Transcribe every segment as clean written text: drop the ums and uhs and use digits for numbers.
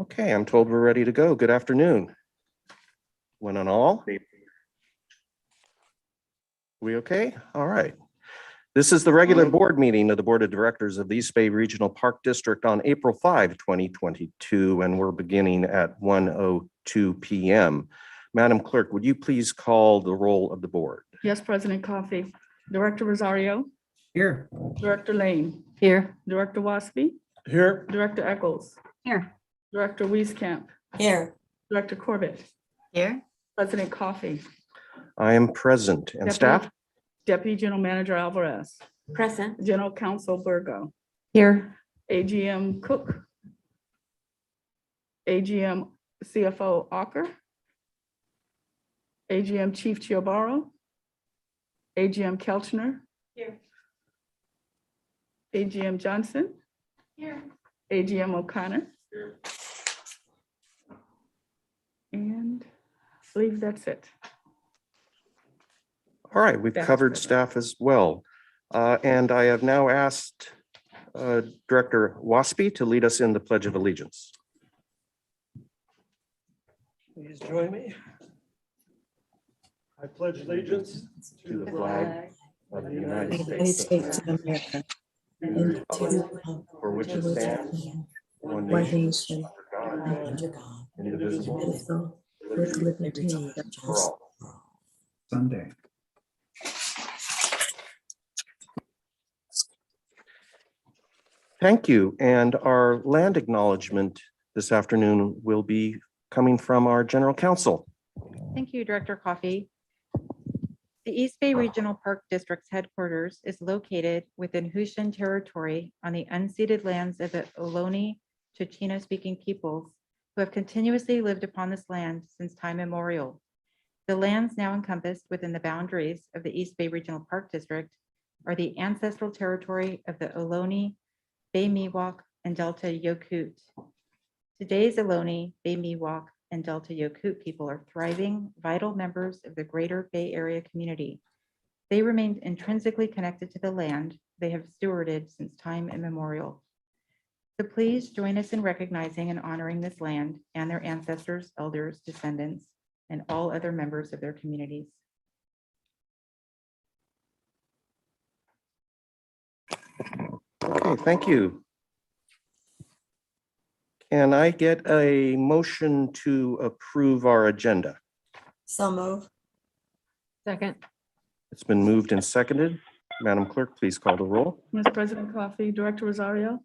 Okay, I'm told we're ready to go. Good afternoon. One and all. We okay? All right. This is the regular board meeting of the Board of Directors of the East Bay Regional Park District on April 5, 2022, and we're beginning at 1:02 p.m. Madam Clerk, would you please call the roll of the board? Yes, President Coffey. Director Rosario. Here. Director Lane. Here. Director Wasby. Here. Director Eccles. Here. Director Wieskamp. Here. Director Corbett. Here. President Coffey. I am present. And staff? Deputy General Manager Alvarez. Present. General Counsel Burgo. Here. AGM Cook. AGM CFO Ocker. AGM Chief Chiobaro. AGM Kelchner. Here. AGM Johnson. Here. AGM O'Connor. Here. And I believe that's it. All right, we've Staff is covered present. staff as well. And I have now asked Director Wasby to lead us in the Pledge of Allegiance. Please join me. I pledge allegiance To the flag of the United United States, States of America, and to the republic for which it for which it stands, stands, one one nation, nation, under God, under God, indivisible, indivisible, with liberty and for justice. all. Sunday. Thank you. And our land acknowledgement this afternoon will be coming from our General Counsel. Thank you, Director Coffey. The East Bay Regional Park District's headquarters is located within Hushan territory on the unceded lands of the Ohlone Chochenyo-speaking peoples who have continuously lived upon this land since time immemorial. The lands now encompassed within the boundaries of the East Bay Regional Park District are the ancestral territory of the Ohlone, Bay Miwok, and Delta Yokut. Today's Ohlone, Bay Miwok, and Delta Yokut people are thriving, vital members of the greater Bay Area community. They remain intrinsically connected to the land they have stewarded since time immemorial. So please join us in recognizing and honoring this land and their ancestors, elders, descendants, and all other members of their communities. Okay, thank you. Can I get a motion to approve our agenda? So move. Second. It's been moved and seconded. Madam Clerk, please call the roll. Ms. President Coffey, Director Rosario,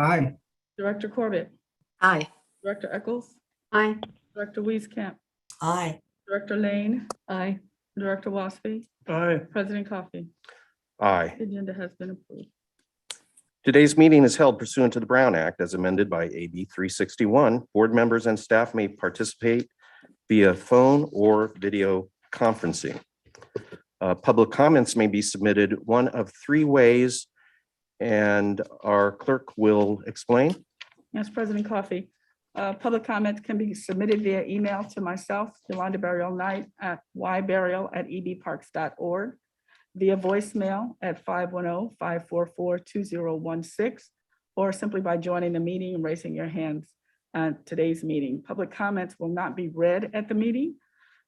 Aye. Director Corbett, Aye. Director Eccles, Aye. Director Wieskamp, Aye. Director Lane, Aye. Director Wasby, Aye. President Coffey. Aye. The agenda has been approved. Today's meeting is held pursuant to the Brown Act as amended by AB 361. Board members and staff may participate via phone or video conferencing. Public comments may be submitted one of three ways, and our clerk will explain. Yes, President Coffey. Public comments can be submitted via email to myself, Yolanda Burial Knight, at yburial@ebparks.org, via voicemail at 510-544-2016, or simply by joining the meeting and raising your hands at today's meeting. Public comments will not be read at the meeting,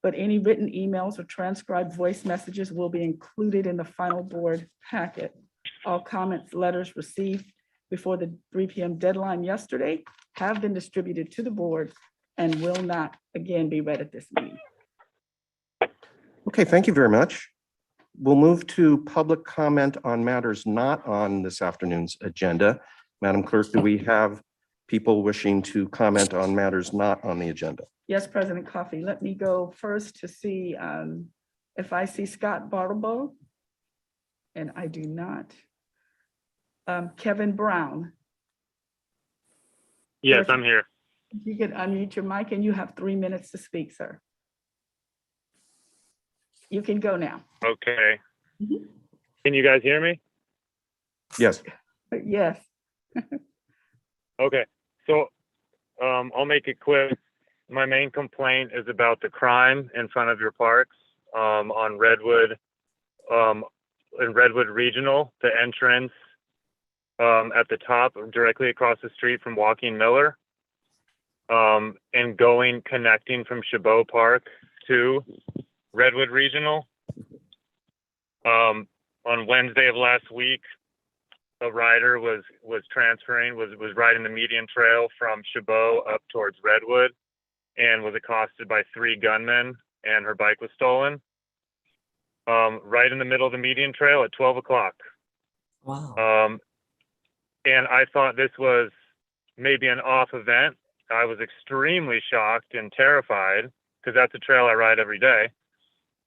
but any written emails or transcribed voice messages will be included in the final board packet. All comments, letters received before the 3 p.m. deadline yesterday have been distributed to the board and will not again be read at this meeting. Okay, thank you very much. We'll move to public comment on matters not on this afternoon's agenda. Madam Clerk, do we have people wishing to comment on matters not on the agenda? Yes, President Coffey, let me go first to see if I see Scott Bartlebo, and I do not. Kevin Brown, Yes, I'm here. if you could unmute your mic, and you have 3 minutes to speak, sir. You can go now. Okay. Mhm. Can you guys hear me? Yes. Yes, Okay. So I'll make it quick. My main complaint is about the crime in front of your parks on Redwood, in Redwood Regional, the entrance at the top, directly across the street from Joaquin Miller. and connecting from Chabot Park to Redwood Regional. On Wednesday of last week, a rider was riding the median trail from Chabot up towards Redwood and was accosted by 3 gunmen, and her bike was stolen. Right in the middle of the median trail at 12 o'clock. Wow. And I thought this was maybe an off event. I was extremely shocked and terrified because that's a trail I ride every day.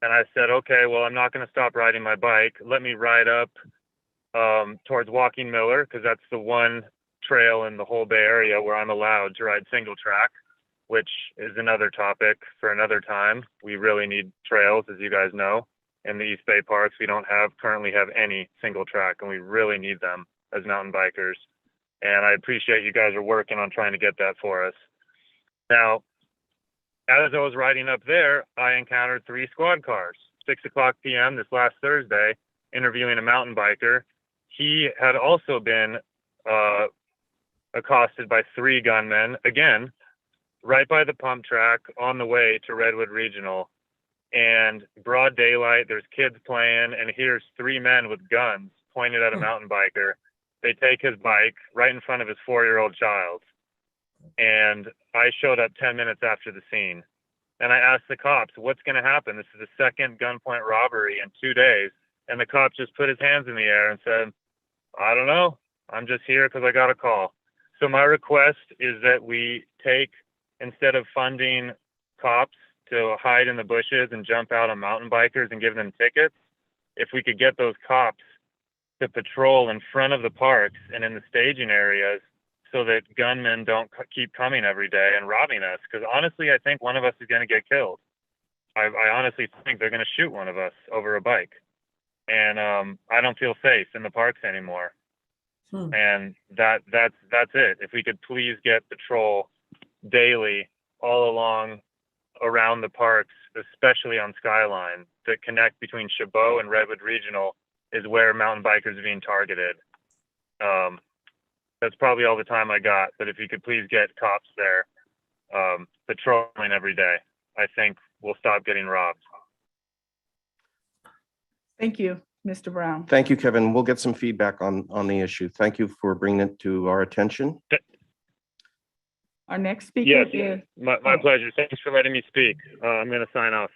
And I said, okay, well, I'm not going to stop riding my bike. Let me ride up towards Walking Miller, because that's the one trail in the whole Bay Area where I'm allowed to ride single track, which is another topic for another time. We really need trails, as you guys know. In the East Bay parks, we don't currently have any single track, and we really need them as mountain bikers. And I appreciate you guys are working on trying to get that for us. Now, as I was riding up there, I encountered 3 squad cars, 6 o'clock p.m. this last Thursday, interviewing a mountain biker. He had also been accosted by 3 gunmen, again, right by the pump track on the way to Redwood Regional. And broad daylight, there's kids playing, and here's 3 men with guns pointed at a mountain biker. They take his bike right in front of his 4-year-old child. And I showed up 10 minutes after the scene. And I asked the cops, what's going to happen? This is the 2nd gunpoint robbery in 2 days. And the cop just put his hands in the air and said, I don't know. I'm just here because I got a call. So my request is that we take, instead of funding cops to hide in the bushes and jump out on mountain bikers and give them tickets, if we could get those cops to patrol in front of the parks and in the staging areas so that gunmen don't keep coming every day and robbing us. Because honestly, I think one of us is going to get killed. I honestly think they're going to shoot one of us over a bike. And I don't feel safe in the parks anymore. And that's it. If we could please get patrol daily all along around the parks, especially on Skyline, the connect between Chabot and Redwood Regional is where mountain bikers are being targeted. That's probably all the time I got, but if you could please get cops there patrolling every day, I think we'll stop getting robbed. Thank you, Mr. Brown. Thank you, Kevin. We'll get some feedback on the issue. Thank you for bringing it to our attention. Our next speaker Yes, is. my pleasure. Thanks for letting me speak. I'm going to sign off.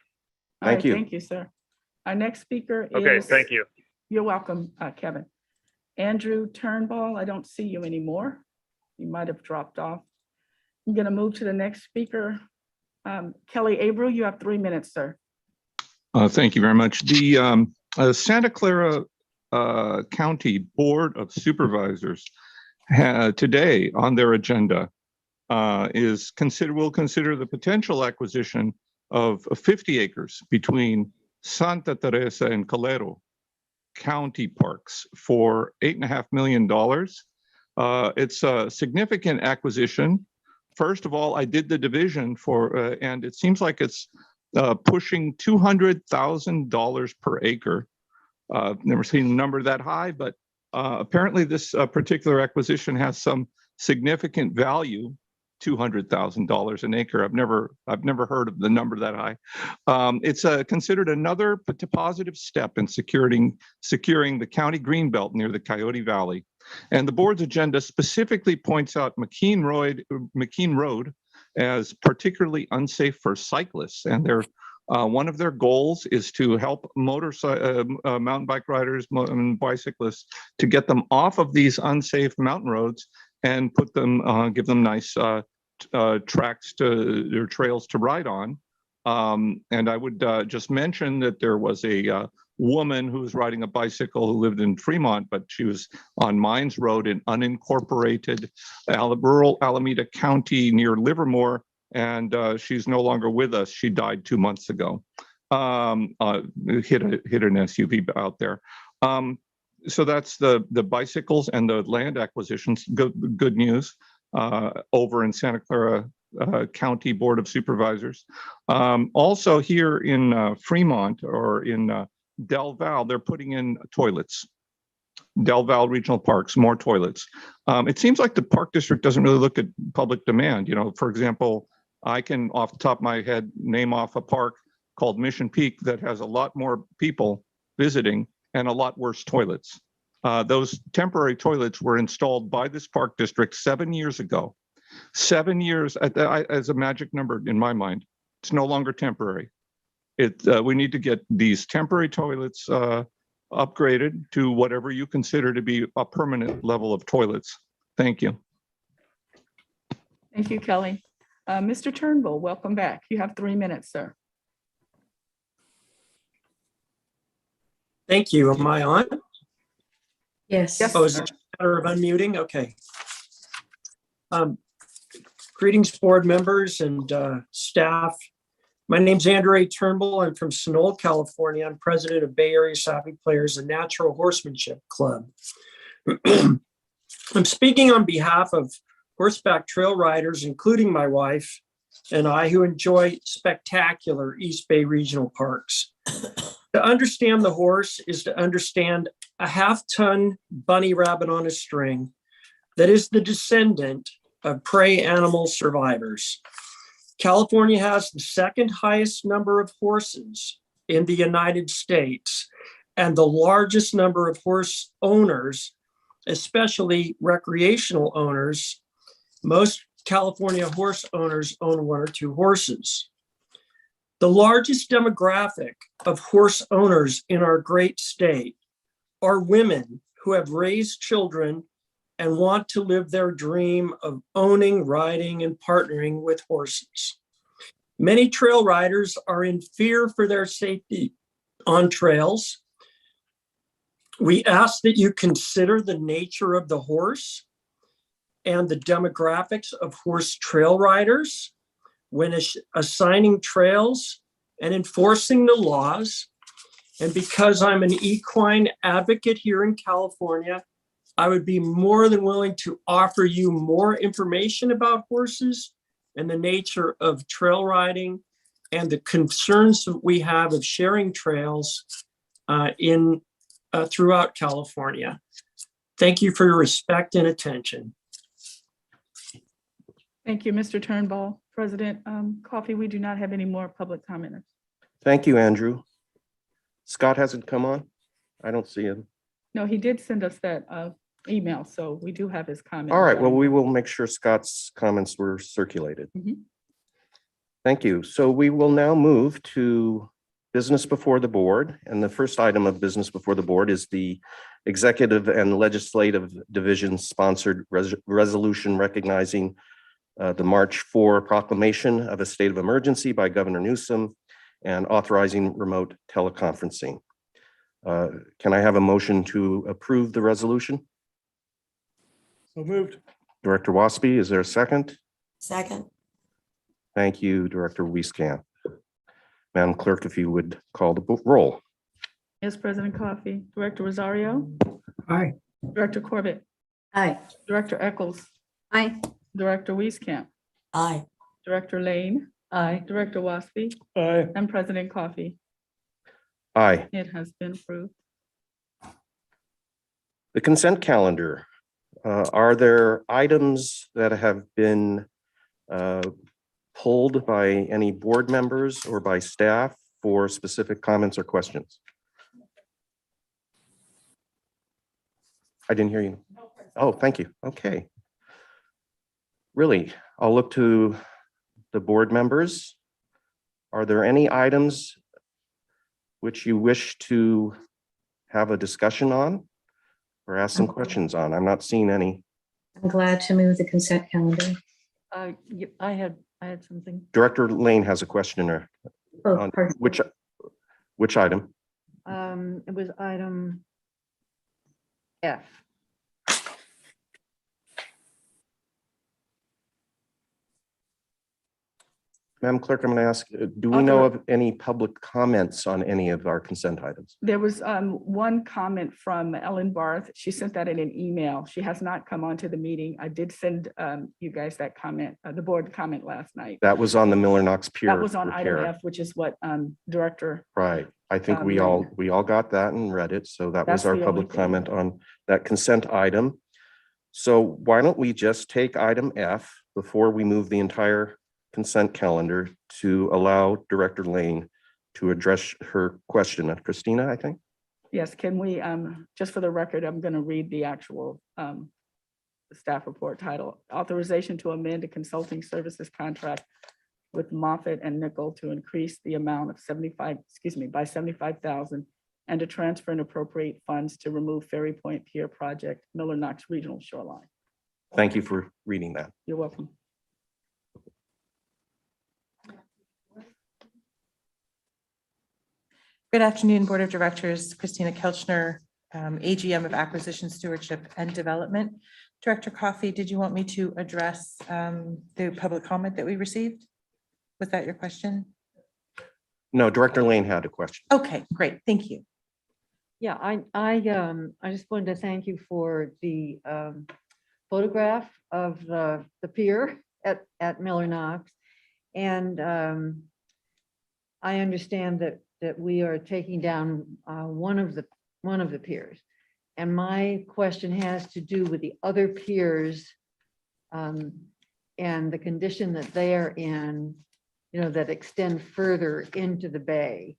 All right, Thank you. Thank you, sir. Our next speaker is. Okay, thank you. You're welcome, Kevin. Andrew Turnbull, I don't see you anymore. You might have dropped off. I'm going to move to the next speaker. Kelly Abreu, you have 3 minutes, sir. Thank you very much. The Santa Clara County Board of Supervisors today on their agenda will consider the potential acquisition of 50 acres between Santa Teresa and Colero county parks for $8.5 million. It's a significant acquisition. First of all, I did the division and it seems like it's pushing $200,000 per acre. I've never seen a number that high, but apparently this particular acquisition has some significant value. $200,000 an acre. I've never heard of the number that high. It's considered another positive step in securing the county greenbelt near the Coyote Valley. And the board's agenda specifically points out McKean Road as particularly unsafe for cyclists. And one of their goals is to help mountain bike riders and bicyclists to get them off of these unsafe mountain roads and give them nice tracks or trails to ride on. And I would just mention that there was a woman who was riding a bicycle who lived in Fremont, but she was on Mines Road in unincorporated rural Alameda County near Livermore, and she's no longer with us. She died 2 months ago. Hit an SUV out there. So that's the bicycles and the land acquisitions. Good news over in Santa Clara County Board of Supervisors. Also here in Fremont or in Del Val, they're putting in toilets. Del Val Regional Parks, more toilets. It seems like the park district doesn't really look at public demand. You know, for example, I can off the top of my head name off a park called Mission Peak that has a lot more people visiting and a lot worse toilets. Those temporary toilets were installed by this park district 7 years ago. 7 years as a magic number in my mind. It's no longer temporary. We need to get these temporary toilets upgraded to whatever you consider to be a permanent level of toilets. Thank you. Thank you, Kelly. Mr. Turnbull, welcome back. You have 3 minutes, sir. Thank you. Am I on? Yes. Yes. Oh, is it a matter of unmuting? Okay. Greetings, board members and staff. My name's Andrew A. Turnbull. I'm from Sonoma, California. I'm president of Bay Area Savvy Players and Natural Horsemanship Club. I'm speaking on behalf of horseback trail riders, including my wife and I, who enjoy spectacular East Bay regional parks. To understand the horse is to understand a half-ton bunny rabbit on a string that is the descendant of prey animal survivors. California has the second highest number of horses in the United States and the largest number of horse owners, especially recreational owners. Most California horse owners own 1 or 2 horses. The largest demographic of horse owners in our great state are women who have raised children and want to live their dream of owning, riding, and partnering with horses. Many trail riders are in fear for their safety on trails. We ask that you consider the nature of the horse and the demographics of horse trail riders when assigning trails and enforcing the laws. And because I'm an equine advocate here in California, I would be more than willing to offer you more information about horses and the nature of trail riding and the concerns that we have of sharing trails throughout California. Thank you for your respect and attention. Thank you, Mr. Turnbull. President Coffey, we do not have any more public commenters. Thank you, Andrew. Scott hasn't come on? I don't see him. No, he did send us that email, so we do have his comment. All right, well, we will make sure Scott's comments were circulated. Mhm. Thank you. So we will now move to business before the board. And the first item of business before the board is the Executive and Legislative Division sponsored resolution recognizing the March 4 proclamation of a state of emergency by Governor Newsom and authorizing remote teleconferencing. Can I have a motion to approve the resolution? So moved. Director Waspy, is there a second? Second. Thank you, Director Wieskamp. Madam Clerk, if you would call the roll. Yes, President Coffey. Director Rosario, Aye. Director Corbett, Aye. Director Eccles, Aye. Director Wieskamp, Aye. Director Lane, Aye. Director Waspy, Aye. and President Coffey. Aye. It has been approved. The consent calendar. Are there items that have been pulled by any board members or by staff for specific comments or questions? I didn't hear you. Oh, thank you. Okay. Really, I'll look to the board members. Are there any items which you wish to have a discussion on or ask some questions on? I'm not seeing any. I'm glad to move the consent calendar. I had something. Director Lane has a question or Oh, on pardon. which item? It was item F. Madam Clerk, I'm going to ask, do we know of any public comments on any of our consent items? There was one comment from Ellen Barth. She sent that in an email. She has not come onto the meeting. I did send you guys that comment, the board comment last night. That was on the Miller Knox Pier That was on item repair. F, which is what Director. Right. I think we all got that and read it. So that was That's our the only public thing. comment on that consent item. So why don't we just take item F before we move the entire consent calendar to allow Director Lane to address her question. Christina, I think. Yes, can we, just for the record, I'm going to read the actual staff report title. Authorization to amend a consulting services contract with Moffett and Nickel to increase the amount of by 75,000 and to transfer and appropriate funds to remove Ferry Point Pier Project, Miller Knox Regional Shoreline. Thank you for reading that. You're welcome. Good afternoon, Board of Directors. Christina Kelchner, AGM of Acquisition, Stewardship and Development. Director Coffey, did you want me to address the public comment that we received? Was that your question? No, Director Lane had a question. Okay, great. Thank you. Yeah, I just wanted to thank you for the photograph of the pier at Miller Knox. And I understand that we are taking down one of the piers. And my question has to do with the other piers and the condition that they are in, that extend further into the bay.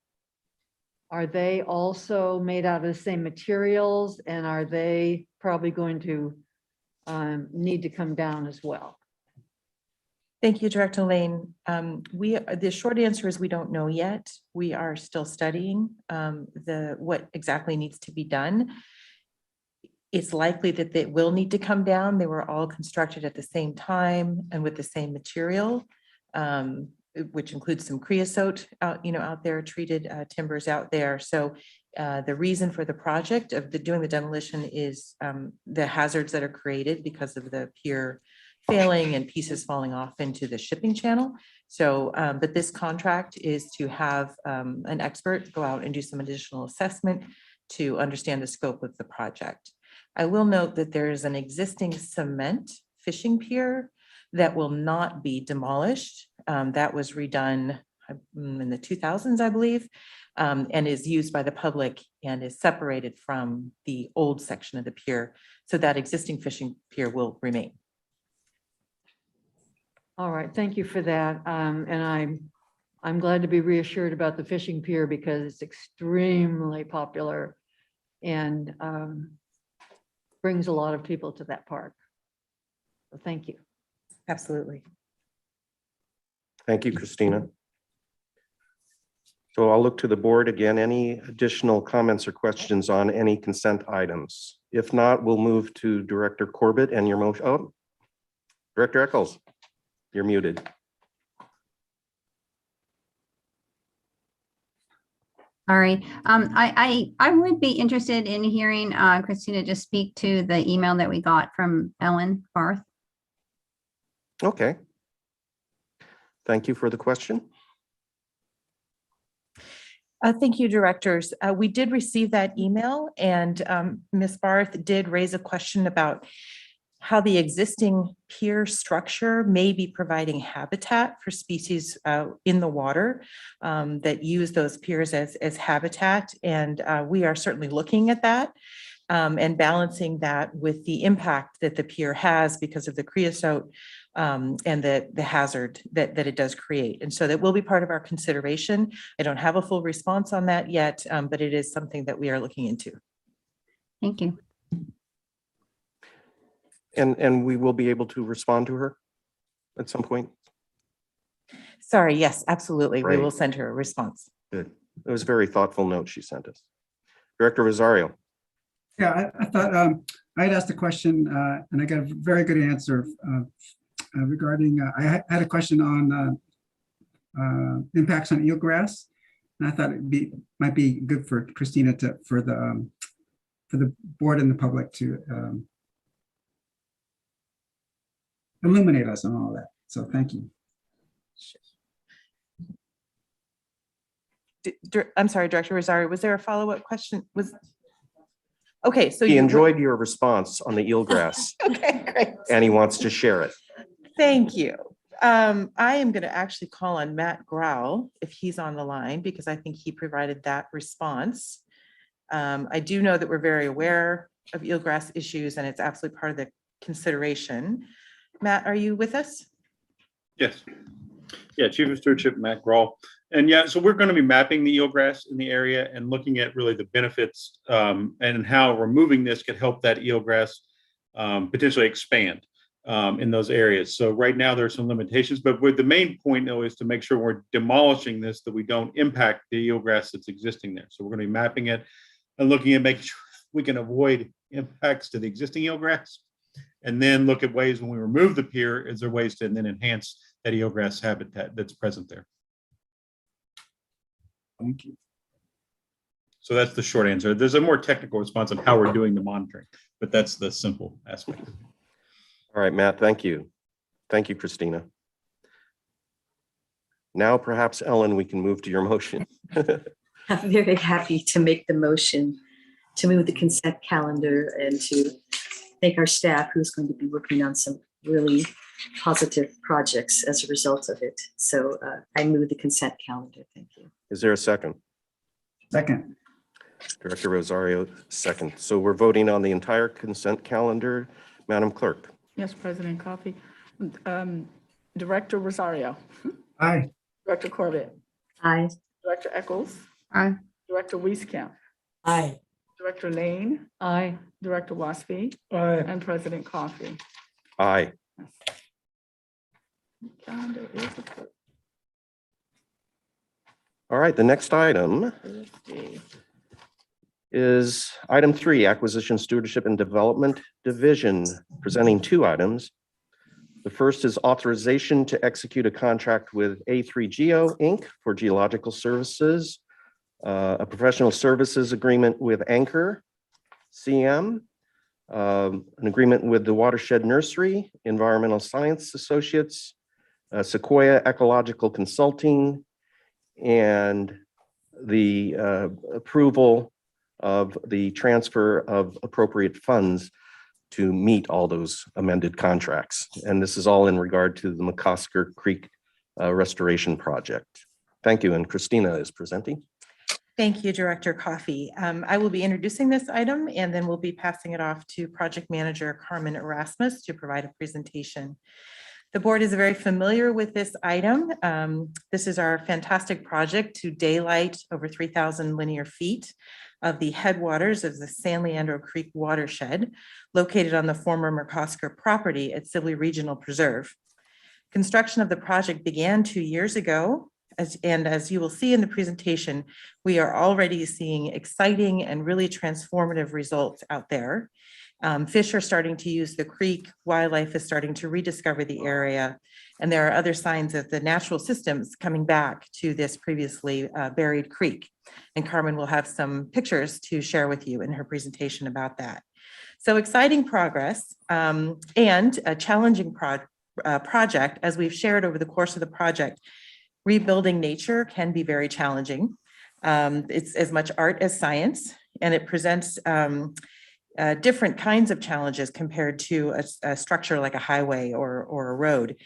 Are they also made out of the same materials, and are they probably going to need to come down as well? Thank you, Director Lane. The short answer is we don't know yet. We are still studying what exactly needs to be done. It's likely that they will need to come down. They were all constructed at the same time and with the same material, which includes some creosote out there, treated timbers out there. So the reason for the project of doing the demolition is the hazards that are created because of the pier failing and pieces falling off into the shipping channel. So, but this contract is to have an expert go out and do some additional assessment to understand the scope of the project. I will note that there is an existing cement fishing pier that will not be demolished. That was redone in the 2000s, I believe, and is used by the public and is separated from the old section of the pier. So that existing fishing pier will remain. All right, thank you for that. And I'm glad to be reassured about the fishing pier because it's extremely popular and brings a lot of people to that park. So thank you. Absolutely. Thank you, Christina. So I'll look to the board again. Any additional comments or questions on any consent items? If not, we'll move to Director Corbett and your motion. Oh, Director Eccles, you're muted. All right. I would be interested in hearing Christina just speak to the email that we got from Ellen Barth. Okay. Thank you for the question. Thank you, directors. We did receive that email, and Ms. Barth did raise a question about how the existing pier structure may be providing habitat for species in the water that use those piers as habitat. And we are certainly looking at that and balancing that with the impact that the pier has because of the creosote and the hazard that it does create. And so that will be part of our consideration. I don't have a full response on that yet, but it is something that we are looking into. Thank you. And we will be able to respond to her at some point? Sorry, yes, absolutely. Right. We will send her a response. Good. It was a very thoughtful note she sent us. Director Rosario. Yeah, I thought I had asked a question and I got a very good answer regarding, I had a question on impacts on eelgrass. And I thought might be good for Christina for the board and the public to illuminate us on all that. So thank you. I'm sorry, Director Rosario, was there a follow-up question? Okay, so. He you- enjoyed your response on the eelgrass Okay, great. and he wants to share it. Thank you. I am going to actually call on Matt Grau if he's on the line, because I think he provided that response. I do know that we're very aware of eelgrass issues and it's absolutely part of the consideration. Matt, are you with us? Yes. Yeah, Chief of Stewardship, Matt Grawl. And yeah, so we're going to be mapping the eelgrass in the area and looking at really the benefits and how removing this could help that eelgrass potentially expand in those areas. So right now there are some limitations, but with the main point though is to make sure we're demolishing this, that we don't impact the eelgrass that's existing there. So we're going to be mapping it and looking at making sure we can avoid impacts to the existing eelgrass, and then look at ways when we remove the pier, is there ways to then enhance that eelgrass habitat that's present there. Thank you. So that's the short answer. There's a more technical response on how we're doing the monitoring, but that's the simple aspect. All right, Matt, thank you. Thank you, Christina. Now perhaps, Ellen, we can move to your motion. I'm very happy to make the motion to move the consent calendar and to thank our staff who's going to be working on some really positive projects as a result of it. So I move the consent calendar. Thank you. Is there a second? Second. Director Rosario, second. So we're voting on the entire consent calendar. Madam Clerk. Yes, President Coffee. Director Rosario, Aye. Director Corbett, Aye. Director Eccles, Aye. Director Wieskamp, Aye. Director Lane, Aye. Director Waspy, and President Coffee. Aye. Calendar is approved. All right, the next item Thursday. is item 3, Acquisition, Stewardship, and Development Division, presenting 2 items. The first is authorization to execute a contract with A3Geo Inc. for geological services, a professional services agreement with Anchor CM, an agreement with the Watershed Nursery, Environmental Science Associates, Sequoia Ecological Consulting, and the approval of the transfer of appropriate funds to meet all those amended contracts. And this is all in regard to the McCosker Creek Restoration Project. Thank you, and Christina is presenting. Thank you, Director Coffey. I will be introducing this item and then we'll be passing it off to Project Manager Carmen Erasmus to provide a presentation. The board is very familiar with this item. This is our fantastic project to daylight over 3,000 linear feet of the headwaters of the San Leandro Creek watershed, located on the former McCosker property at Sibley Regional Preserve. Construction of the project began 2 years ago, as you will see in the presentation, we are already seeing exciting and really transformative results out there. Fish are starting to use the creek, wildlife is starting to rediscover the area, and there are other signs of the natural systems coming back to this previously buried creek. And Carmen will have some pictures to share with you in her presentation about that. So exciting progress and a challenging project. As we've shared over the course of the project, rebuilding nature can be very challenging. It's as much art as science, and it presents different kinds of challenges compared to a structure like a highway or a road.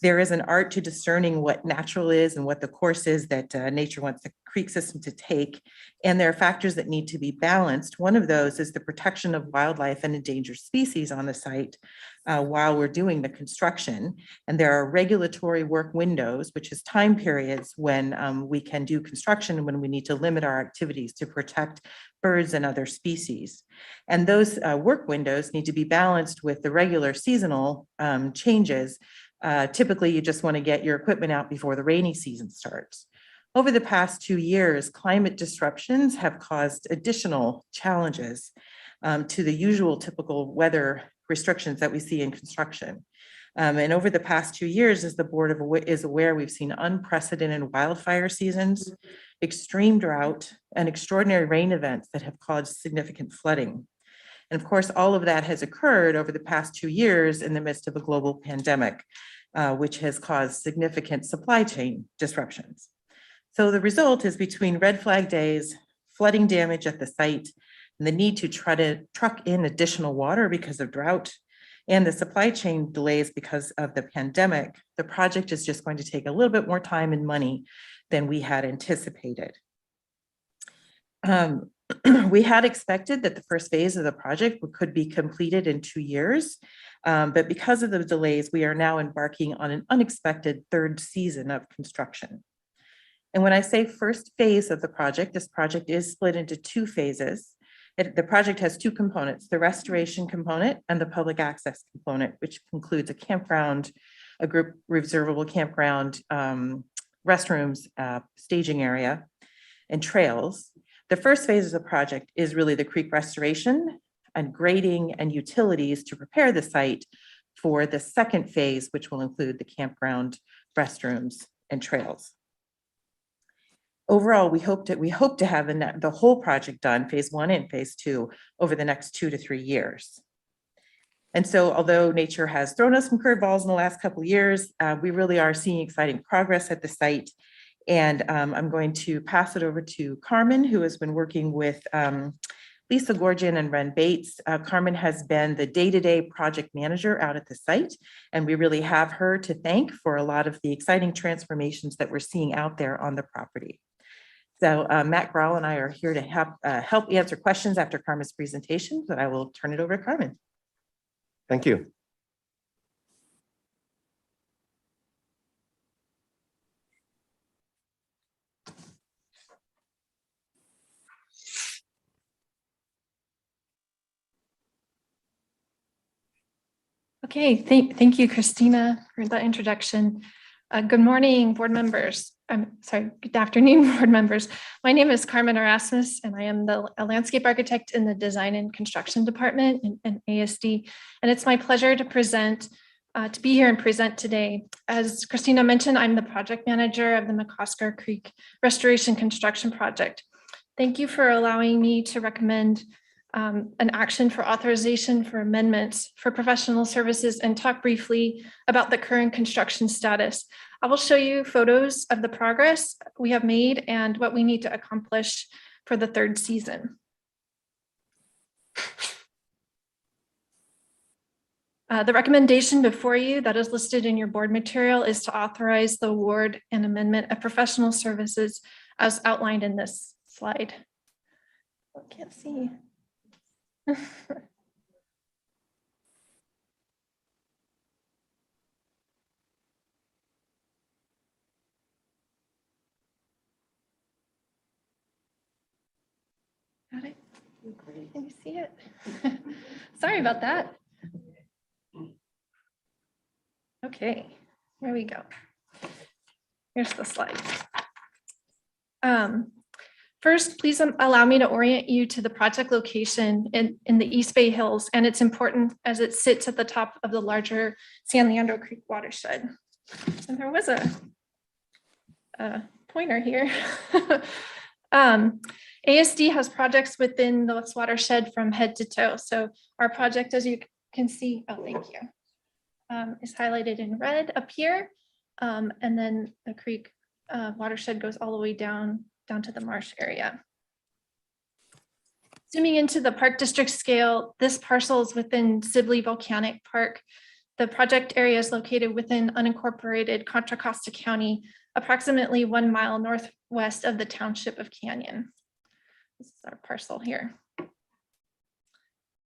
There is an art to discerning what natural is and what the course is that nature wants the creek system to take. And there are factors that need to be balanced. One of those is the protection of wildlife and endangered species on the site while we're doing the construction. And there are regulatory work windows, which is time periods when we can do construction and when we need to limit our activities to protect birds and other species. And those work windows need to be balanced with the regular seasonal changes. Typically, you just want to get your equipment out before the rainy season starts. Over the past 2 years, climate disruptions have caused additional challenges to the usual typical weather restrictions that we see in construction. And over the past 2 years, as the board is aware, we've seen unprecedented wildfire seasons, extreme drought, and extraordinary rain events that have caused significant flooding. And of course, all of that has occurred over the past 2 years in the midst of a global pandemic, which has caused significant supply chain disruptions. So the result is between red flag days, flooding damage at the site, and the need to try to truck in additional water because of drought, and the supply chain delays because of the pandemic, the project is just going to take a little bit more time and money than we had anticipated. We had expected that the first phase of the project could be completed in 2 years, but because of the delays, we are now embarking on an unexpected third season of construction. And when I say first phase of the project, this project is split into 2 phases. The project has 2 components, the restoration component and the public access component, which includes a campground, a group reservable campground, restrooms, staging area, and trails. The first phase of the project is really the creek restoration and grading and utilities to prepare the site for the second phase, which will include the campground, restrooms, and trails. Overall, we hope to have the whole project done, phase 1 and phase 2, over the next 2 to 3 years. And so although nature has thrown us some curveballs in the last couple of years, we really are seeing exciting progress at the site. And I'm going to pass it over to Carmen, who has been working with Lisa Gorgian and Ren Bates. Carmen has been the day-to-day project manager out at the site, and we really have her to thank for a lot of the exciting transformations that we're seeing out there on the property. So Matt Grau and I are here to help answer questions after Carmen's presentation, but I will turn it over to Carmen. Thank you. Okay, thank you, Christina, for the introduction. Good morning, board members. I'm sorry, good afternoon, board members. My name is Carmen Erasmus, and I am a landscape architect in the Design and Construction Department in ASD. And it's my pleasure to be here and present today. As Christina mentioned, I'm the project manager of the McCosker Creek Restoration Construction Project. Thank you for allowing me to recommend an action for authorization for amendments for professional services and talk briefly about the current construction status. I will show you photos of the progress we have made and what we need to accomplish for the third season. The recommendation before you that is listed in your board material is to authorize the award and amendment of professional services as outlined in this slide. I can't see. Got it? Can you see it? Sorry about that. Okay, here we go. Here's the slide. First, please allow me to orient you to the project location in the East Bay Hills, and it's important as it sits at the top of the larger San Leandro Creek watershed. And there was a pointer here. ASD has projects within this watershed from head to toe. So our project, as you can see, oh, thank you, is highlighted in red up here. And then the creek watershed goes all the way down to the marsh area. Zooming into the park district scale, this parcel is within Sibley Volcanic Park. The project area is located within unincorporated Contra Costa County, approximately 1 mile northwest of the township of Canyon. This is our parcel here.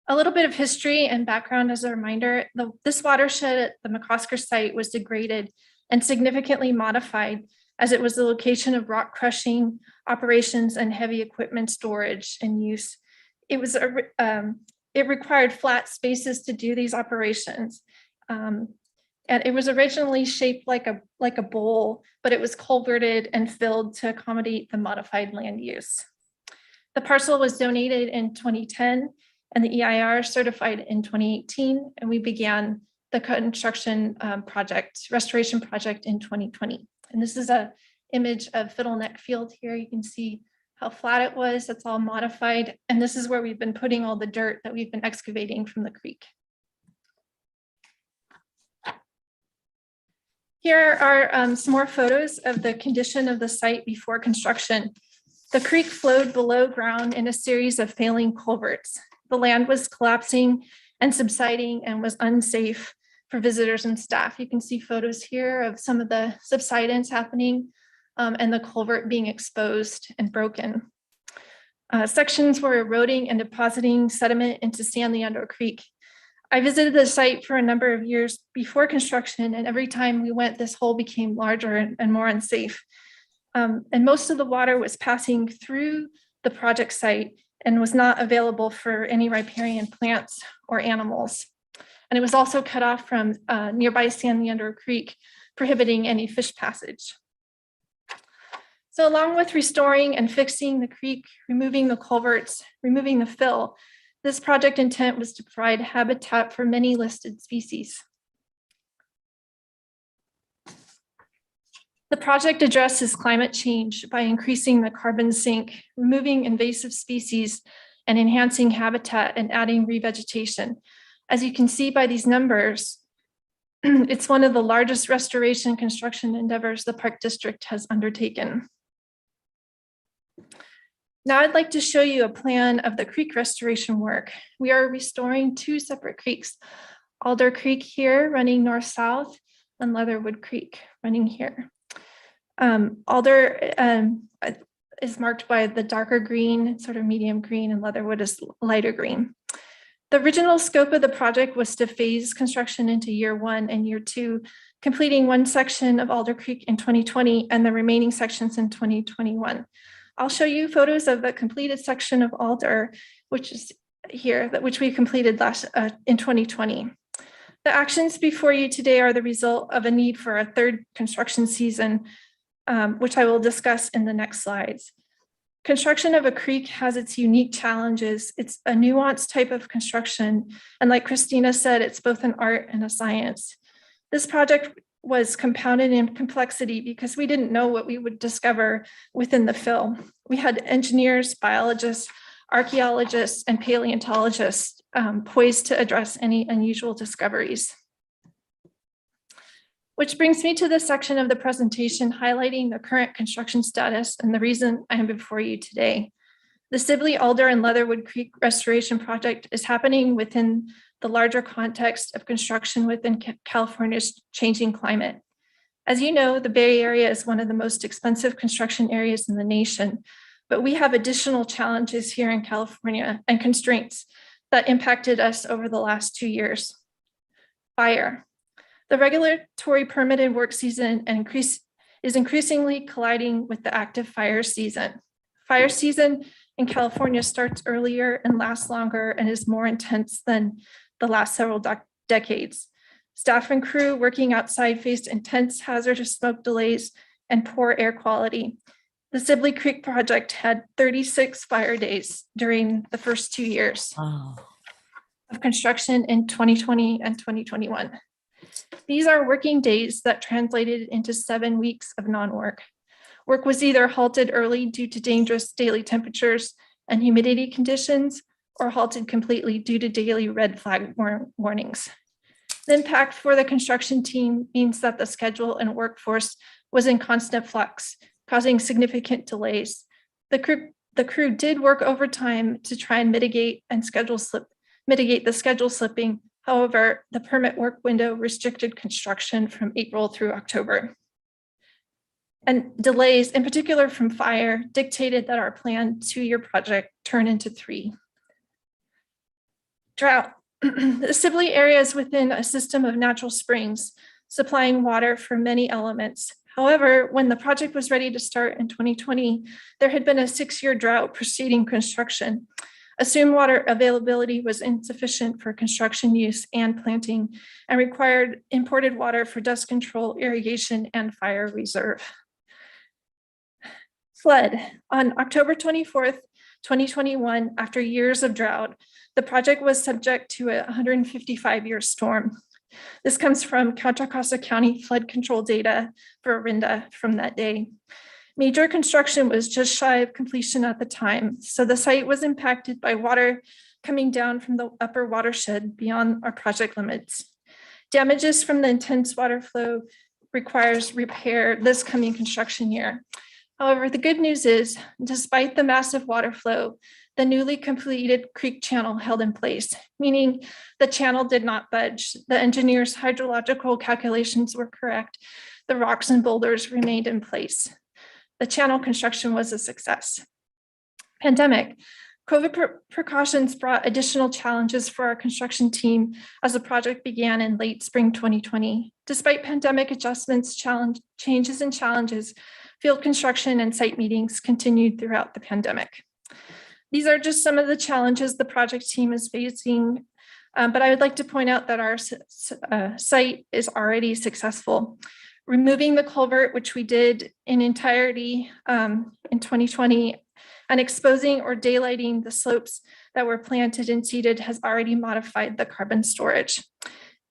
A little bit of history and background as a reminder, this watershed at the McCosker site was degraded and significantly modified as it was the location of rock crushing operations and heavy equipment storage and use. It required flat spaces to do these operations. And it was originally shaped like a bowl, but it was culverted and filled to accommodate the modified land use. The parcel was donated in 2010 and the EIR certified in 2018, and we began the construction restoration project in 2020. And this is an image of Fiddle Neck Field here. You can see how flat it was. That's all modified. And this is where we've been putting all the dirt that we've been excavating from the creek. Here are some more photos of the condition of the site before construction. The creek flowed below ground in a series of failing culverts. The land was collapsing and subsiding and was unsafe for visitors and staff. You can see photos here of some of the subsidence happening and the culvert being exposed and broken. Sections were eroding and depositing sediment into San Leandro Creek. I visited the site for a number of years before construction, and every time we went, this hole became larger and more unsafe. And most of the water was passing through the project site and was not available for any riparian plants or animals. And it was also cut off from nearby San Leandro Creek, prohibiting any fish passage. So along with restoring and fixing the creek, removing the culverts, removing the fill, this project intent was to provide habitat for many listed species. The project addresses climate change by increasing the carbon sink, removing invasive species, and enhancing habitat and adding revegetation. As you can see by these numbers, it's one of the largest restoration construction endeavors the Park District has undertaken. Now I'd like to show you a plan of the creek restoration work. We are restoring two separate creeks, Alder Creek here running north-south and Leatherwood Creek running here. Alder is marked by the darker green, sort of medium green, and Leatherwood is lighter green. The original scope of the project was to phase construction into year 1 and year 2, completing one section of Alder Creek in 2020 and the remaining sections in 2021. I'll show you photos of the completed section of Alder, which is here, which we completed in 2020. The actions before you today are the result of a need for a third construction season, which I will discuss in the next slides. Construction of a creek has its unique challenges. It's a nuanced type of construction. And like Christina said, it's both an art and a science. This project was compounded in complexity because we didn't know what we would discover within the fill. We had engineers, biologists, archaeologists, and paleontologists poised to address any unusual discoveries. Which brings me to this section of the presentation highlighting the current construction status and the reason I am before you today. The Sibley, Alder, and Leatherwood Creek Restoration Project is happening within the larger context of construction within California's changing climate. As you know, the Bay Area is one of the most expensive construction areas in the nation, but we have additional challenges here in California and constraints that impacted us over the last 2 years. Fire. The regulatory permitted work season is increasingly colliding with the active fire season. Fire season in California starts earlier and lasts longer and is more intense than the last several decades. Staff and crew working outside faced intense hazardous smoke delays and poor air quality. The Sibley Creek project had 36 fire days during the first 2 years of construction in 2020 and 2021. These are working days that translated into 7 weeks of non-work. Work was either halted early due to dangerous daily temperatures and humidity conditions, or halted completely due to daily red flag warnings. The impact for the construction team means that the schedule and workforce was in constant flux, causing significant delays. The crew did work overtime to try and mitigate the schedule slipping. However, the permit work window restricted construction from April through October. And delays, in particular from fire, dictated that our planned 2-year project turn into 3. Drought. The Sibley area is within a system of natural springs, supplying water for many elements. However, when the project was ready to start in 2020, there had been a 6-year drought preceding construction. Assumed water availability was insufficient for construction use and planting, and required imported water for dust control, irrigation, and fire reserve. Flood. On October 24th, 2021, after years of drought, the project was subject to a 155-year storm. This comes from Contra Costa County flood control data for Orinda from that day. Major construction was just shy of completion at the time, so the site was impacted by water coming down from the upper watershed beyond our project limits. Damages from the intense water flow requires repair this coming construction year. However, the good news is, despite the massive water flow, the newly completed creek channel held in place, meaning the channel did not budge. The engineer's hydrological calculations were correct. The rocks and boulders remained in place. The channel construction was a success. Pandemic. COVID precautions brought additional challenges for our construction team as the project began in late spring 2020. Despite pandemic adjustments, changes and challenges, field construction and site meetings continued throughout the pandemic. These are just some of the challenges the project team is facing, but I would like to point out that our site is already successful. Removing the culvert, which we did in entirety in 2020, and exposing or daylighting the slopes that were planted and seeded has already modified the carbon storage.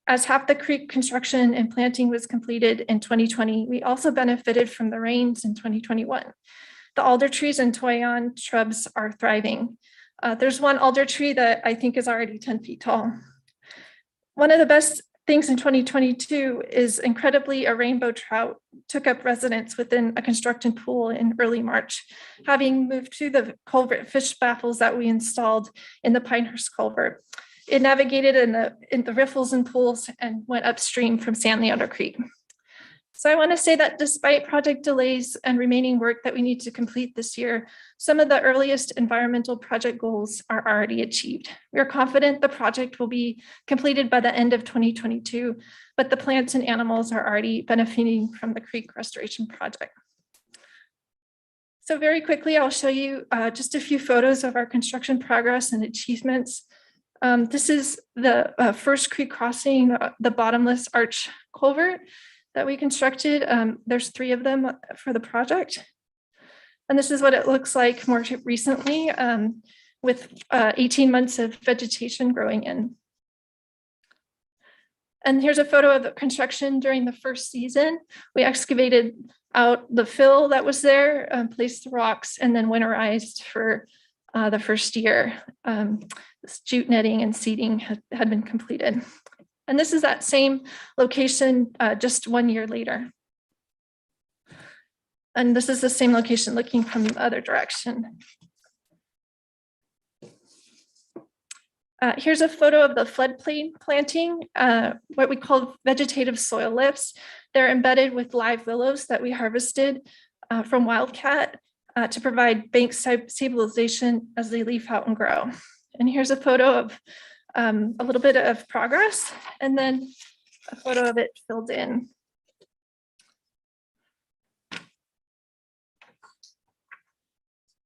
As half the creek construction and planting was completed in 2020, we also benefited from the rains in 2021. The alder trees and toyon shrubs are thriving. There's one alder tree that I think is already 10 feet tall. One of the best things in 2022 is incredibly a rainbow trout took up residence within a constructed pool in early March, having moved to the culvert fish baffles that we installed in the Pinehurst culvert. It navigated in the riffles and pools and went upstream from San Leandro Creek. So I want to say that despite project delays and remaining work that we need to complete this year, some of the earliest environmental project goals are already achieved. We are confident the project will be completed by the end of 2022, but the plants and animals are already benefiting from the creek restoration project. So very quickly, I'll show you just a few photos of our construction progress and achievements. This is the first creek crossing, the bottomless arch culvert that we constructed. There's 3 of them for the project. And this is what it looks like more recently with 18 months of vegetation growing in. And here's a photo of the construction during the first season. We excavated out the fill that was there, placed the rocks, and then winterized for the first year. This jute netting and seeding had been completed. And this is that same location just 1 year later. And this is the same location looking from the other direction. Here's a photo of the floodplain planting, what we call vegetative soil lifts. They're embedded with live willows that we harvested from Wildcat to provide bank stabilization as they leaf out and grow. And here's a photo of a little bit of progress, and then a photo of it filled in.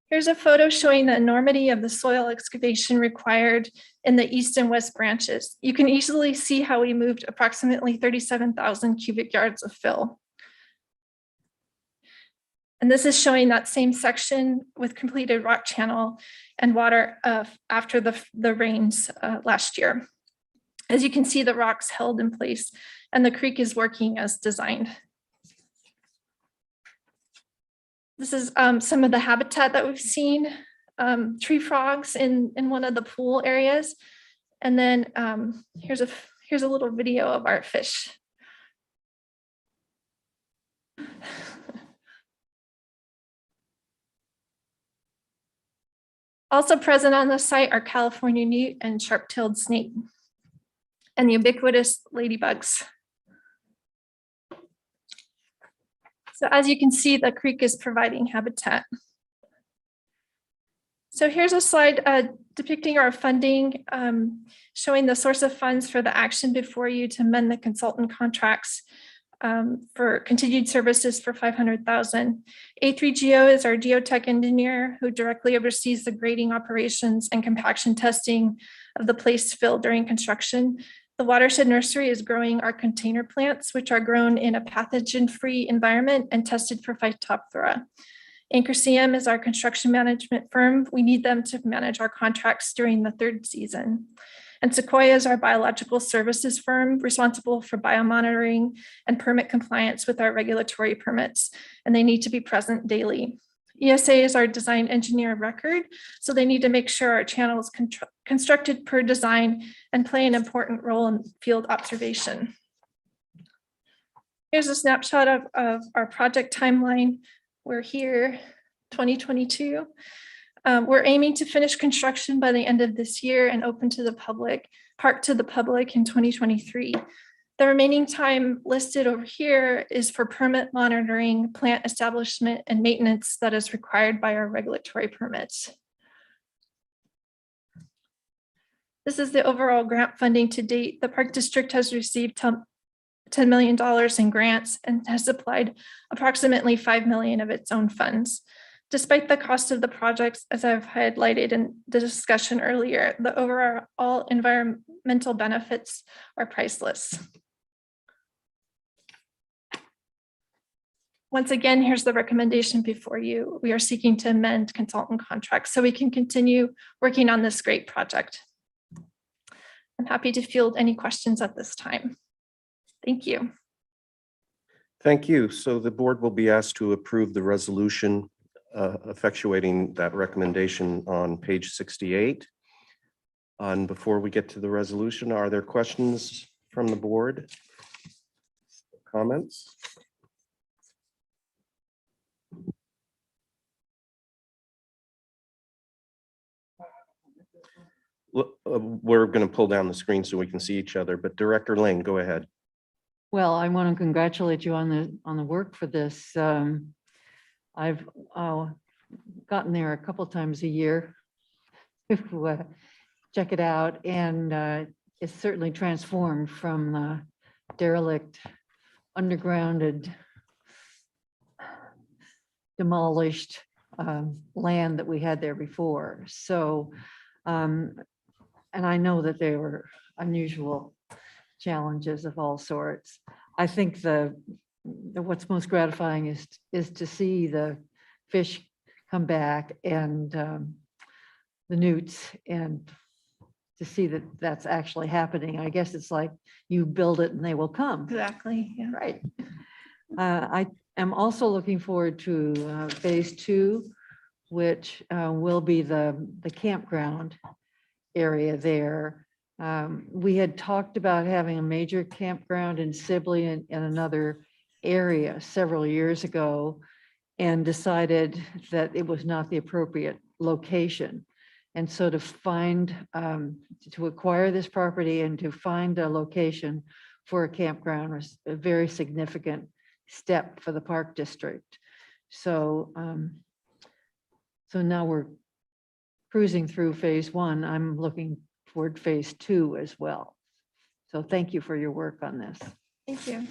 Here's a photo showing the enormity of the soil excavation required in the east and west branches. You can easily see how we moved approximately 37,000 cubic yards of fill. And this is showing that same section with completed rock channel and water after the rains last year. As you can see, the rocks held in place and the creek is working as designed. This is some of the habitat that we've seen, tree frogs in one of the pool areas. And then here's a little video of our fish. Also present on the site are California newt and sharp-tailed snake and the ubiquitous ladybugs. So as you can see, the creek is providing habitat. So here's a slide depicting our funding, showing the source of funds for the action before you to amend the consultant contracts for continued services for $500,000. A3GO is our geotech engineer who directly oversees the grading operations and compaction testing of the placed fill during construction. The Watershed Nursery is growing our container plants, which are grown in a pathogen-free environment and tested for Phytophthora. Anchor CM is our construction management firm. We need them to manage our contracts during the 3rd season. And Sequoia is our biological services firm responsible for biomonitoring and permit compliance with our regulatory permits, and they need to be present daily. ESA is our design engineer of record, so they need to make sure our channel is constructed per design and play an important role in field observation. Here's a snapshot of our project timeline. We're here, 2022. We're aiming to finish construction by the end of this year and open to the public, park to the public in 2023. The remaining time listed over here is for permit monitoring, plant establishment, and maintenance that is required by our regulatory permits. This is the overall grant funding to date. The Park District has received $10 million in grants and has applied approximately $5 million of its own funds. Despite the cost of the projects, as I've highlighted in the discussion earlier, the overall environmental benefits are priceless. Once again, here's the recommendation before you. We are seeking to amend consultant contracts so we can continue working on this great project. I'm happy to field any questions at this time. Thank you. Thank you. So the board will be asked to approve the resolution effectuating that recommendation on page 68. And before we get to the resolution, are there questions from the board? Comments? We're going to pull down the screen so we can see each other, but Director Lane, go ahead. Well, I want to congratulate you on the work for this. I've gotten there a couple times a year to check it out, and it's certainly transformed from the derelict, undergrounded, demolished land that we had there before. So, and I know that there were unusual challenges of all sorts. I think what's most gratifying is to see the fish come back and the newts, and to see that that's actually happening. I guess it's like you build it and they will come. Exactly. Yeah. Right. I am also looking forward to phase 2, which will be the campground area there. We had talked about having a major campground in Sibley and in another area several years ago, and decided that it was not the appropriate location. And so to find, to acquire this property and to find a location for a campground was a very significant step for the Park District. So, so now we're cruising through phase 1. I'm looking toward phase 2 as well. So thank you for your work on this. Thank you.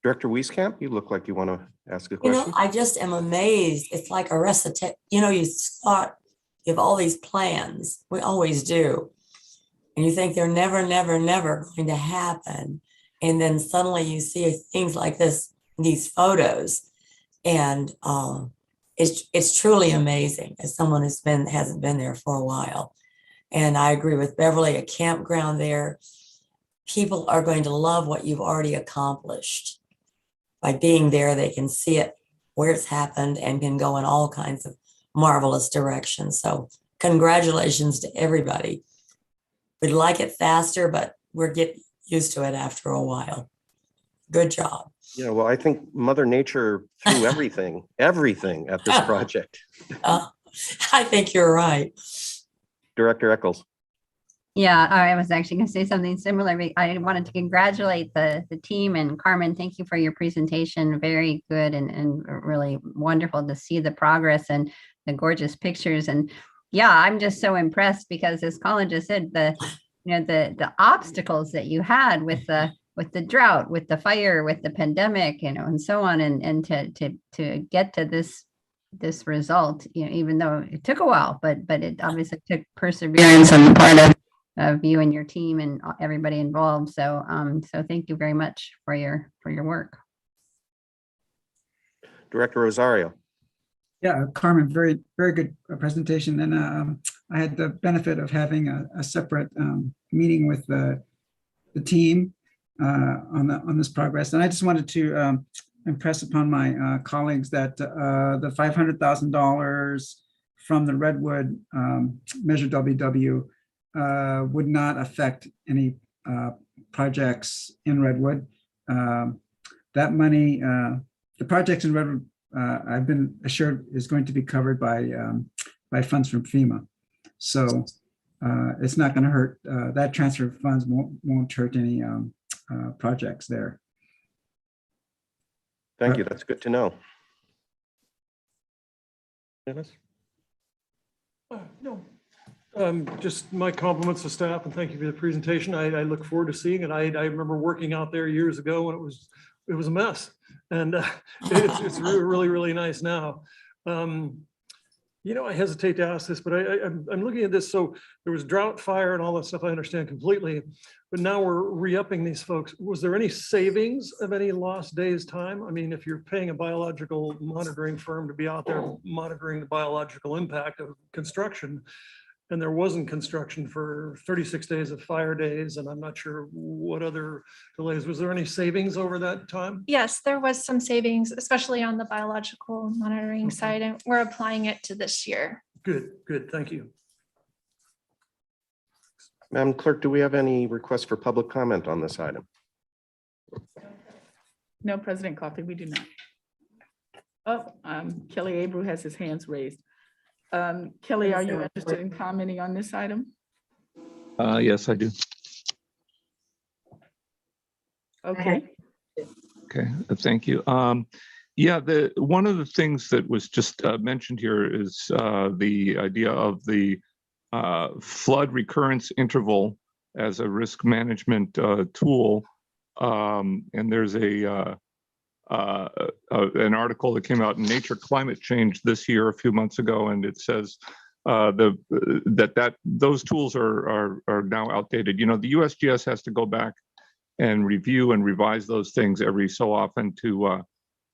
Director Wieskamp, you look like you want to ask a You question. know, I just am amazed. It's like a recipe. You know, you thought you have all these plans. We always do. And you think they're never, never, never going to happen. And then suddenly you see things like this, these photos. And it's truly amazing as someone who's hasn't been there for a while. And I agree with Beverly, a campground there. People are going to love what you've already accomplished. By being there, they can see it where it's happened and can go in all kinds of marvelous directions. So congratulations to everybody. We'd like it faster, but we're getting used to it after a while. Good job. Yeah, well, I think Mother Nature threw everything at this project. I think you're right. Director Eccles. Yeah, I was actually going to say something similar. I wanted to congratulate the team, and Carmen, thank you for your presentation. Very good and really wonderful to see the progress and the gorgeous pictures. And yeah, I'm just so impressed because, as Colin just said, the obstacles that you had with the drought, with the fire, with the pandemic, and so on, and to get to this result, even though it took a while, but it obviously took perseverance on the part of you and your team and everybody involved. So so thank you very much for your work. Director Rosario. Yeah, Carmen, very, very good presentation. And I had the benefit of having a separate meeting with the team on this progress. And I just wanted to impress upon my colleagues that the $500,000 from the Redwood Measure WW would not affect any projects in Redwood. That money, the projects in Redwood, I've been assured is going to be covered by funds from FEMA. So it's not going to hurt. That transfer of funds won't hurt any projects there. Thank you. That's good to know. Dennis? No, just my compliments to staff and thank you for the presentation. I look forward to seeing it. I remember working out there years ago when it was a mess, and it's really, really nice now. I hesitate to ask this, but I'm looking at this. So there was drought, fire, and all that stuff. I understand completely, but now we're re-upping these folks. Was there any savings of any lost days time? I mean, if you're paying a biological monitoring firm to be out there monitoring the biological impact of construction, and there wasn't construction for 36 days of fire days, and I'm not sure what other delays. Was there any savings over that time? Yes, there was some savings, especially on the biological monitoring side, and we're applying it to this year. Good, thank you. Madam Clerk, do we have any requests for public comment on this item? No, President Coffey, we do not. Oh, Kelly Abreu has his hands raised. Kelly, are you interested in commenting on this item? Yes, I do. Okay. Okay, thank you. Yeah, one of the things that was just mentioned here is the idea of the flood recurrence interval as a risk management tool. And there's an article that came out in Nature Climate Change this year, a few months ago, and it says those tools are now outdated. The USGS has to go back and review and revise those things every so often to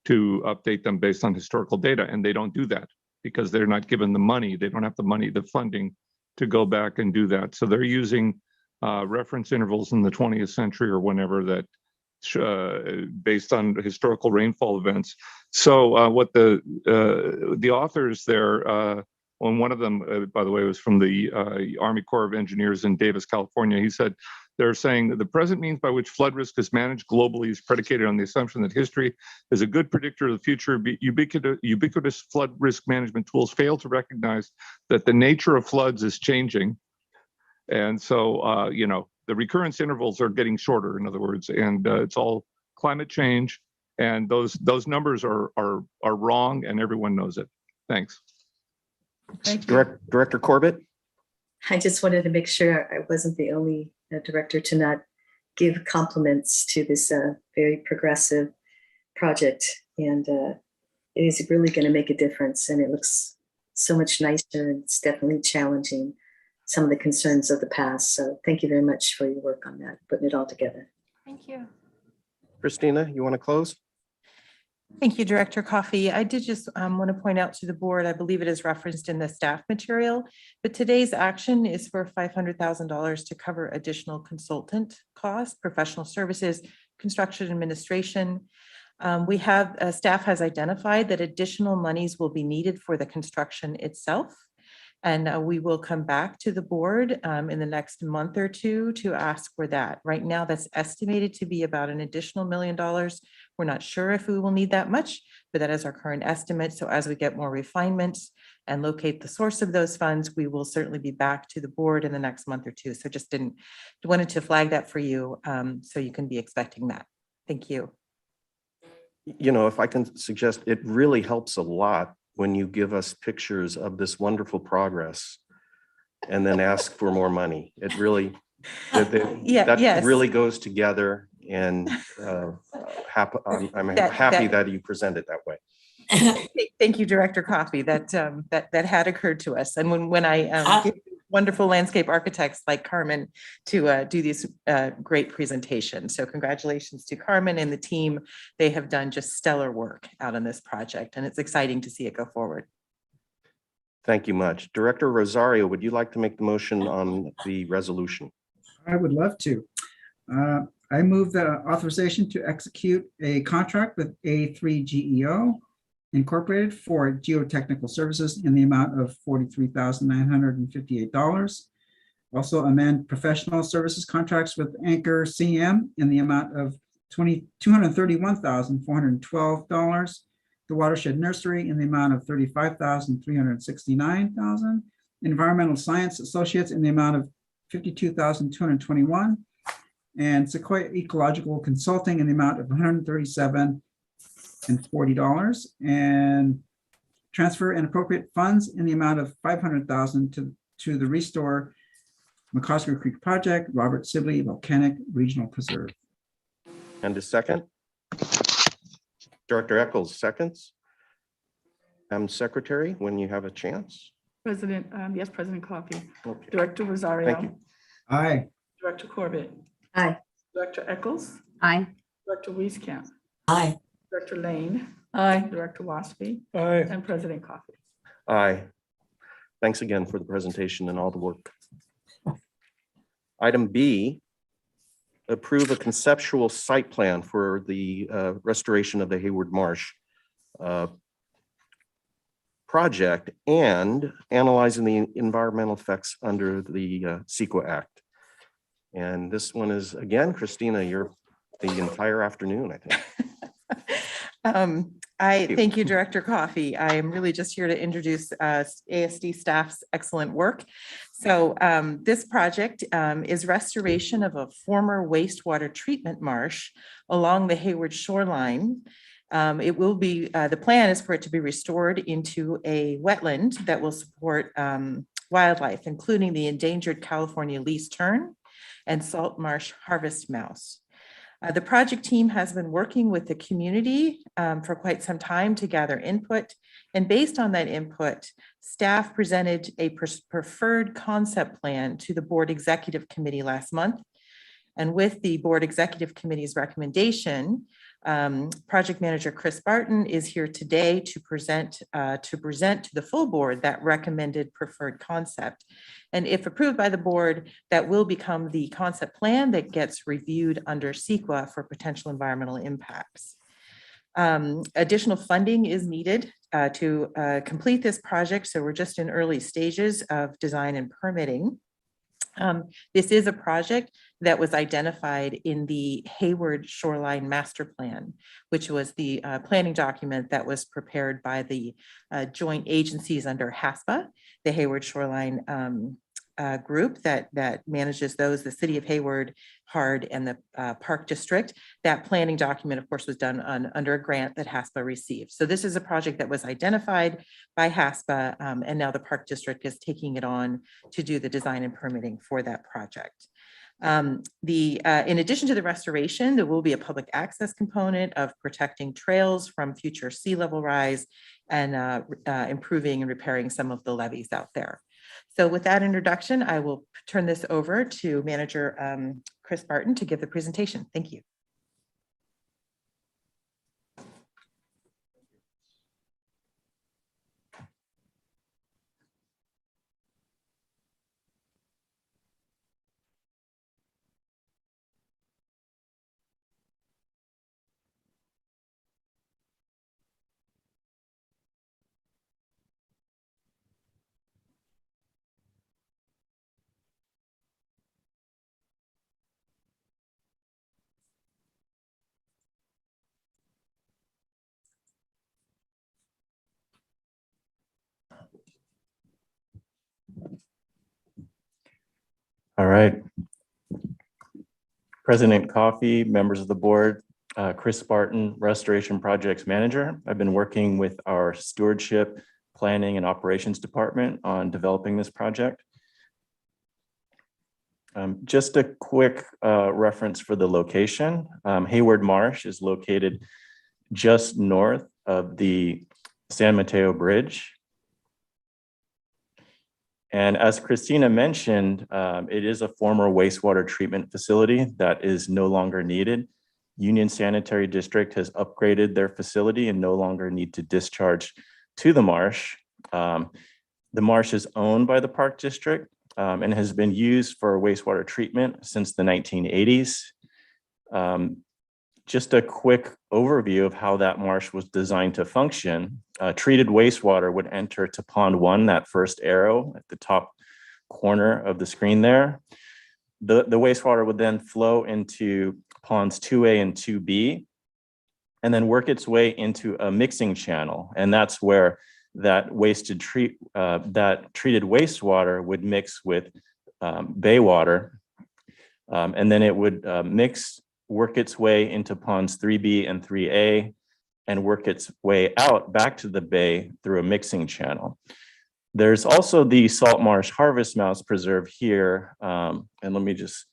update them based on historical data, and they don't do that because they're not given the money. They don't have the money, the funding to go back and do that. So they're using reference intervals in the 20th century or whenever that based on historical rainfall events. So what the authors there, on one of them, by the way, was from the Army Corps of Engineers in Davis, California. He said, they're saying that the present means by which flood risk is managed globally is predicated on the assumption that history is a good predictor of the future. Ubiquitous flood risk management tools fail to recognize that the nature of floods is changing. And so, the recurrence intervals are getting shorter, in other words, and it's all climate change. And those numbers are wrong, and everyone knows it. Thanks. Thank you. Director Corbett? I just wanted to make sure I wasn't the only director to not give compliments to this very progressive project. And it is really going to make a difference. And it looks so much nicer. And it's definitely challenging some of the concerns of the past. So thank you very much for your work on that, putting it all together. Thank you. Christina, you want to close? Thank you, Director Coffey. I did just want to point out to the board, I believe it is referenced in the staff material, but today's action is for $500,000 to cover additional consultant costs, professional services, construction administration. Staff has identified that additional monies will be needed for the construction itself. And we will come back to the board in the next month or two to ask for that. Right now, that's estimated to be about an additional $1 million. We're not sure if we will need that much, but that is our current estimate. So as we get more refinements and locate the source of those funds, we will certainly be back to the board in the next month or two. So just wanted to flag that for you so you can be expecting that. Thank you. If I can suggest, it really helps a lot when you give us pictures of this wonderful progress and then ask for more money. It really, that really goes together, and I'm happy that you present it that way. Thank you, Director Coffey. That had occurred to us. And when I get wonderful landscape architects like Carmen to do these great presentations. So congratulations to Carmen and the team. They have done just stellar work out on this project, and it's exciting to see it go forward. Thank you much. Director Rosario, would you like to make the motion on the resolution? I would love to. I move the authorization to execute a contract with A3GEO Incorporated for geotechnical services in the amount of $43,958 Also amend professional services contracts with Anchor CM in the amount of $231,412. The Watershed Nursery in the amount of $35,369. Environmental Science Associates in the amount of $52,221. And Sequoia Ecological Consulting in the amount of $137,040. And transfer and appropriate funds in the amount of $500,000 to the Restore McCosker Creek Project, Robert Sibley Volcanic Regional Preserve. And a second? Director Eccles, seconds. Secretary, when you have a chance. President, yes, President Coffee. Okay. Director Thank Rosario. you. Aye. Director Corbett. Aye. Director Eccles. Aye. Director Wieskamp. Aye. Director Lane. Aye. Director Waspy. Aye. And President Coffee. Aye. Thanks again for the presentation and all the work. Item B, approve a conceptual site plan for the restoration of the Hayward Marsh project and analyzing the environmental effects under the CEQA Act. And this one is, again, Christina, you're the entire afternoon, I think. I thank you, Director Coffee. I am really just here to introduce ASD staff's excellent work. So this project is restoration of a former wastewater treatment marsh along the Hayward shoreline. It will be, the plan is for it to be restored into a wetland that will support wildlife, including the endangered California least tern and salt marsh harvest mouse. The project team has been working with the community for quite some time to gather input. And based on that input, staff presented a preferred concept plan to the Board Executive Committee last month. And with the Board Executive Committee's recommendation, Project Manager Chris Barton is here today to present to the full board that recommended preferred concept. And if approved by the board, that will become the concept plan that gets reviewed under CEQA for potential environmental impacts. Additional funding is needed to complete this project, so we're just in early stages of design and permitting. This is a project that was identified in the Hayward Shoreline Master Plan, which was the planning document that was prepared by the joint agencies under HASPA, the Hayward Shoreline group that manages those, the City of Hayward, HARD, and the Park District. That planning document, of course, was done under a grant that HASPA received. So this is a project that was identified by HASPA, and now the Park District is taking it on to do the design and permitting for that project. In addition to the restoration, there will be a public access component of protecting trails from future sea level rise and improving and repairing some of the levees out there. So with that introduction, I will turn this over to Manager Chris Barton to give the presentation. Thank you. All right. President Coffee, members of the board, Chris Barton, Restoration Projects Manager. I've been working with our Stewardship, Planning, and Operations Department on developing this project. Just a quick reference for the location. Hayward Marsh is located just north of the San Mateo Bridge. And as Christina mentioned, it is a former wastewater treatment facility that is no longer needed. Union Sanitary District has upgraded their facility and no longer need to discharge to the marsh. The marsh is owned by the Park District and has been used for wastewater treatment since the 1980s. Just a quick overview of how that marsh was designed to function. Treated wastewater would enter to pond one, that first arrow at the top corner of the screen there. The wastewater would then flow into ponds 2A and 2B, and then work its way into a mixing channel. And that's where that treated wastewater would mix with bay water. And then it would work its way into ponds 3B and 3A, and work its way out back to the bay through a mixing channel. There's also the Salt Marsh Harvest Mouse Preserve here. And let me just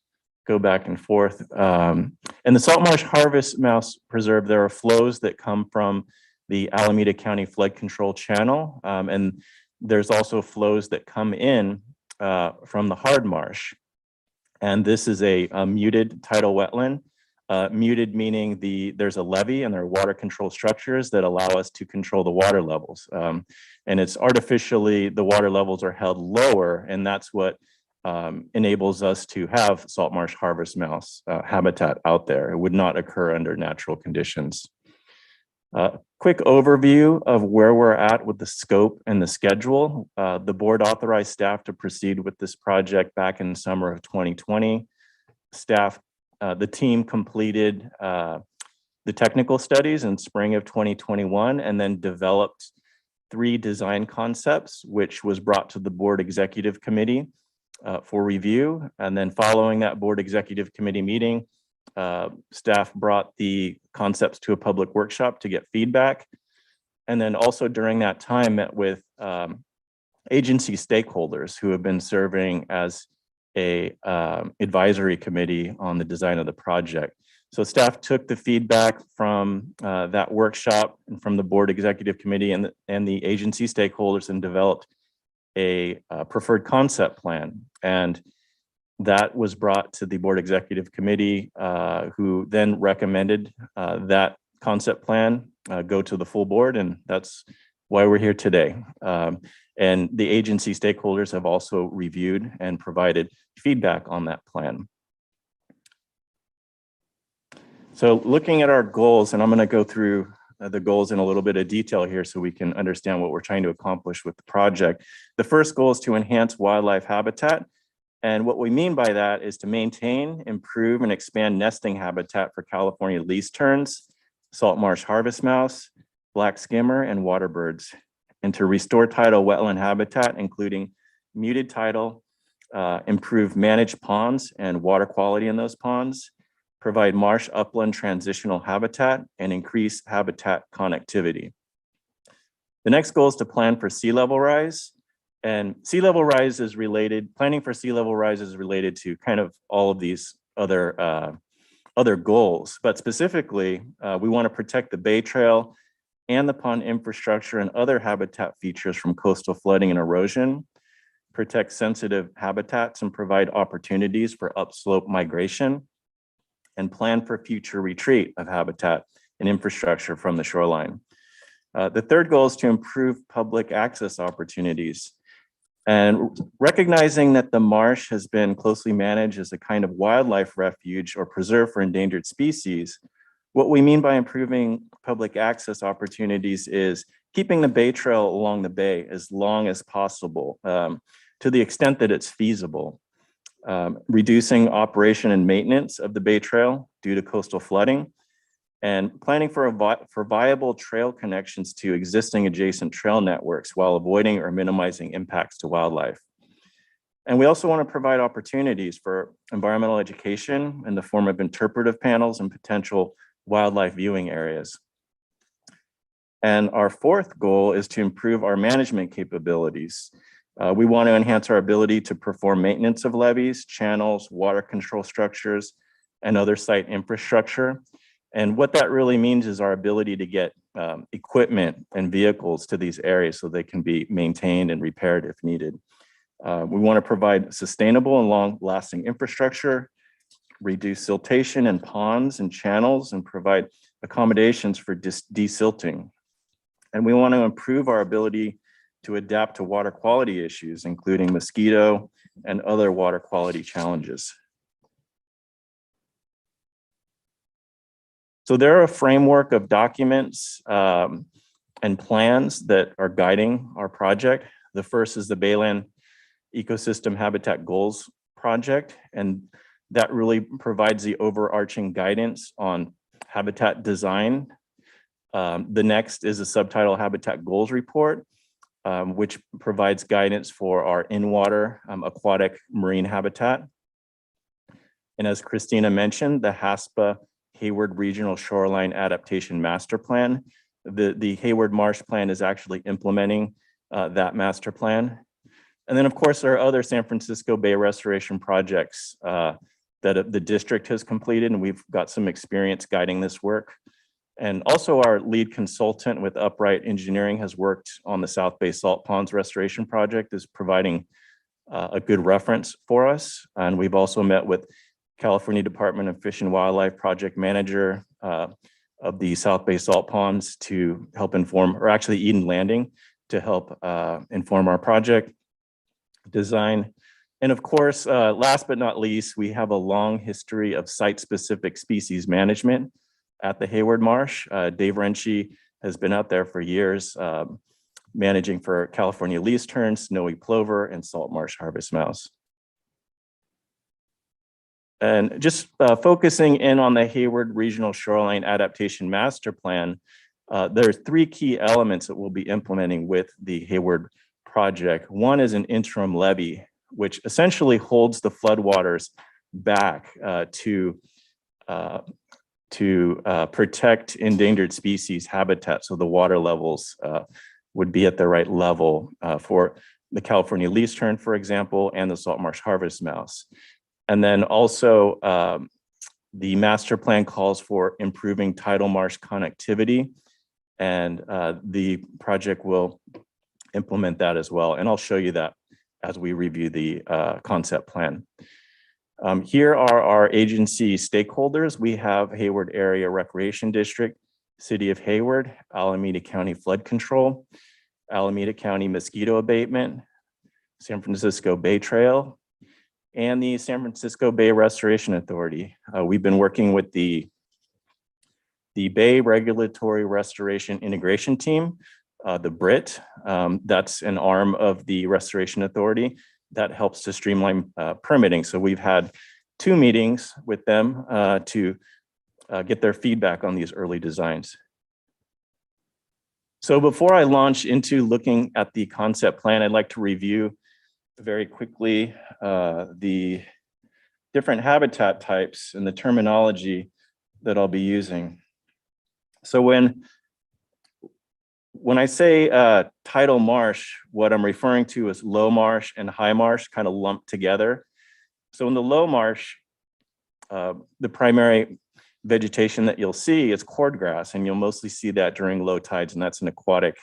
go back and forth. And the Salt Marsh Harvest Mouse Preserve, there are flows that come from the Alameda County Flood Control Channel. And there's also flows that come in from the hard marsh. And this is a muted tidal wetland. Muted meaning there's a levee and there are water control structures that allow us to control the water levels. And it's artificially, the water levels are held lower, and that's what enables us to have salt marsh harvest mouse habitat out there. It would not occur under natural conditions. Quick overview of where we're at with the scope and the schedule. The board authorized staff to proceed with this project back in summer of 2020. The team completed the technical studies in spring of 2021, and then developed 3 design concepts, which was brought to the board executive committee for review. And then following that board executive committee meeting, staff brought the concepts to a public workshop to get feedback. And then also during that time met with agency stakeholders who have been serving as a advisory committee on the design of the project. So staff took the feedback from that workshop and from the board executive committee and the agency stakeholders, and developed a preferred concept plan. And that was brought to the board executive committee, who then recommended that concept plan go to the full board, and that's why we're here today. And the agency stakeholders have also reviewed and provided feedback on that plan. So looking at our goals, and I'm going to go through the goals in a little bit of detail here so we can understand what we're trying to accomplish with the project. The first goal is to enhance wildlife habitat. And what we mean by that is to maintain, improve, and expand nesting habitat for California least terns, salt marsh harvest mouse, black skimmer, and water birds, and to restore tidal wetland habitat, including muted tidal, improve managed ponds and water quality in those ponds, provide marsh upland transitional habitat, and increase habitat connectivity. The next goal is to plan for sea level rise. And sea level rise is related, planning for sea level rise is related to kind of all of these other goals. But specifically, we want to protect the Bay Trail and the pond infrastructure and other habitat features from coastal flooding and erosion, protect sensitive habitats and provide opportunities for upslope migration, and plan for future retreat of habitat and infrastructure from the shoreline. The third goal is to improve public access opportunities. And recognizing that the marsh has been closely managed as a kind of wildlife refuge or preserve for endangered species, what we mean by improving public access opportunities is keeping the Bay Trail along the bay as long as possible, to the extent that it's feasible, reducing operation and maintenance of the Bay Trail due to coastal flooding, and planning for viable trail connections to existing adjacent trail networks while avoiding or minimizing impacts to wildlife. And we also want to provide opportunities for environmental education in the form of interpretive panels and potential wildlife viewing areas. And our fourth goal is to improve our management capabilities. We want to enhance our ability to perform maintenance of levees, channels, water control structures, and other site infrastructure. And what that really means is our ability to get equipment and vehicles to these areas so they can be maintained and repaired if needed. We want to provide sustainable and long-lasting infrastructure, reduce siltation in ponds and channels, and provide accommodations for desilting. And we want to improve our ability to adapt to water quality issues, including mosquito and other water quality challenges. So there are a framework of documents and plans that are guiding our project. The first is the Bayland ecosystem habitat goals project. And that really provides the overarching guidance on habitat design. The next is a subtitle habitat goals report, which provides guidance for our in-water aquatic marine habitat. And as Christina mentioned, the HASPA Hayward Regional Shoreline Adaptation Master Plan. The Hayward Marsh Plan is actually implementing that master plan. And then of course, there are other San Francisco Bay restoration projects that the district has completed, and we've got some experience guiding this work. And also our lead consultant with Upright Engineering has worked on the South Bay Salt Ponds Restoration Project, is providing a good reference for us. And we've also met with California Department of Fish and Wildlife project manager of the South Bay Salt Ponds to help inform, or actually Eden Landing, to help inform our project design. And of course, last but not least, we have a long history of site-specific species management at the Hayward Marsh. Dave Renchie has been out there for years, managing for California least tern, snowy plover, and salt marsh harvest mouse. And just focusing in on the Hayward Regional Shoreline Adaptation Master Plan, there are three key elements that we'll be implementing with the Hayward project. One is an interim levy, which essentially holds the floodwaters back to protect endangered species habitat, so the water levels would be at the right level for the California least tern, for example, and the salt marsh harvest mouse. And then also the master plan calls for improving tidal marsh connectivity, and the project will implement that as well. And I'll show you that as we review the concept plan. Here are our agency stakeholders. We have Hayward Area Recreation District, City of Hayward, Alameda County Flood Control, Alameda County Mosquito Abatement, San Francisco Bay Trail, and the San Francisco Bay Restoration Authority. We've been working with the Bay Regulatory Restoration Integration Team, the BRIT. That's an arm of the Restoration Authority that helps to streamline permitting. So we've had 2 meetings with them to get their feedback on these early designs. So before I launch into looking at the concept plan, I'd like to review very quickly the different habitat types and the terminology that I'll be using. So when I say tidal marsh, what I'm referring to is low marsh and high marsh kind of lumped together. So in the low marsh, the primary vegetation that you'll see is cordgrass, and you'll mostly see that during low tides, and that's an aquatic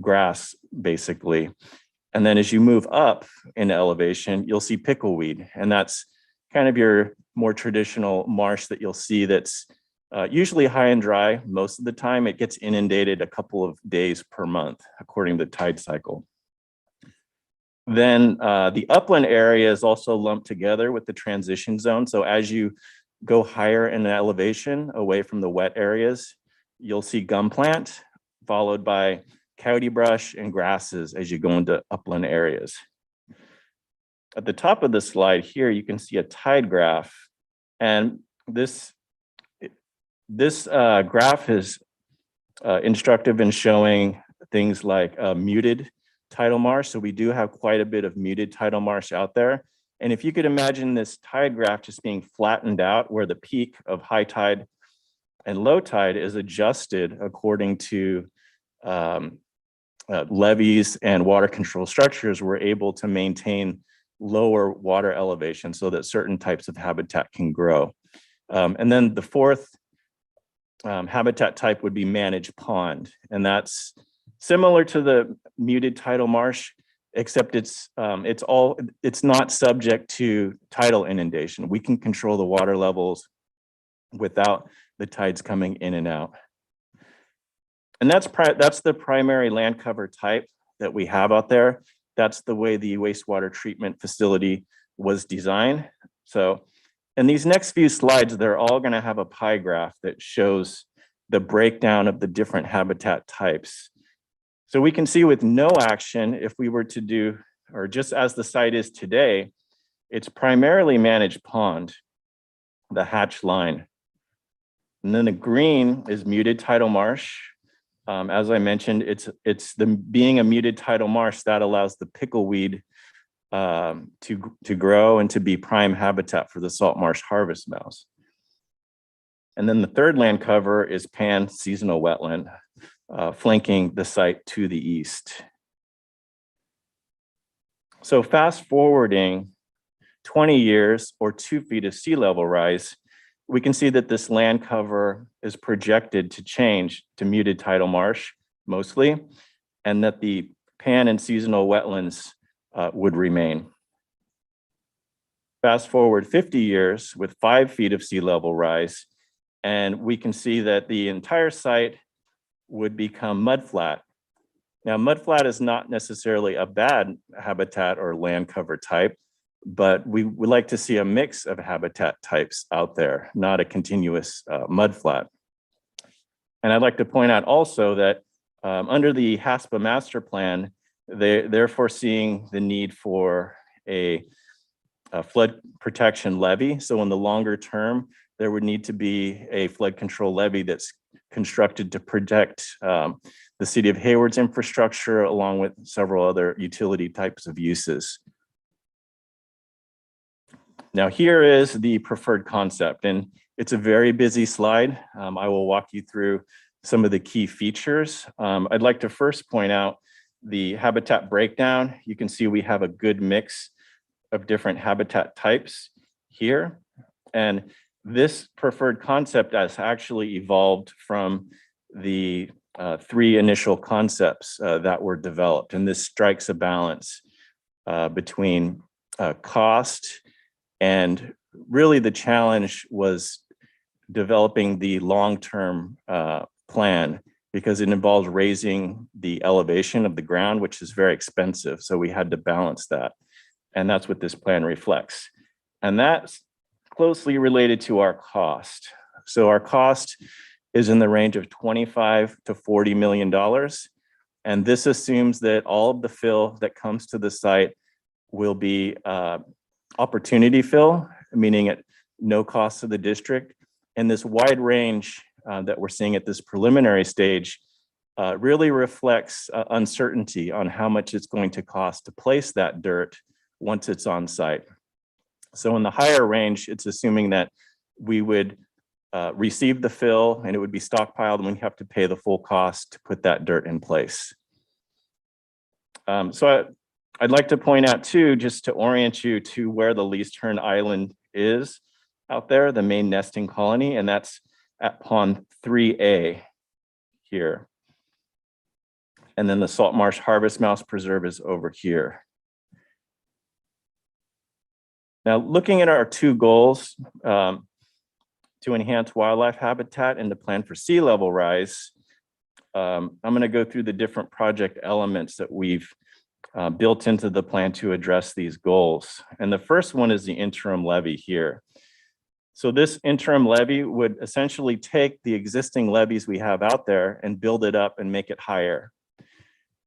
grass, basically. And then as you move up in elevation, you'll see pickleweed, and that's kind of your more traditional marsh that you'll see that's usually high and dry. Most of the time it gets inundated a couple of days per month, according to the tide cycle. Then the upland area is also lumped together with the transition zone. So as you go higher in elevation away from the wet areas, you'll see gum plant, followed by coyote brush and grasses as you go into upland areas. At the top of the slide here, you can see a tide graph. And this graph is instructive in showing things like muted tidal marsh. So we do have quite a bit of muted tidal marsh out there. And if you could imagine this tide graph just being flattened out, where the peak of high tide and low tide is adjusted according to levees and water control structures, we're able to maintain lower water elevation so that certain types of habitat can grow. And then the fourth habitat type would be managed pond. And that's similar to the muted tidal marsh, except it's not subject to tidal inundation. We can control the water levels without the tides coming in and out. And that's the primary land cover type that we have out there. That's the way the wastewater treatment facility was designed. So in these next few slides, they're all going to have a pie graph that shows the breakdown of the different habitat types. So we can see with no action, if we were to do or just as the site is today, it's primarily managed pond, the hatch line. And then the green is muted tidal marsh. As I mentioned, it's being a muted tidal marsh that allows the pickleweed to grow and to be prime habitat for the salt marsh harvest mouse. And then the third land cover is pan seasonal wetland, flanking the site to the east. So fast forwarding 20 years or 2 feet of sea level rise, we can see that this land cover is projected to change to muted tidal marsh mostly, and that the pan and seasonal wetlands would remain. Fast forward 50 years with 5 feet of sea level rise, and we can see that the entire site would become mudflat. Now, mudflat is not necessarily a bad habitat or land cover type, but we would like to see a mix of habitat types out there, not a continuous mudflat. And I'd like to point out also that under the HASPA master plan, they're foreseeing the need for a flood protection levy. So in the longer term, there would need to be a flood control levy that's constructed to protect the city of Hayward's infrastructure, along with several other utility types of uses. Now, here is the preferred concept, and it's a very busy slide. I will walk you through some of the key features. I'd like to first point out the habitat breakdown. You can see we have a good mix of different habitat types here. And this preferred concept has actually evolved from the 3 initial concepts that were developed. And this strikes a balance between cost, and really the challenge was developing the long-term plan, because it involves raising the elevation of the ground, which is very expensive. So we had to balance that. And that's what this plan reflects. And that's closely related to our cost. So our cost is in the range of $25 to $40 million. And this assumes that all of the fill that comes to the site will be opportunity fill, meaning at no cost to the district. And this wide range that we're seeing at this preliminary stage really reflects uncertainty on how much it's going to cost to place that dirt once it's on site. So in the higher range, it's assuming that we would receive the fill and it would be stockpiled, and we have to pay the full cost to put that dirt in place. I'd like to point out too, just to orient you to where the Leastern Island is out there, the main nesting colony, and that's at Pond 3A here. And then the Salt Marsh Harvest Mouse Preserve is over here. Now, looking at our 2 goals, to enhance wildlife habitat and to plan for sea level rise, I'm going to go through the different project elements that we've built into the plan to address these goals. And the first one is the interim levy here. So this interim levy would essentially take the existing levees we have out there and build it up and make it higher.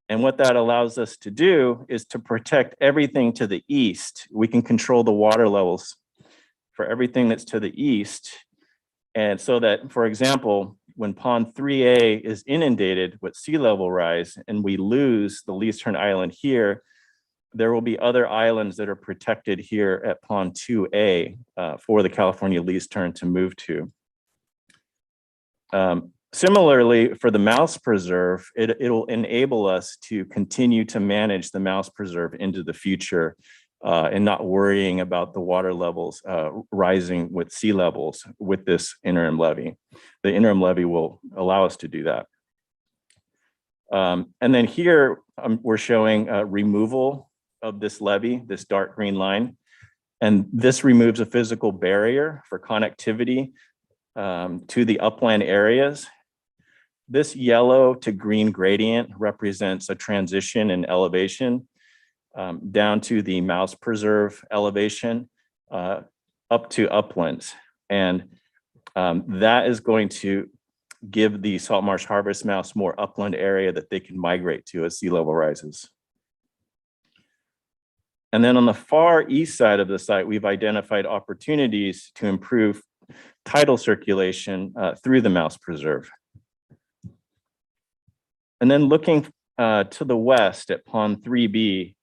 And what that allows us to do is to protect everything to the east. We can control the water levels for everything that's to the east. And so that, for example, when Pond 3A is inundated with sea level rise and we lose the Leastern Island here, there will be other islands that are protected here at Pond 2A for the California Leastern to move to. Similarly, for the mouse preserve, it'll enable us to continue to manage the mouse preserve into the future and not worrying about the water levels rising with sea levels with this interim levy. The interim levy will allow us to do that. And then here we're showing removal of this levy, this dark green line. And this removes a physical barrier for connectivity to the upland areas. This yellow to green gradient represents a transition in elevation down to the mouse preserve elevation up to uplands. And that is going to give the salt marsh harvest mouse more upland area that they can migrate to as sea level rises. And then on the far east side of the site, we've identified opportunities to improve tidal circulation through the Mouse Preserve. And then looking to the west at Pond 3B,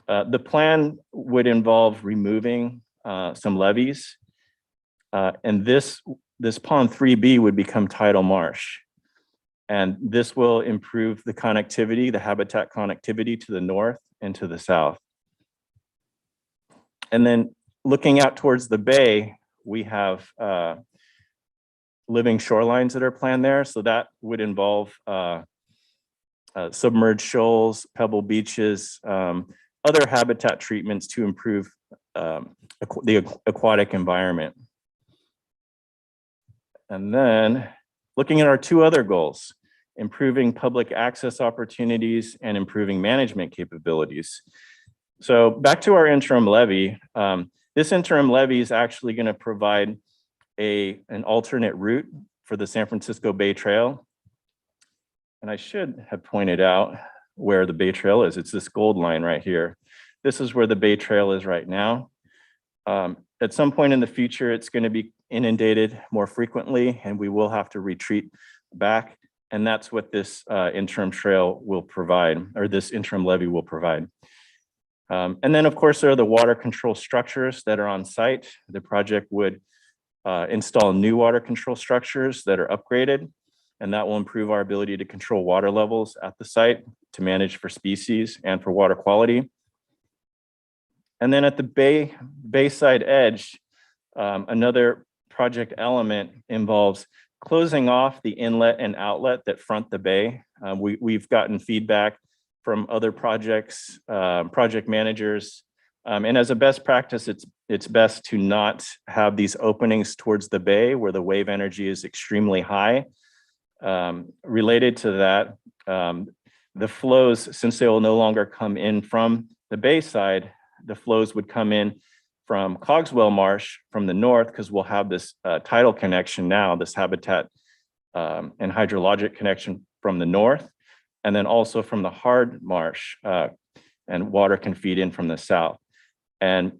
the plan would involve removing some levees. And this Pond 3B would become tidal marsh. And this will improve the connectivity, the habitat connectivity to the north and to the south. And then looking out towards the bay, we have living shorelines that are planned there. So that would involve submerged shoals, pebble beaches, other habitat treatments to improve the aquatic environment. And then looking at our two other goals, improving public access opportunities and improving management capabilities. So back to our interim levy, this interim levy is actually going to provide an alternate route for the San Francisco Bay Trail. And I should have pointed out where the Bay Trail is. It's this gold line right here. This is where the Bay Trail is right now. At some point in the future, it's going to be inundated more frequently, and we will have to retreat back. And that's what this interim trail will provide, or this interim levy will provide. And then, of course, there are the water control structures that are on site. The project would install new water control structures that are upgraded, and that will improve our ability to control water levels at the site, to manage for species and for water quality. And then at the bayside edge, another project element involves closing off the inlet and outlet that front the bay. We've gotten feedback from other project managers. And as a best practice, it's best to not have these openings towards the bay where the wave energy is extremely high. Related to that, the flows, since they will no longer come in from the bay side, the flows would come in from Cogswell Marsh from the north, because we'll have this tidal connection now, this habitat and hydrologic connection from the north, and then also from the hard marsh, and water can feed in from the south. And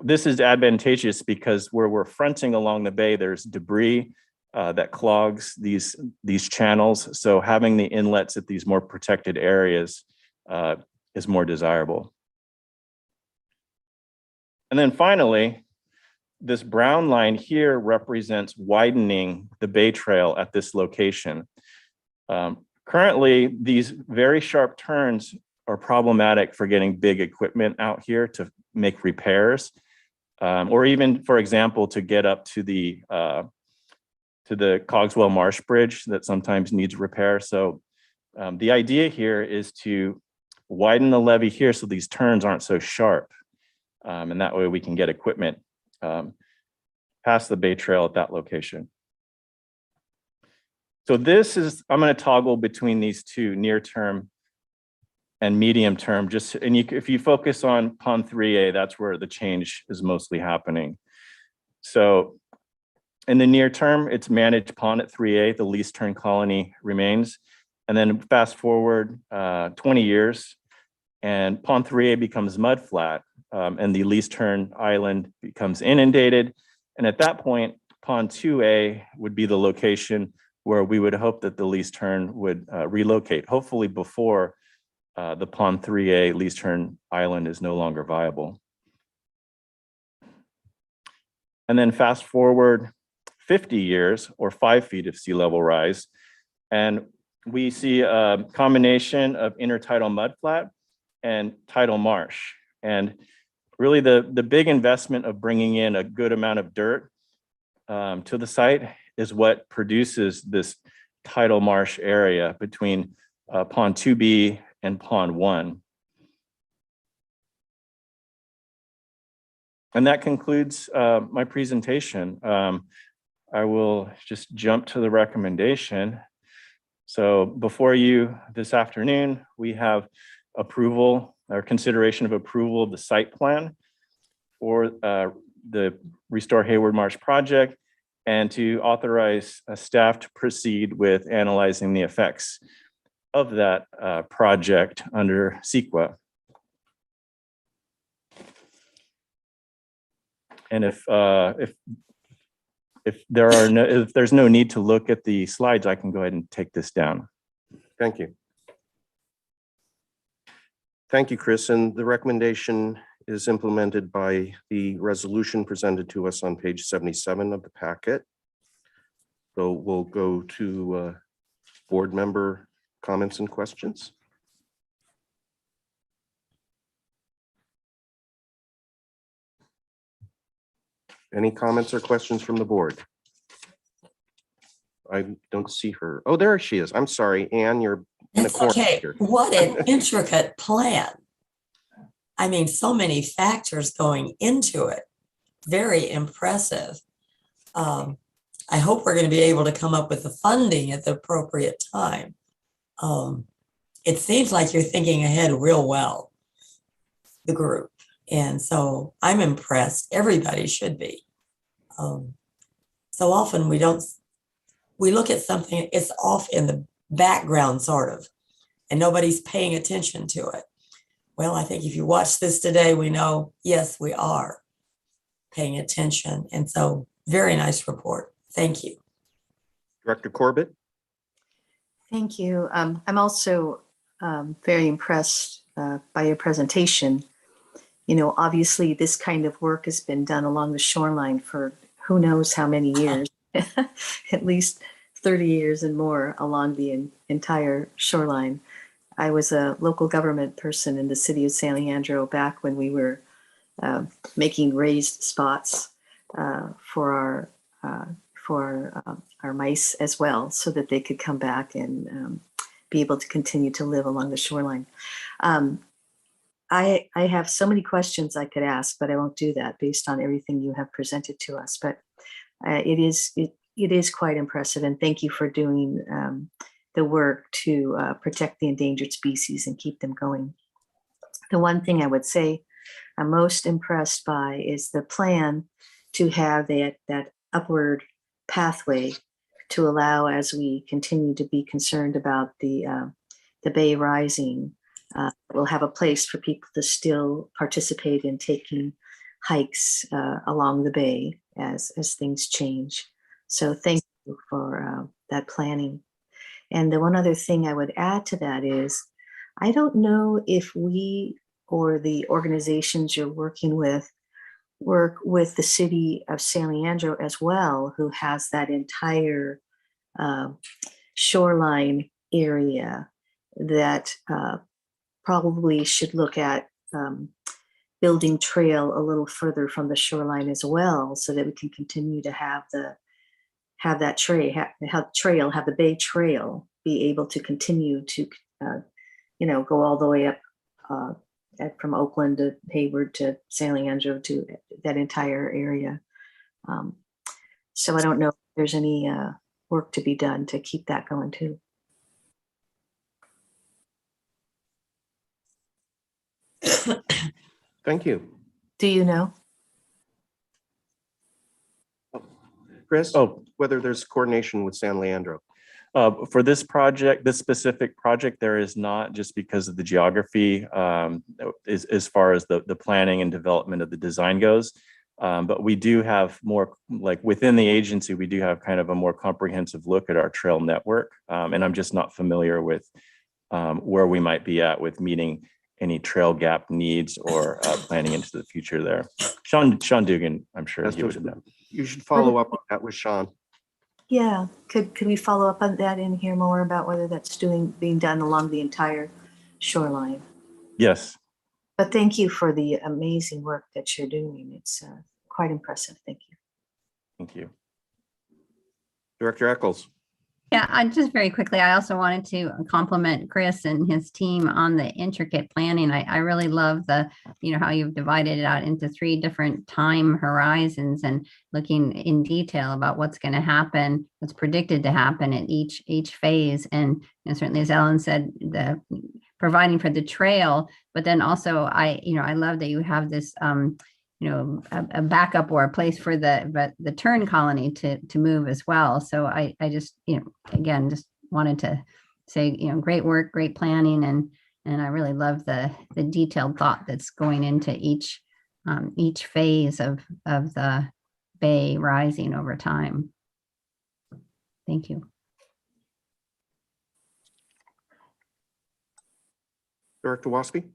this is advantageous because where we're fronting along the bay, there's debris that clogs these channels. So having the inlets at these more protected areas is more desirable. And then finally, this brown line here represents widening the Bay Trail at this location. Currently, these very sharp turns are problematic for getting big equipment out here to make repairs, or even, for example, to get up to the Cogswell Marsh Bridge that sometimes needs repair. So the idea here is to widen the levee here so these turns aren't so sharp. And that way we can get equipment past the Bay Trail at that location. So this is, I'm going to toggle between these two, near term and medium term. If you focus on Pond 3A, that's where the change is mostly happening. So in the near term, it's managed pond at 3A, the least turn colony remains. And then fast forward 20 years and Pond 3A becomes mud flat, and the least turn island becomes inundated. And at that point, Pond 2A would be the location where we would hope that the least turn would relocate, hopefully before the Pond 3A least turn island is no longer viable. And then fast forward 50 years or 5 feet of sea level rise, and we see a combination of intertidal mudflat and tidal marsh. And really the big investment of bringing in a good amount of dirt to the site is what produces this tidal marsh area between Pond 2B and Pond 1. And that concludes my presentation. I will just jump to the recommendation. So before you this afternoon, we have approval or consideration of approval of the site plan for the Restore Hayward Marsh project, and to authorize staff to proceed with analyzing the effects of that project under CEQA. And if there's no need to look at the slides, I can go ahead and take this down. Thank you. Thank you, Chris. And the recommendation is implemented by the resolution presented to us on page 77 of the packet. So we'll go to board member comments and questions. Any comments or questions from the board? I don't see her. Oh, there she is. I'm sorry, Anne, you're in the It's corner okay. here. What an intricate plan. I mean, so many factors going into it. Very impressive. I hope we're going to be able to come up with the funding at the appropriate time. It seems like you're thinking ahead real well, the group. And so I'm impressed. Everybody should be. So often we look at something, it's off in the background sort of, and nobody's paying attention to it. Well, I think if you watch this today, we know, yes, we are paying attention. And so very nice report. Thank you. Director Corbett? Thank you. I'm also very impressed by your presentation. You know, obviously this kind of work has been done along the shoreline for who knows how many years, at least 30 years and more along the entire shoreline. I was a local government person in the city of San Leandro back when we were making raised spots for our mice as well, so that they could come back and be able to continue to live along the shoreline. I have so many questions I could ask, but I won't do that based on everything you have presented to us. But it is quite impressive, and thank you for doing the work to protect the endangered species and keep them going. The one thing I would say I'm most impressed by is the plan to have that upward pathway to allow, as we continue to be concerned about the bay rising, we'll have a place for people to still participate in taking hikes along the bay as things change. So thank you for that planning. And the one other thing I would add to that is, I don't know if we or the organizations you're working with work with the city of San Leandro as well, who has that entire shoreline area that probably should look at building trail a little further from the shoreline as well, so that we can continue to have that trail, have the Bay Trail be able to continue to, go all the way up from Oakland to Hayward to San Leandro to that entire area. So I don't know if there's any work to be done to keep that going too. Thank you. Do you know? Chris, whether there's coordination with San Leandro? For this project, this specific project, there is not, just because of the geography as far as the planning and development of the design goes. But we do have more, like within the agency, we do have kind of a more comprehensive look at our trail network. And I'm just not familiar with where we might be at with meeting any trail gap needs or planning into the future there. Sean Dugan, I'm sure he would know. You should follow up on that with Sean. Yeah, could we follow up on that and hear more about whether that's being done along the entire shoreline? Yes. But thank you for the amazing work that you're doing. It's quite impressive. Thank you. Thank you. Director Eccles. Yeah, I just very quickly, I also wanted to compliment Chris and his team on the intricate planning. I really love how you've divided it out into 3 different time horizons and looking in detail about what's going to happen, what's predicted to happen at each phase. And certainly, as Ellen said, the providing for the trail, but then also I love that you have this a backup or a place for the tern colony to move as well. So I just, again, just wanted to say, great work, great planning. And I really love the detailed thought that's going into each each phase of the bay rising over time. Thank you. Director Waspy?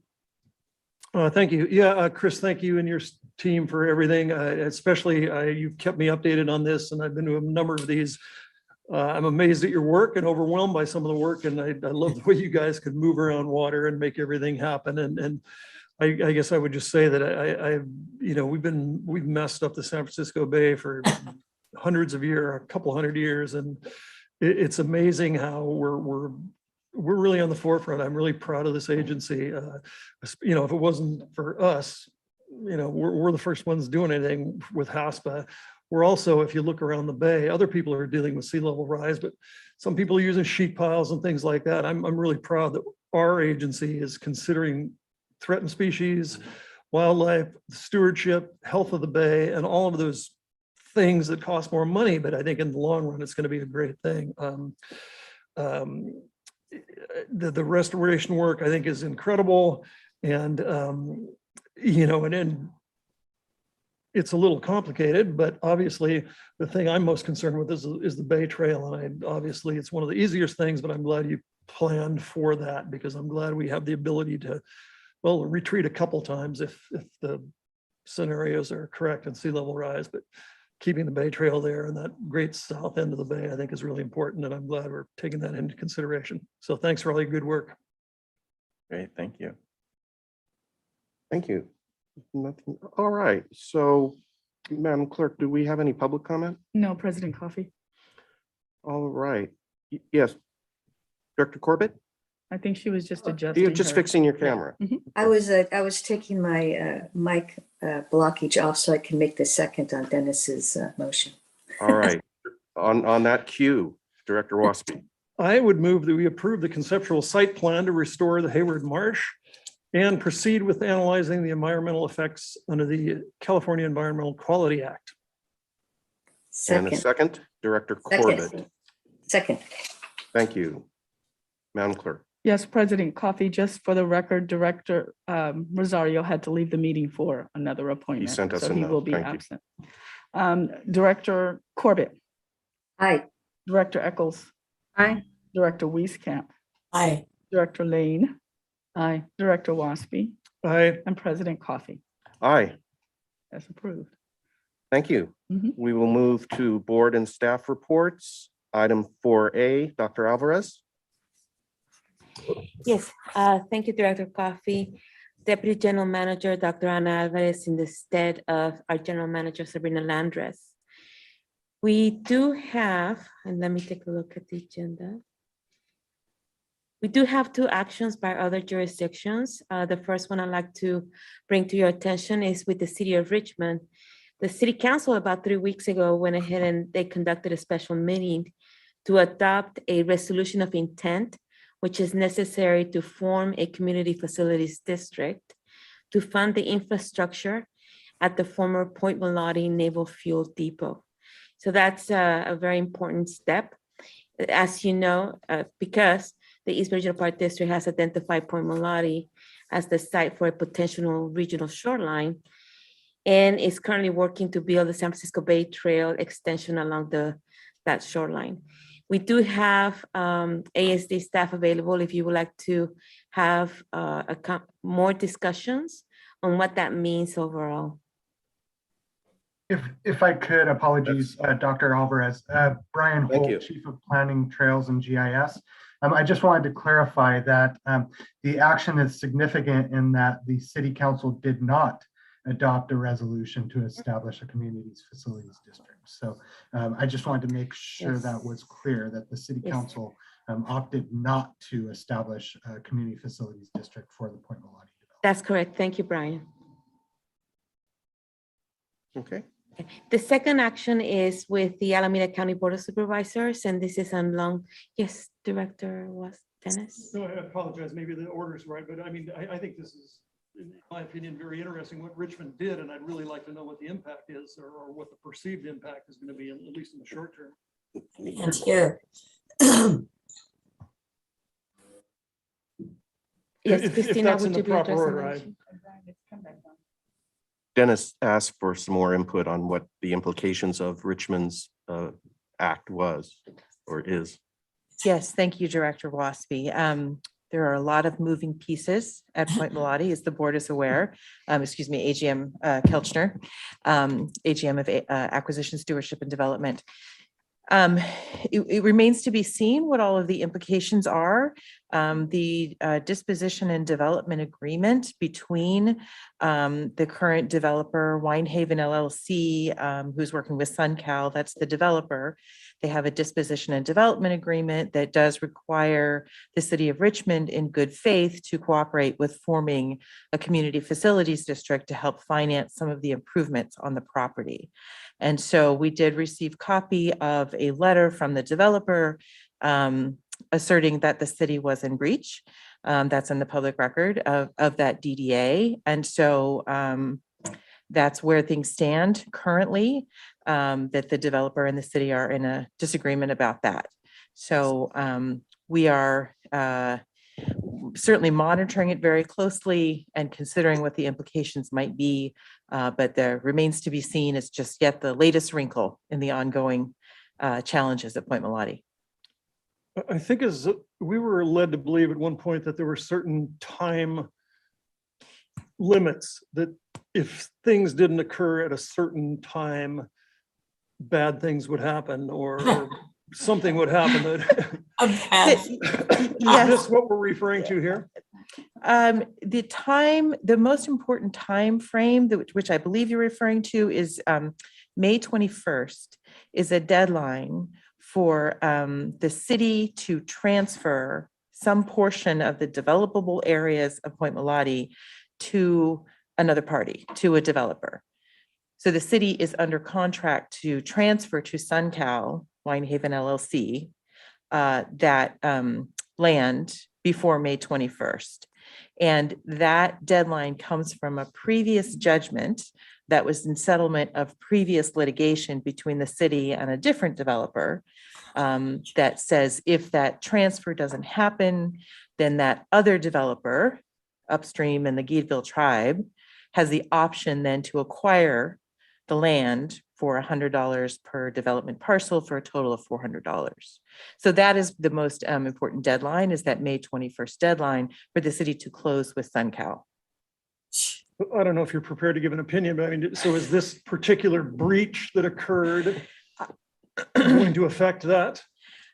Thank you. Yeah, Chris, thank you and your team for everything. Especially, you've kept me updated on this, and I've been to a number of these. I'm amazed at your work and overwhelmed by some of the work, and I love the way you guys could move around water and make everything happen. And I guess I would just say that we've messed up the San Francisco Bay for hundreds of years, a couple hundred years, and it's amazing how we're really on the forefront. I'm really proud of this agency. If it wasn't for us, we're the first ones doing anything with HASPA. We're also, if you look around the bay, other people are dealing with sea level rise, but some people are using sheet piles and things like that. I'm really proud that our agency is considering threatened species, wildlife, stewardship, health of the bay, and all of those things that cost more money. But I think in the long run, it's going to be a great thing. The restoration work, I think, is incredible. And, and then it's a little complicated, but obviously the thing I'm most concerned with is the Bay Trail. And obviously it's one of the easiest things, but I'm glad you planned for that, because I'm glad we have the ability to, well, retreat a couple times if the scenarios are correct and sea level rise, but keeping the Bay Trail there and that great south end of the bay, I think, is really important. And I'm glad we're taking that into consideration. So thanks for all your good work. Great, thank you. Thank you. Nothing. All right. So, Madam Clerk, do we have any public comment? No, President Coffee. All right. Yes. Director Corbett? I think she was just adjusting. You're just her- fixing your camera. I was taking my mic blockage off so I can make the second on Dennis's motion. All right. On that cue, Director Waspy. I would move that we approve the conceptual site plan to restore the Hayward Marsh and proceed with analyzing the environmental effects under the California Environmental Quality Act. And a second, Director Corbett. Second. Thank you. Madam Clerk. Yes, President Coffee, just for the record, Director Rosario had to leave the meeting for another appointment. He sent us so a he note. will be Thank you. absent. Director Corbett. Aye. Director Eccles. Aye. Director Wieskamp. Aye. Director Lane. Aye. Director Waspy. Aye. And President Coffee. Aye. That's approved. Thank you. Mhm. We will move to board and staff reports. Item 4A, Dr. Alvarez. Yes, thank you, Director Coffee. Deputy General Manager, Dr. Ana Alvarez, in the stead of our General Manager, Sabrina Landres. We do have, and let me take a look at the agenda. We do have 2 actions by other jurisdictions. The first one I'd like to bring to your attention is with the City of Richmond. The City Council about 3 weeks ago went ahead and they conducted a special meeting to adopt a resolution of intent, which is necessary to form a community facilities district to fund the infrastructure at the former Point Melotti Naval Fuel Depot. So that's a very important step. As you know, because the East Regional Park District has identified Point Melotti as the site for a potential regional shoreline and is currently working to build the San Francisco Bay Trail extension along that shoreline. We do have ASD staff available if you would like to have more discussions on what that means overall. If I could, apologies, Dr. Alvarez. Brian Thank you. Holt, Chief of Planning, Trails and GIS. I just wanted to clarify that the action is significant in that the City Council did not adopt a resolution to establish a communities facilities district. So I just wanted to make sure that was clear that the City Council opted not to establish a community facilities district for the Point Melotti development. That's correct. Thank you, Brian. Okay. The second action is with the Alameda County Board of Supervisors, and this is on long. Yes, Director was Dennis. No, I apologize. Maybe the order's right, but I mean, I think this is, in my opinion, very interesting what Richmond did, and I'd really like to know what the impact is or what the perceived impact is going to be, at least in the short term. And here. Yes, If Christina, that's in would the you be proper addressing order, that? Dennis asked for some more input on what the implications of Richmond's act was or is. Yes, thank you, Director Waspy. There are a lot of moving pieces at Point Melody, as the board is aware. Excuse me, AGM Kelchner, AGM of Acquisition, Stewardship and Development. It remains to be seen what all of the implications are. The disposition and development agreement between the current developer, Winehaven LLC, who's working with SunCal, that's the developer. They have a disposition and development agreement that does require the city of Richmond in good faith to cooperate with forming a community facilities district to help finance some of the improvements on the property. And so we did receive copy of a letter from the developer asserting that the city was in breach. That's in the public record of that DDA. And so that's where things stand currently, that the developer and the city are in a disagreement about that. So we are certainly monitoring it very closely and considering what the implications might be, but there remains to be seen. It's just yet the latest wrinkle in the ongoing challenges at Point Melody. I think as we were led to believe at one point that there were certain time limits that if things didn't occur at a certain time, bad things would happen or something would happen. That Yes. Is this what we're referring to here? The most important time frame, which I believe you're referring to, is May 21st is a deadline for the city to transfer some portion of the developable areas of Point Melody to another party, to a developer. So the city is under contract to transfer to SunCal, Winehaven LLC, that land before May 21st. And that deadline comes from a previous judgment that was in settlement of previous litigation between the city and a different developer that says if that transfer doesn't happen, then that other developer upstream in the Guideville tribe has the option then to acquire the land for $100 per development parcel for a total of $400. So that is the most important deadline, is that May 21st deadline for the city to close with SunCal. I don't know if you're prepared to give an opinion, but I mean, so is this particular breach that occurred going to affect that?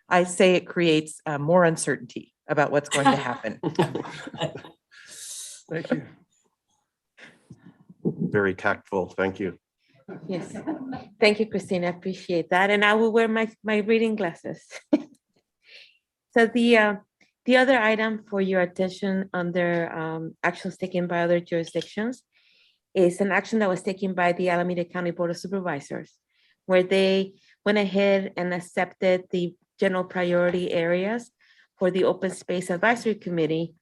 I say it creates more uncertainty about what's going to happen. Thank you. Very tactful. Thank you. Yes, thank you, Christina. I appreciate that. And I will wear my reading glasses. So the other item for your attention under actions taken by other jurisdictions is an action that was taken by the Alameda County Board of Supervisors, where they went ahead and accepted the general priority areas for the Open Space Advisory Committee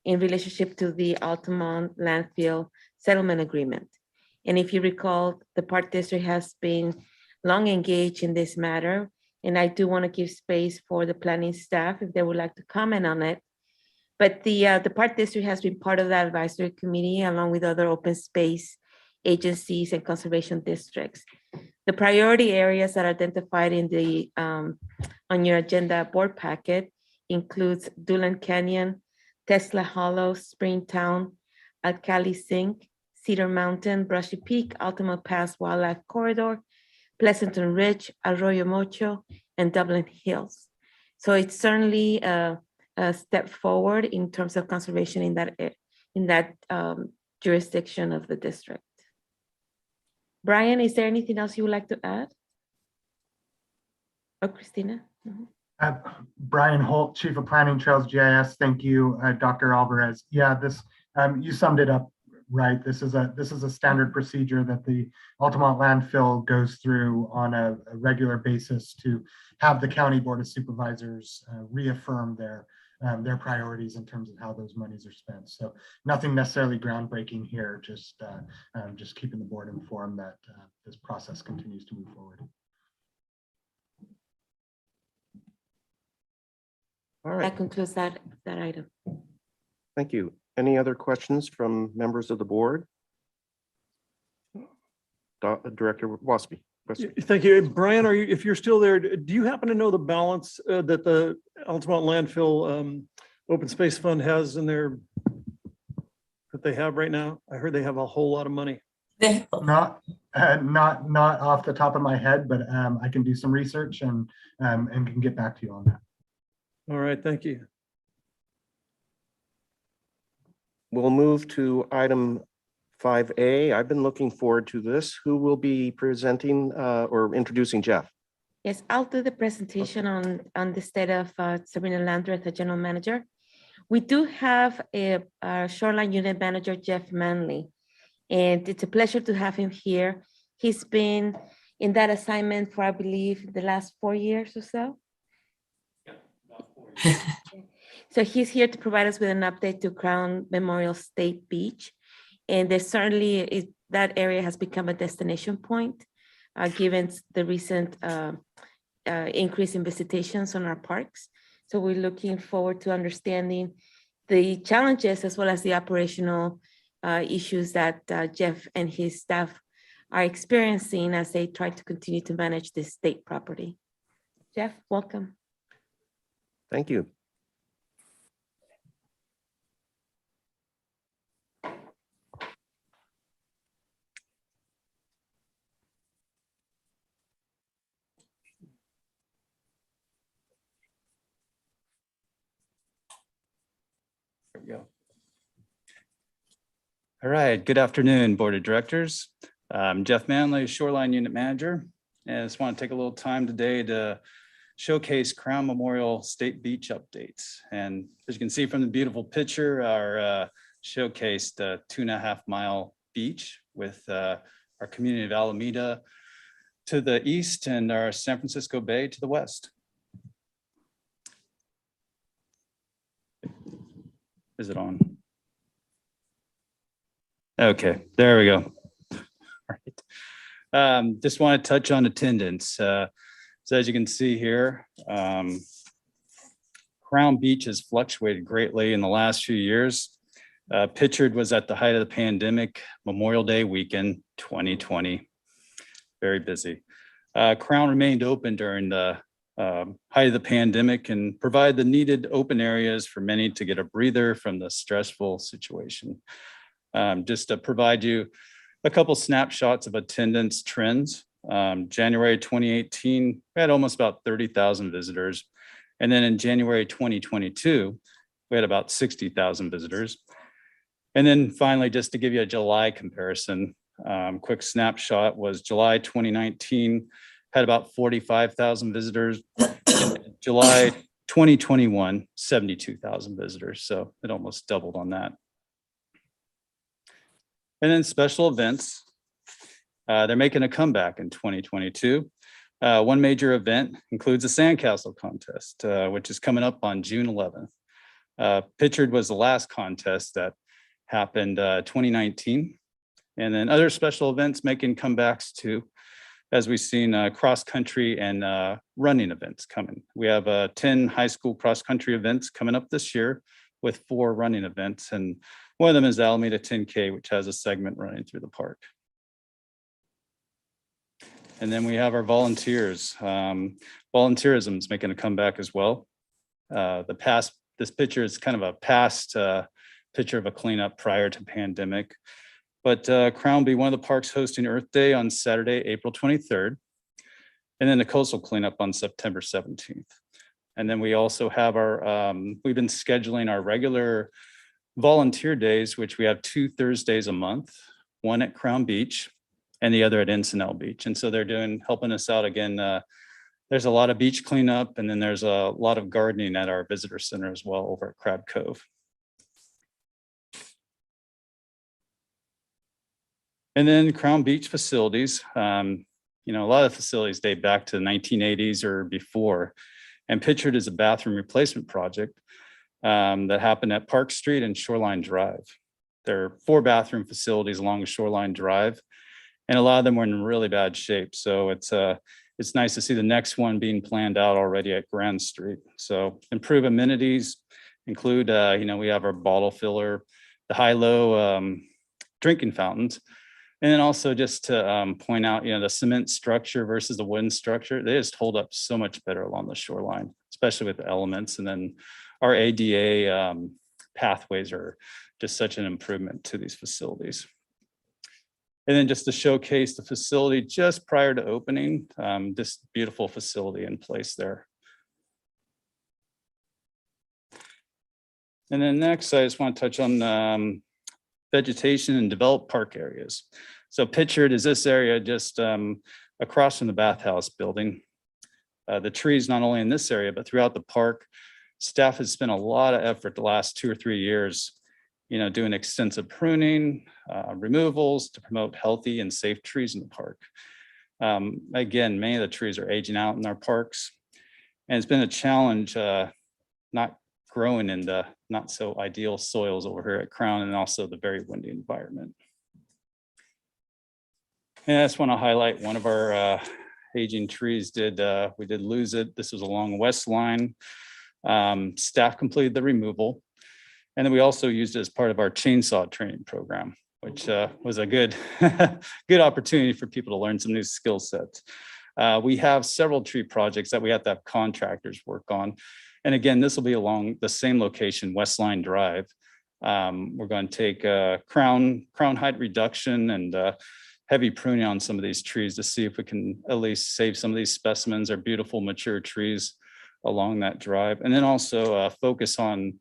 in relationship to the Altamont landfill settlement agreement. And if you recall, the Park District has been long engaged in this matter, and I do want to give space for the planning staff if they would like to comment on it. But the Park District has been part of that advisory committee along with other open space agencies and conservation districts. The priority areas that are identified in the on your agenda board packet includes Duland Canyon, Tesla Hollow, Springtown, Alkali Sink, Cedar Mountain, Brushy Peak, Altima Pass Wildlife Corridor, Pleasanton Ridge, Arroyo Mocho, and Dublin Hills. So it's certainly a step forward in terms of conservation in that jurisdiction of the district. Brian, is there anything else you would like to add? Oh, Christina? Brian Holt, Chief of Planning, Trails GIS. Thank you, Dr. Alvarez. Yeah, this you summed it up right. This is a standard procedure that the Altamont landfill goes through on a regular basis to have the County Board of Supervisors reaffirm their priorities in terms of how those monies are spent. So nothing necessarily groundbreaking here, just keeping the board informed that this process continues to move forward. All right. That concludes that item. Thank you. Any other questions from members of the board? Director Wasby. Thank you. Brian, if you're still there, do you happen to know the balance that the Altamont Landfill Open Space Fund has in there that they have right now? I heard they have a whole lot of money. Not off the top of my head, but I can do some research and can get back to you on that. All right, thank you. We'll move to item 5A. I've been looking forward to this. Who will be presenting or introducing Jeff? Yes, I'll do the presentation on the state of Sabrina Landry as the general manager. We do have a Shoreline unit manager, Jeff Manley, and it's a pleasure to have him here. He's been in that assignment for, I believe, the last 4 years or so. So he's here to provide us with an update to Crown Memorial State Beach. And there certainly that area has become a destination point, given the recent increase in visitations on our parks. So we're looking forward to understanding the challenges as well as the operational issues that Jeff and his staff are experiencing as they try to continue to manage this state property. Jeff, welcome. Thank you. There we go. All right, good afternoon, Board of Directors. I'm Jeff Manley, Shoreline Unit Manager, and I just want to take a little time today to showcase Crown Memorial State Beach updates. And as you can see from the beautiful picture, our showcased 2.5 mile beach with our community of Alameda to the east and our San Francisco Bay to the west. Is it on? Okay, there we go. All right. Just want to touch on attendance. So as you can see here, Crown Beach has fluctuated greatly in the last few years. Pictured was at the height of the pandemic, Memorial Day weekend, 2020. Very busy. Crown remained open during the height of the pandemic and provide the needed open areas for many to get a breather from the stressful situation. Just to provide you a couple snapshots of attendance trends. January 2018, we had almost about 30,000 visitors. And then in January 2022, we had about 60,000 visitors. And then finally, just to give you a July comparison, quick snapshot was July 2019 had about 45,000 visitors. July 2021, 72,000 visitors. So it almost doubled on that. And then special events. They're making a comeback in 2022. One major event includes a sandcastle contest, which is coming up on June 11th. Pictured was the last contest that happened 2019. And then other special events making comebacks too, as we've seen cross country and running events coming. We have 10 high school cross country events coming up this year with 4 running events. And one of them is Alameda 10K, which has a segment running through the park. And then we have our volunteers. Volunteerism is making a comeback as well. This picture is kind of a past picture of a cleanup prior to pandemic. But Crown will be one of the parks hosting Earth Day on Saturday, April 23rd. And then the coastal cleanup on September 17th. And then we also have our, we've been scheduling our regular volunteer days, which we have 2 Thursdays a month, one at Crown Beach and the other at Encinal Beach. And so they're helping us out again. There's a lot of beach cleanup, and then there's a lot of gardening at our visitor center as well over at Crab Cove. And then Crown Beach facilities. You know, a lot of facilities date back to the 1980s or before. And pictured is a bathroom replacement project that happened at Park Street and Shoreline Drive. There are 4 bathroom facilities along Shoreline Drive, and a lot of them were in really bad shape. So it's nice to see the next one being planned out already at Grand Street. So improve amenities include, you know, we have our bottle filler, the high-low drinking fountains. And then also just to point out, the cement structure versus the wooden structure, they just hold up so much better along the shoreline, especially with the elements. And then our ADA pathways are just such an improvement to these facilities. And then just to showcase the facility just prior to opening, this beautiful facility in place there. And then next, I just want to touch on vegetation and developed park areas. So pictured is this area just across from the bathhouse building. The trees not only in this area, but throughout the park. Staff has spent a lot of effort the last 2 or 3 years, doing extensive pruning, removals to promote healthy and safe trees in the park. Again, many of the trees are aging out in our parks, and it's been a challenge not growing in the not so ideal soils over here at Crown, and also the very windy environment. And I just want to highlight one of our aging trees. We did lose it. This was along West Line. Staff completed the removal, and then we also used it as part of our chainsaw training program, which was a good good opportunity for people to learn some new skill sets. We have several tree projects that we have to have contractors work on. And again, this will be along the same location, Westline Drive. We're going to take crown height reduction and heavy pruning on some of these trees to see if we can at least save some of these specimens. They're beautiful, mature trees along that drive. And then also focus on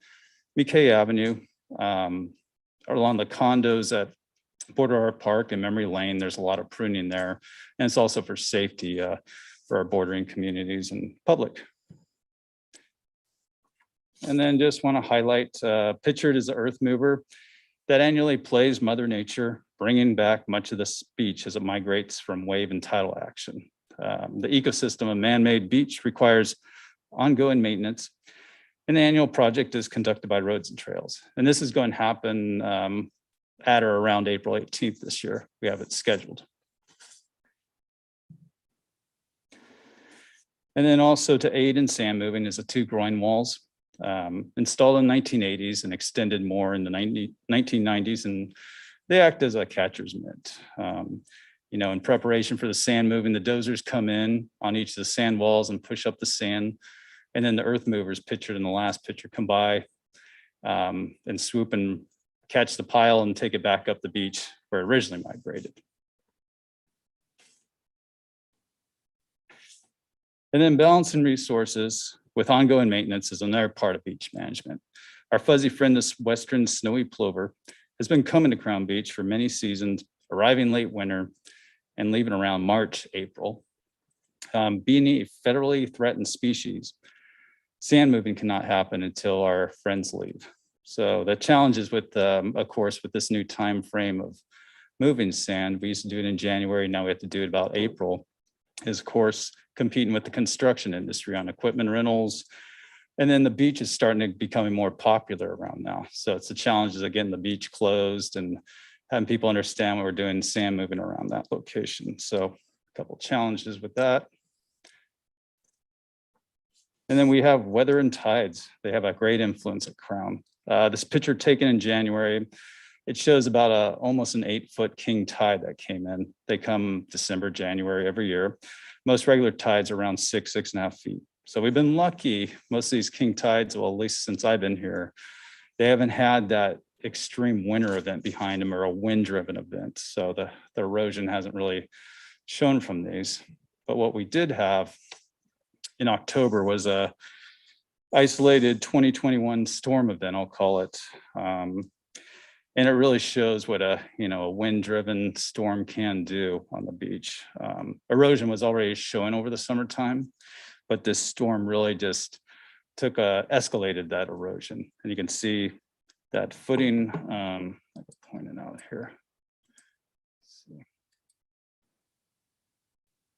McKay Avenue, along the condos that border our park and Memory Lane. There's a lot of pruning there. And it's also for safety for our bordering communities and public. And then just want to highlight, pictured is the earth mover that annually plays Mother Nature, bringing back much of the beach as it migrates from wave and tidal action. The ecosystem of man-made beach requires ongoing maintenance, and the annual project is conducted by Roads and Trails. And this is going to happen at or around April 18th this year. We have it scheduled. And then also to aid in sand moving is the 2 groin walls. Installed in the 1980s and extended more in the 1990s, and they act as a catcher's mitt. In preparation for the sand moving, the dozers come in on each of the sand walls and push up the sand, and then the earth movers pictured in the last picture come by and swoop and catch the pile and take it back up the beach where it originally migrated. And then balancing resources with ongoing maintenance is another part of beach management. Our fuzzy friend, this western snowy plover, has been coming to Crown Beach for many seasons, arriving late winter and leaving around March, April. Being a federally threatened species, sand moving cannot happen until our friends leave. So the challenges with, of course, with this new time frame of moving sand, we used to do it in January, now we have to do it about April, is of course competing with the construction industry on equipment rentals. And then the beach is starting to becoming more popular around now. So it's the challenges of getting the beach closed and having people understand what we're doing sand moving around that location. So a couple challenges with that. And then we have weather and tides. They have a great influence at Crown. This picture taken in January, it shows about almost an 8-foot king tide that came in. They come December, January every year. Most regular tides are around 6.5 feet. So we've been lucky. Most of these king tides, well, at least since I've been here, they haven't had that extreme winter event behind them or a wind-driven event. So the erosion hasn't really shown from these. But what we did have in October was a isolated 2021 storm event, I'll call it. And it really shows what a wind-driven storm can do on the beach. Erosion was already showing over the summertime, but this storm really just escalated that erosion. And you can see that footing, I can point it out here.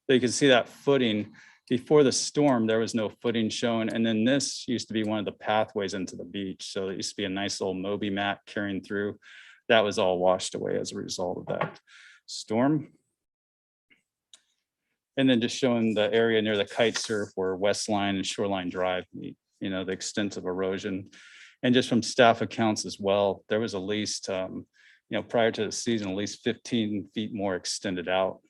So you can see that footing. Before the storm, there was no footing shown. And then this used to be one of the pathways into the beach. So it used to be a nice little Moby mat carrying through. That was all washed away as a result of that storm. And then just showing the area near the kite surf where Westline and Shoreline Drive meet, the extensive erosion. And just from staff accounts as well, there was at least, prior to the season, at least 15 feet more extended out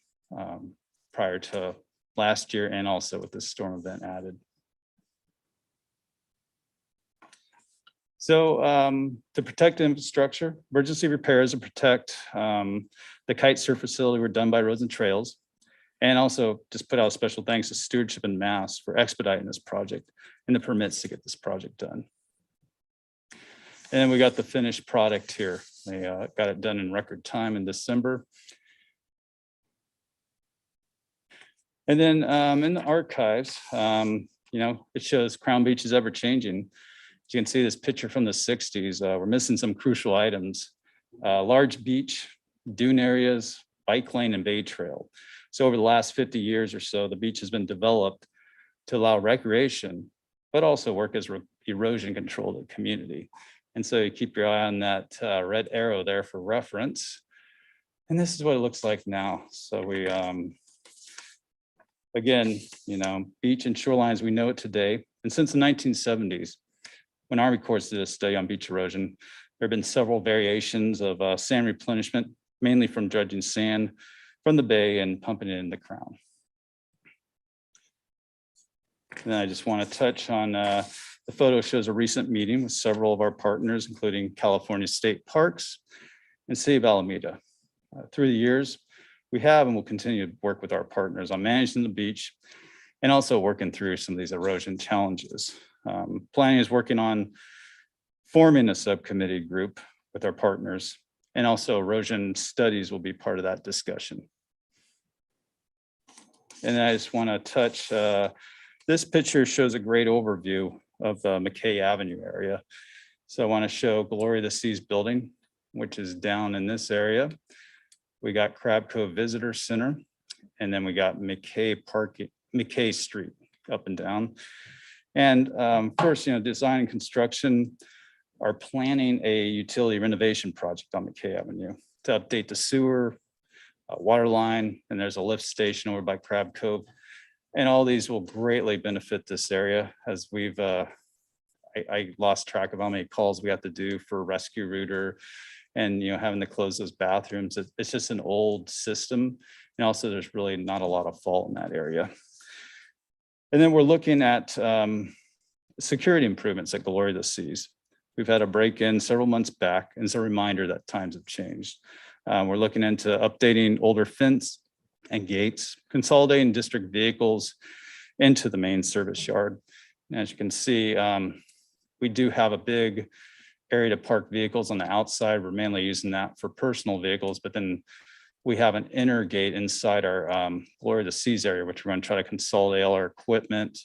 prior to last year, and also with the storm event added. So to protect infrastructure, emergency repairs to protect the kite surf facility were done by Roads and Trails. And also just put out a special thanks to Stewardship and Mass for expediting this project and the permits to get this project done. And we got the finished product here. They got it done in record time in December. And then in the archives, it shows Crown Beach is ever changing. As you can see this picture from the 60s, we're missing some crucial items. Large beach, dune areas, bike lane, and bay trail. So over the last 50 years or so, the beach has been developed to allow recreation, but also work as erosion control to the community. And so you keep your eye on that red arrow there for reference. And this is what it looks like now. So we, again, beach and shorelines, we know it today. And since the 1970s, when Army Corps did a study on beach erosion, there have been several variations of sand replenishment, mainly from dredging sand from the bay and pumping it in the Crown. And I just want to touch on the photo shows a recent meeting with several of our partners, including California State Parks and City of Alameda. Through the years, we have and will continue to work with our partners on managing the beach and also working through some of these erosion challenges. Planning is working on forming a subcommittee group with our partners, and also erosion studies will be part of that discussion. And I just want to touch, this picture shows a great overview of the McKay Avenue area. So I want to show Glory of the Seas building, which is down in this area. We got Crab Cove Visitor Center, and then we got McKay Street up and down. And first, design and construction are planning a utility renovation project on McKay Avenue to update the sewer, water line, and there's a lift station over by Crab Cove. And all these will greatly benefit this area, as we've, I lost track of how many calls we have to do for rescue router and, having to close those bathrooms. It's just an old system. And also there's really not a lot of fault in that area. And then we're looking at security improvements at Glory of the Seas. We've had a break-in several months back, and it's a reminder that times have changed. We're looking into updating older fence and gates, consolidating district vehicles into the main service yard. And as you can see, we do have a big area to park vehicles on the outside. We're mainly using that for personal vehicles, but then we have an inner gate inside our Glory of the Seas area, which we're going to try to consolidate all our equipment.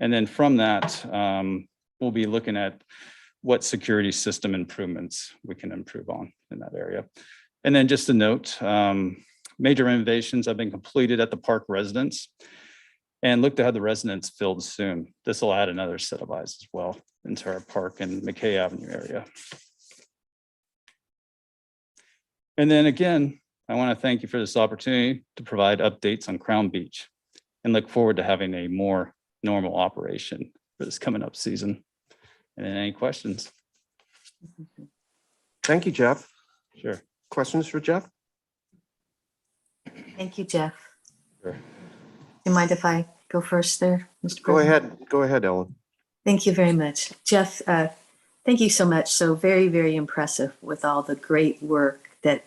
And then from that, we'll be looking at what security system improvements we can improve on in that area. And then just a note, major renovations have been completed at the park residence and look to have the residence filled soon. This will add another set of eyes as well into our park and McKay Avenue area. And then again, I want to thank you for this opportunity to provide updates on Crown Beach and look forward to having a more normal operation for this coming up season. And then any questions? Thank you, Jeff. Sure. Questions for Jeff? Thank you, Jeff. Sure. You mind if I go first there, Mr. Go President? ahead. Go ahead, Ellen. Thank you very much. Jeff, thank you so much. So very, very impressive with all the great work that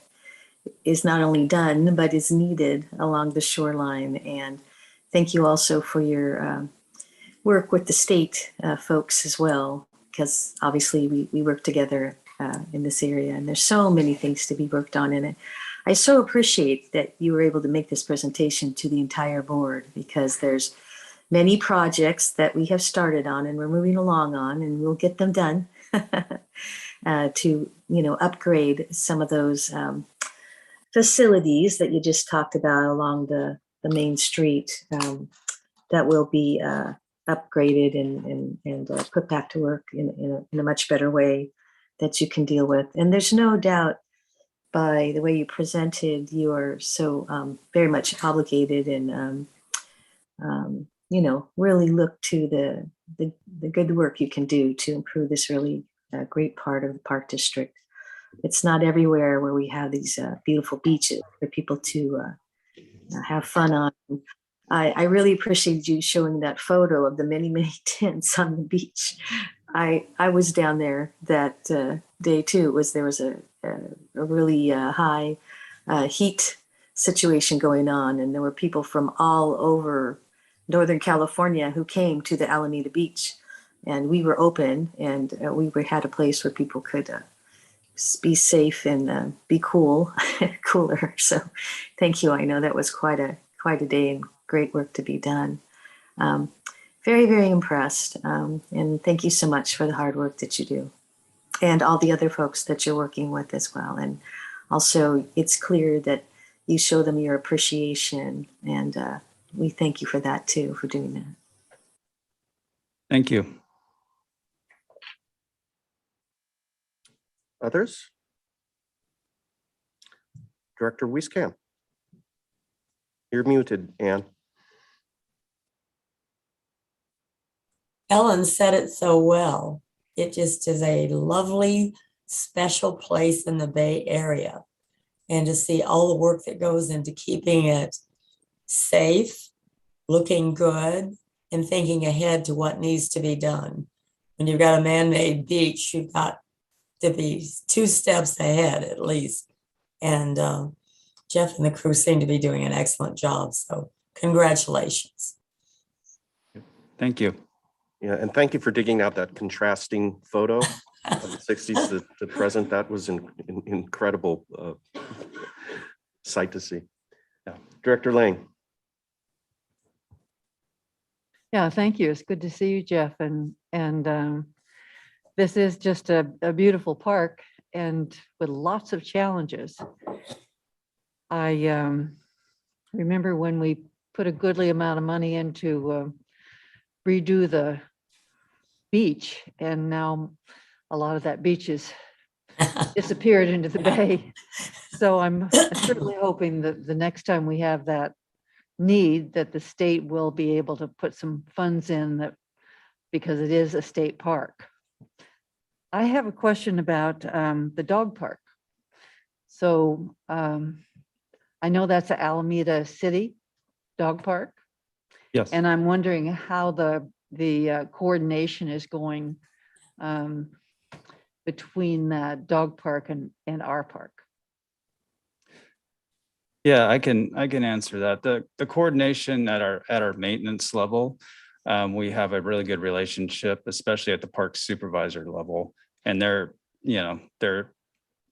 is not only done, but is needed along the shoreline. And thank you also for your work with the state folks as well, because obviously we work together in this area, and there's so many things to be worked on in it. I so appreciate that you were able to make this presentation to the entire board, because there's many projects that we have started on and we're moving along on, and we'll get them done to, upgrade some of those facilities that you just talked about along the main street that will be upgraded and put back to work in a much better way that you can deal with. And there's no doubt, by the way you presented, you are so very much obligated and really look to the good work you can do to improve this really great part of the Park District. it's not everywhere where we have these beautiful beaches for people to have fun on. I really appreciate you showing that photo of the many, many tents on the beach. I was down there that day too. There was a really high heat situation going on, and there were people from all over Northern California who came to the Alameda Beach, and we were open, and had a place where people could be safe and be cool, cooler. So, thank you. I know that was quite a day and great work to be done. Very, very impressed, and thank you so much for the hard work that you do, and all the other folks that you're working with as well. And also, it's clear that you show them your appreciation, and we thank you for that too, for doing that. Thank you. Others? Director Wieskamp. You're muted, Ann. Ellen said it so well. It just is a lovely, special place in the Bay Area. And to see all the work that goes into keeping it safe, looking good, and thinking ahead to what needs to be done. When you've got a man-made beach, you've got to be 2 steps ahead at least. And Jeff and the crew seem to be doing an excellent job. So congratulations. Thank you. Yeah, and thank you for digging out that contrasting photo of the 60s to present. That was an incredible sight to see. Yeah. Director Lane. Yeah, thank you. It's good to see you, Jeff. And this is just a beautiful park and with lots of challenges. I remember when we put a goodly amount of money into redo the beach, and now a lot of that beach is disappeared into the bay. So I'm certainly hoping that the next time we have that need, that the state will be able to put some funds in, that because it is a state park. I have a question about the dog park. So I know that's an Alameda City dog park. Yes. And I'm wondering how the coordination is going between the dog park and our park. Yeah, I can answer that. The coordination at our maintenance level, we have a really good relationship, especially at the park supervisor level, and they're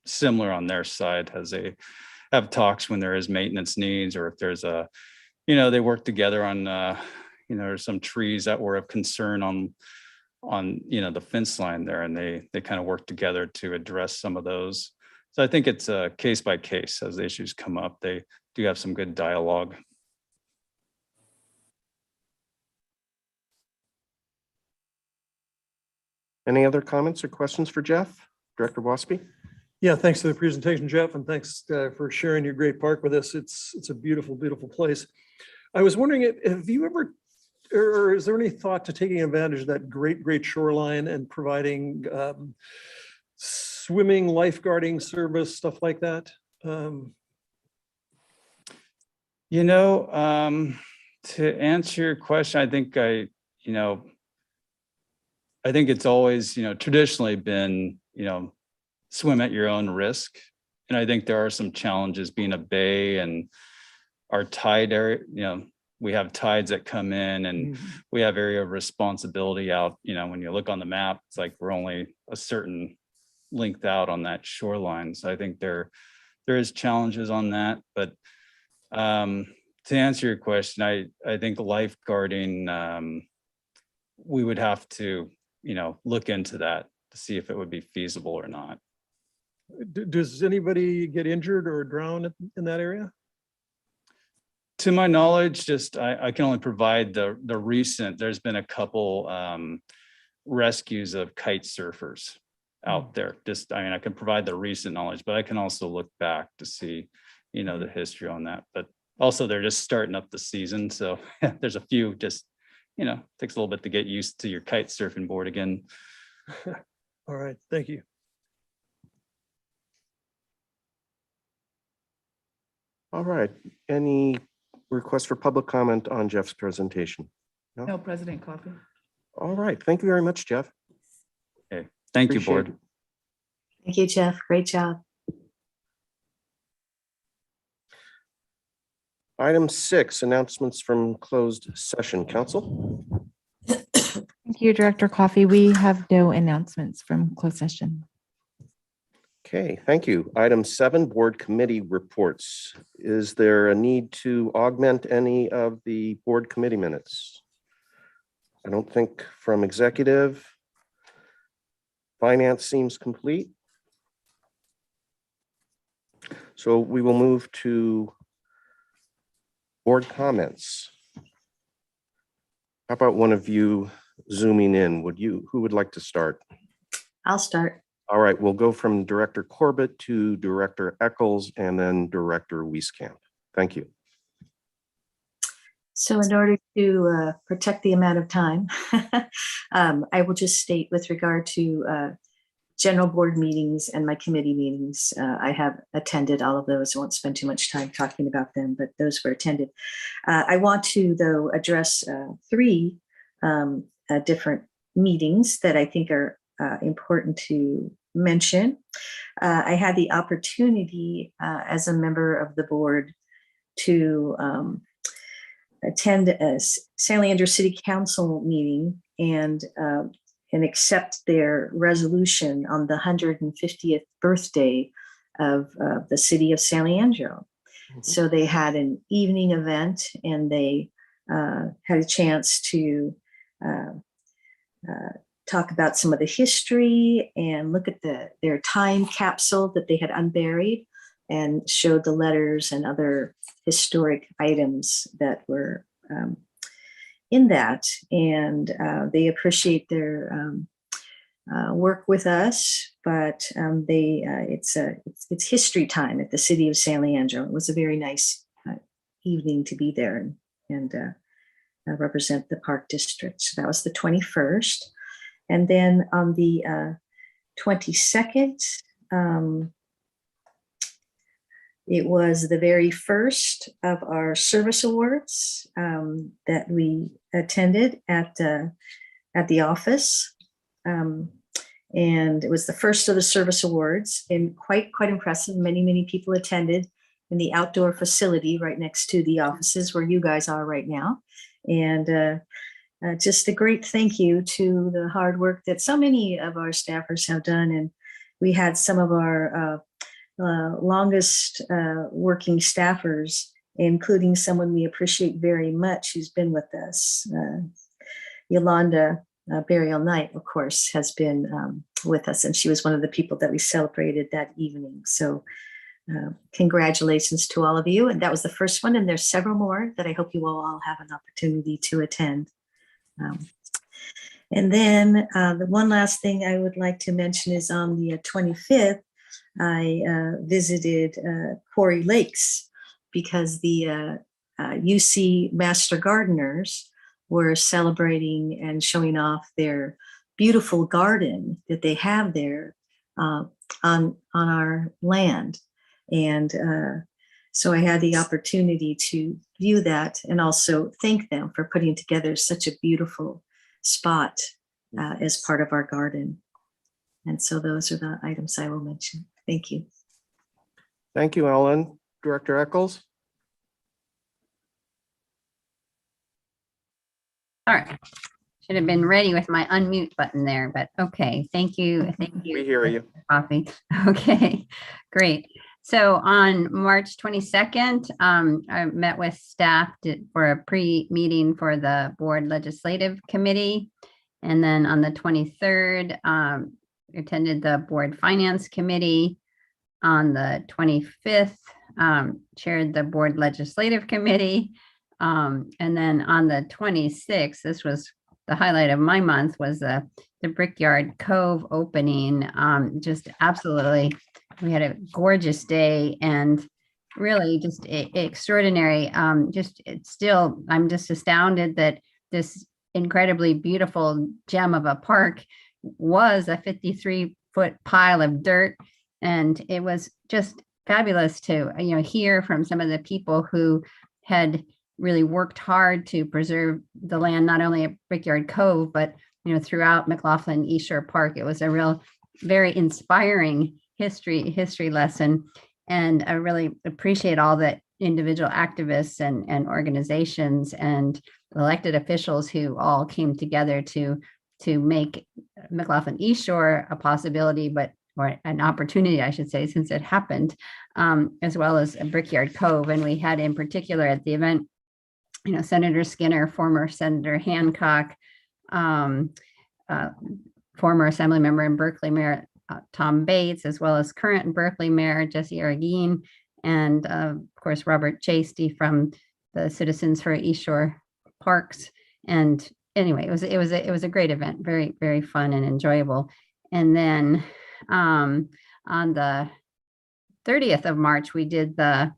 similar on their side as they have talks when there is maintenance needs, or if there's they work together on there's some trees that were of concern on the fence line there, and they kind of work together to address some of those. So I think it's a case by case as the issues come up. They do have some good dialogue. Any other comments or questions for Jeff? Director Waspy? Yeah, thanks for the presentation, Jeff, and thanks for sharing your great park with us. It's a beautiful, beautiful place. I was wondering, have you ever, or is there any thought to taking advantage of that great shoreline and providing swimming, lifeguarding service, stuff like that? To answer your question, I think I think it's always, traditionally been, swim at your own risk. And I think there are some challenges being a bay and our tide area, we have tides that come in, and we have area of responsibility out. When you look on the map, it's like we're only a certain length out on that shoreline. So I think there is challenges on that. But to answer your question, I think lifeguarding, we would have to, look into that to see if it would be feasible or not. Does anybody get injured or drown in that area? To my knowledge, I can only provide the recent. There's been a couple rescues of kite surfers out there. I can provide the recent knowledge, but I can also look back to see, the history on that. But also, they're just starting up the season, so there's a few. Just takes a little bit to get used to your kite surfing board again. All right, thank you. All right. Any requests for public comment on Jeff's presentation? No, President Coffee. All right. Thank you very much, Jeff. Okay, thank you, Appreciate board. it. Thank you, Jeff. Great job. Item 6, announcements from closed session. Council. Thank you, Director Coffee. We have no announcements from closed session. Okay, thank you. Item 7, board committee reports. Is there a need to augment any of the board committee minutes? I don't think from executive. Finance seems complete. So we will move to board comments. How about one of you zooming in? Who would like to start? I'll start. All right, we'll go from Director Corbett to Director Eccles and then Director Wieskamp. Thank you. So in order to protect the amount of time, I will just state with regard to general board meetings and my committee meetings, I have attended all of those. I won't spend too much time talking about them, but those were attended. I want to, though, address 3 different meetings that I think are important to mention. I had the opportunity as a member of the board to attend a San Leandro City Council meeting and accept their resolution on the 150th birthday of the city of San Leandro. So they had an evening event and they had a chance to talk about some of the history and look at their time capsule that they had unburied and showed the letters and other historic items that were in that. And they appreciate their work with us, but it's history time at the city of San Leandro. It was a very nice evening to be there and represent the Park District. So that was the 21st. And then on the 22nd, it was the very first of our service awards that we attended at the office. And it was the first of the service awards and quite impressive. Many people attended in the outdoor facility right next to the offices where you guys are right now. And just a great thank you to the hard work that so many of our staffers have done. And we had some of our longest working staffers, including someone we appreciate very much who's been with us. Yolanda Burial Knight, of course, has been with us, and she was one of the people that we celebrated that evening. So congratulations to all of you. And that was the first one, and there's several more that I hope you will all have an opportunity to attend. And then the one last thing I would like to mention is on the 25th, I visited Quarry Lakes because the UC Master Gardeners were celebrating and showing off their beautiful garden that they have there on our land. And so I had the opportunity to view that and also thank them for putting together such a beautiful spot as part of our garden. And so those are the items I will mention. Thank you. Thank you, Ellen. Director Eccles? All right. Should have been ready with my unmute button there, but okay. Thank you. Thank you. We hear you. Coffee. Okay, great. So on March 22nd, I met with staff for a pre-meeting for the Board Legislative Committee. And then on the 23rd, attended the Board Finance Committee. On the 25th, chaired the Board Legislative Committee. And then on the 26th, this was the highlight of my month, was the Brickyard Cove opening. Just absolutely, we had a gorgeous day and really just extraordinary. I'm just astounded that this incredibly beautiful gem of a park was a 53-foot pile of dirt. And it was just fabulous to, hear from some of the people who had really worked hard to preserve the land, not only at Brickyard Cove, but, throughout McLaughlin East Shore Park. It was a real, very inspiring history lesson. And I really appreciate all the individual activists and organizations and elected officials who all came together to make McLaughlin East Shore a possibility, or an opportunity, I should say, since it happened, as well as Brickyard Cove. And we had in particular at the event, Senator Skinner, former Senator Hancock, former Assembly member and Berkeley Mayor Tom Bates, as well as current Berkeley Mayor Jesse Arreguin, and of course Robert Chasty from the Citizens for East Shore Parks. And anyway, it was a great event, very, very fun and enjoyable. And then on the 30th of March, we did the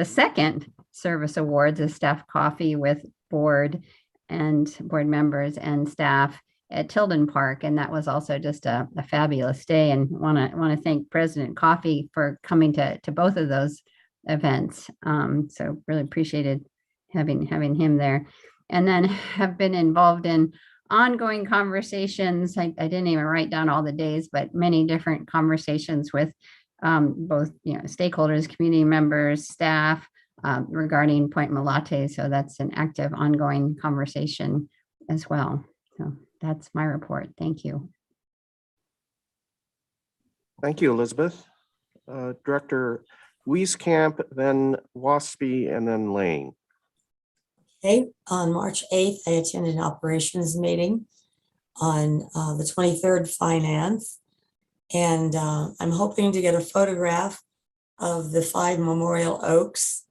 second service awards, a staff coffee with board members and staff at Tilden Park. And that was also just a fabulous day. And want to thank President Coffey for coming to both of those events. So really appreciated having him there. And then have been involved in ongoing conversations. I didn't even write down all the days, but many different conversations with both stakeholders, community members, staff regarding Point Malate. So that's an active ongoing conversation as well. So that's my report. Thank you. Thank you, Elizabeth. Director Wieskamp, then Waspy, and then Lane. Okay, on March 8th, I attended an operations meeting on the 23rd finance. And I'm hoping to get a photograph of the 5 memorial oaks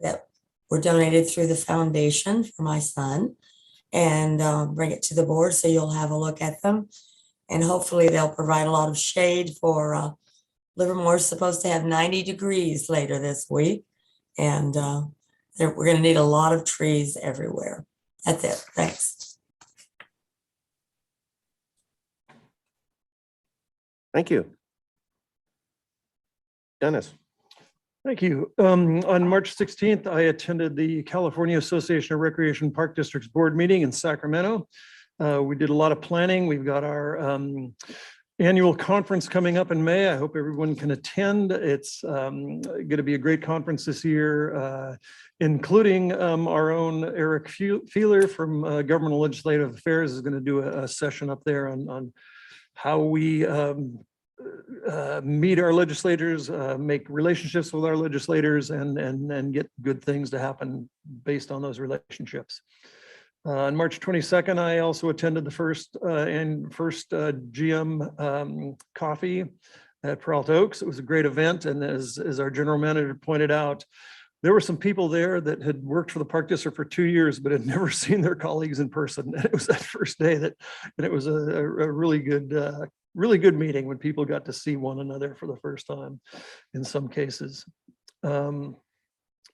that were donated through the foundation for my son, and bring it to the board so you'll have a look at them. And hopefully they'll provide a lot of shade for Livermore's supposed to have 90 degrees later this week. And we're going to need a lot of trees everywhere. That's it. Thanks. Thank you. Dennis. Thank you. On March 16th, I attended the California Association of Recreation Park Districts Board meeting in Sacramento. We did a lot of planning. We've got our annual conference coming up in May. I hope everyone can attend. It's going to be a great conference this year, including our own Eric Feeler from Government and Legislative Affairs is going to do a session up there on how we meet our legislators, make relationships with our legislators, and get good things to happen based on those relationships. On March 22nd, I also attended the first GM coffee at Peralta Oaks. It was a great event, and as our general manager pointed out, there were some people there that had worked for the Park District for 2 years, but had never seen their colleagues in person. And it was that first day and it was a really good meeting when people got to see one another for the first time in some cases. On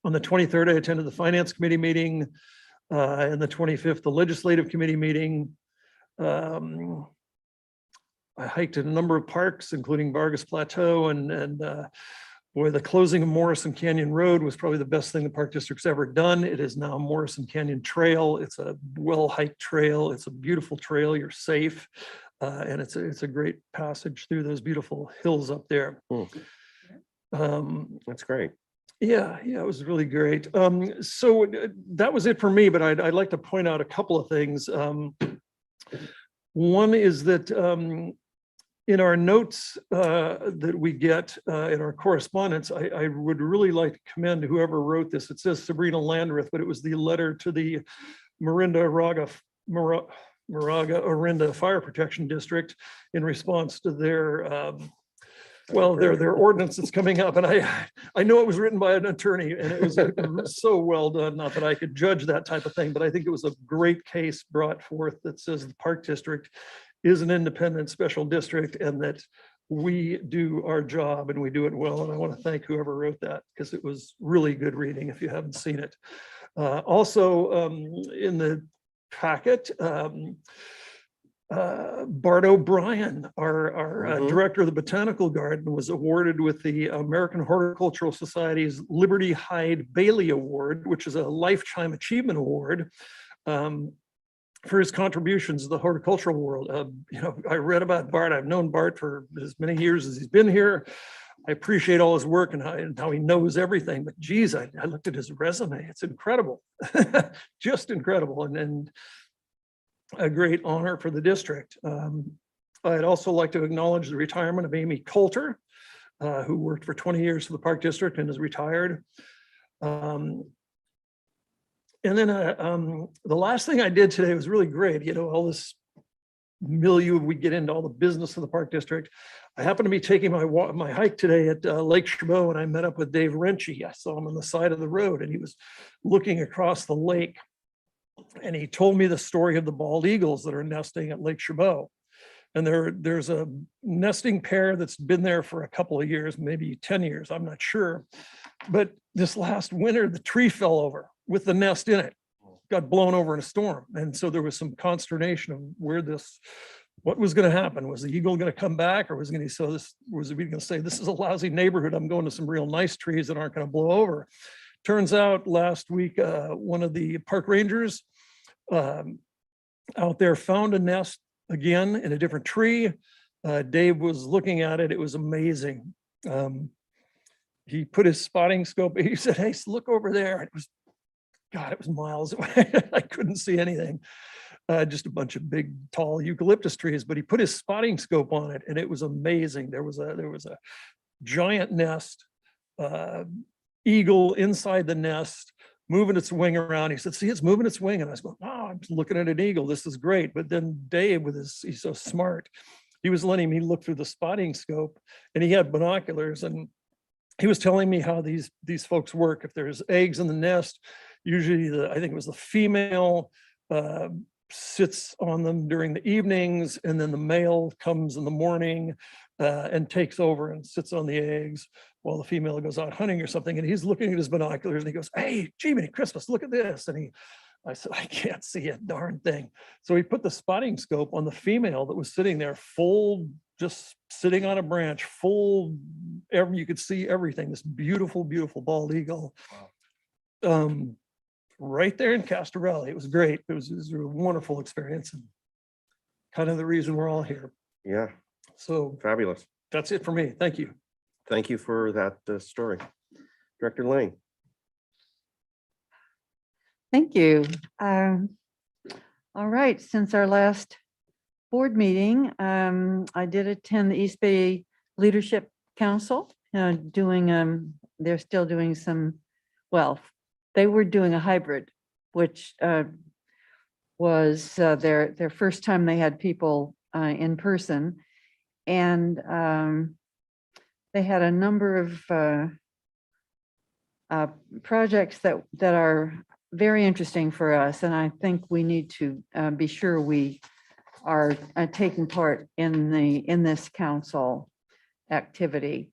the 23rd, I attended the Finance Committee meeting, and the 25th, the Legislative Committee meeting. I hiked in a number of parks, including Vargas Plateau, and boy, the closing of Morrison Canyon Road was probably the best thing the Park District's ever done. It is now Morrison Canyon Trail. It's a well-hiked trail. It's a beautiful trail. You're safe. And it's a great passage through those beautiful hills up there. That's great. Yeah, it was really great. So that was it for me, but I'd like to point out a couple of things. One is that in our notes that we get in our correspondence, I would really like to commend whoever wrote this. It says Sabrina Landreth, but it was the letter to the Morinda Fire Protection District in response to their their ordinance that's coming up. And I know it was written by an attorney, and it was so well done. Not that I could judge that type of thing, but I think it was a great case brought forth that says the Park District is an independent special district and that we do our job and we do it well. And I want to thank whoever wrote that, because it was really good reading if you haven't seen it. Also in the packet, Bart O'Brien, our director of the Botanical Garden, was awarded with the American Horticultural Society's Liberty Hyde Bailey Award, which is a Lifetime Achievement Award for his contributions to the horticultural world. I read about Bart. I've known Bart for as many years as he's been here. I appreciate all his work and how he knows everything. But geez, I looked at his resume. It's incredible, just incredible. And a great honor for the district. I'd also like to acknowledge the retirement of Amy Coulter, who worked for 20 years for the Park District and is retired. And then the last thing I did today was really great. All this milieu, we get into all the business of the Park District. I happened to be taking my hike today at Lake Chabot, and I met up with Dave Renchie. I saw him on the side of the road, and he was looking across the lake. And he told me the story of the bald eagles that are nesting at Lake Chabot. And there's a nesting pair that's been there for a couple of years, maybe 10 years, I'm not sure. But this last winter, the tree fell over with the nest in it, got blown over in a storm. And so there was some consternation of what was going to happen. Was the eagle going to come back, or was he going to say, this is a lousy neighborhood, I'm going to some real nice trees that aren't going to blow over. Turns out last week, one of the park rangers out there found a nest again in a different tree. Dave was looking at it. It was amazing. He put his spotting scope. He said, hey, look over there. It was miles away. I couldn't see anything. Just a bunch of big, tall eucalyptus trees, but he put his spotting scope on it and it was amazing. There was a giant nest, eagle inside the nest, moving its wing around. He said, see, it's moving its wing. And I was going, wow, I'm looking at an eagle. This is great. But then Dave, he's so smart. He was letting me look through the spotting scope, and he had binoculars, and he was telling me how these folks work. If there's eggs in the nest, usually I think it was the female sits on them during the evenings, and then the male comes in the morning and takes over and sits on the eggs while the female goes out hunting or something. And he's looking at his binoculars and he goes, hey, Jiminy Christmas, look at this. And I said, I can't see a darn thing. So he put the spotting scope on the female that was sitting there just sitting on a branch, you could see everything, this beautiful, beautiful bald eagle. Wow. Right there in Castorelli. It was great. It was a wonderful experience, and kind of the reason we're all here. Yeah. So fabulous. That's it for me. Thank you. Thank you for that story. Director Lane. Thank you. All right, since our last board meeting, I did attend the East Bay Leadership Council, they're still doing they were doing a hybrid, which was their first time they had people in person. And they had a number of projects that are very interesting for us. And I think we need to be sure we are taking part in this council activity.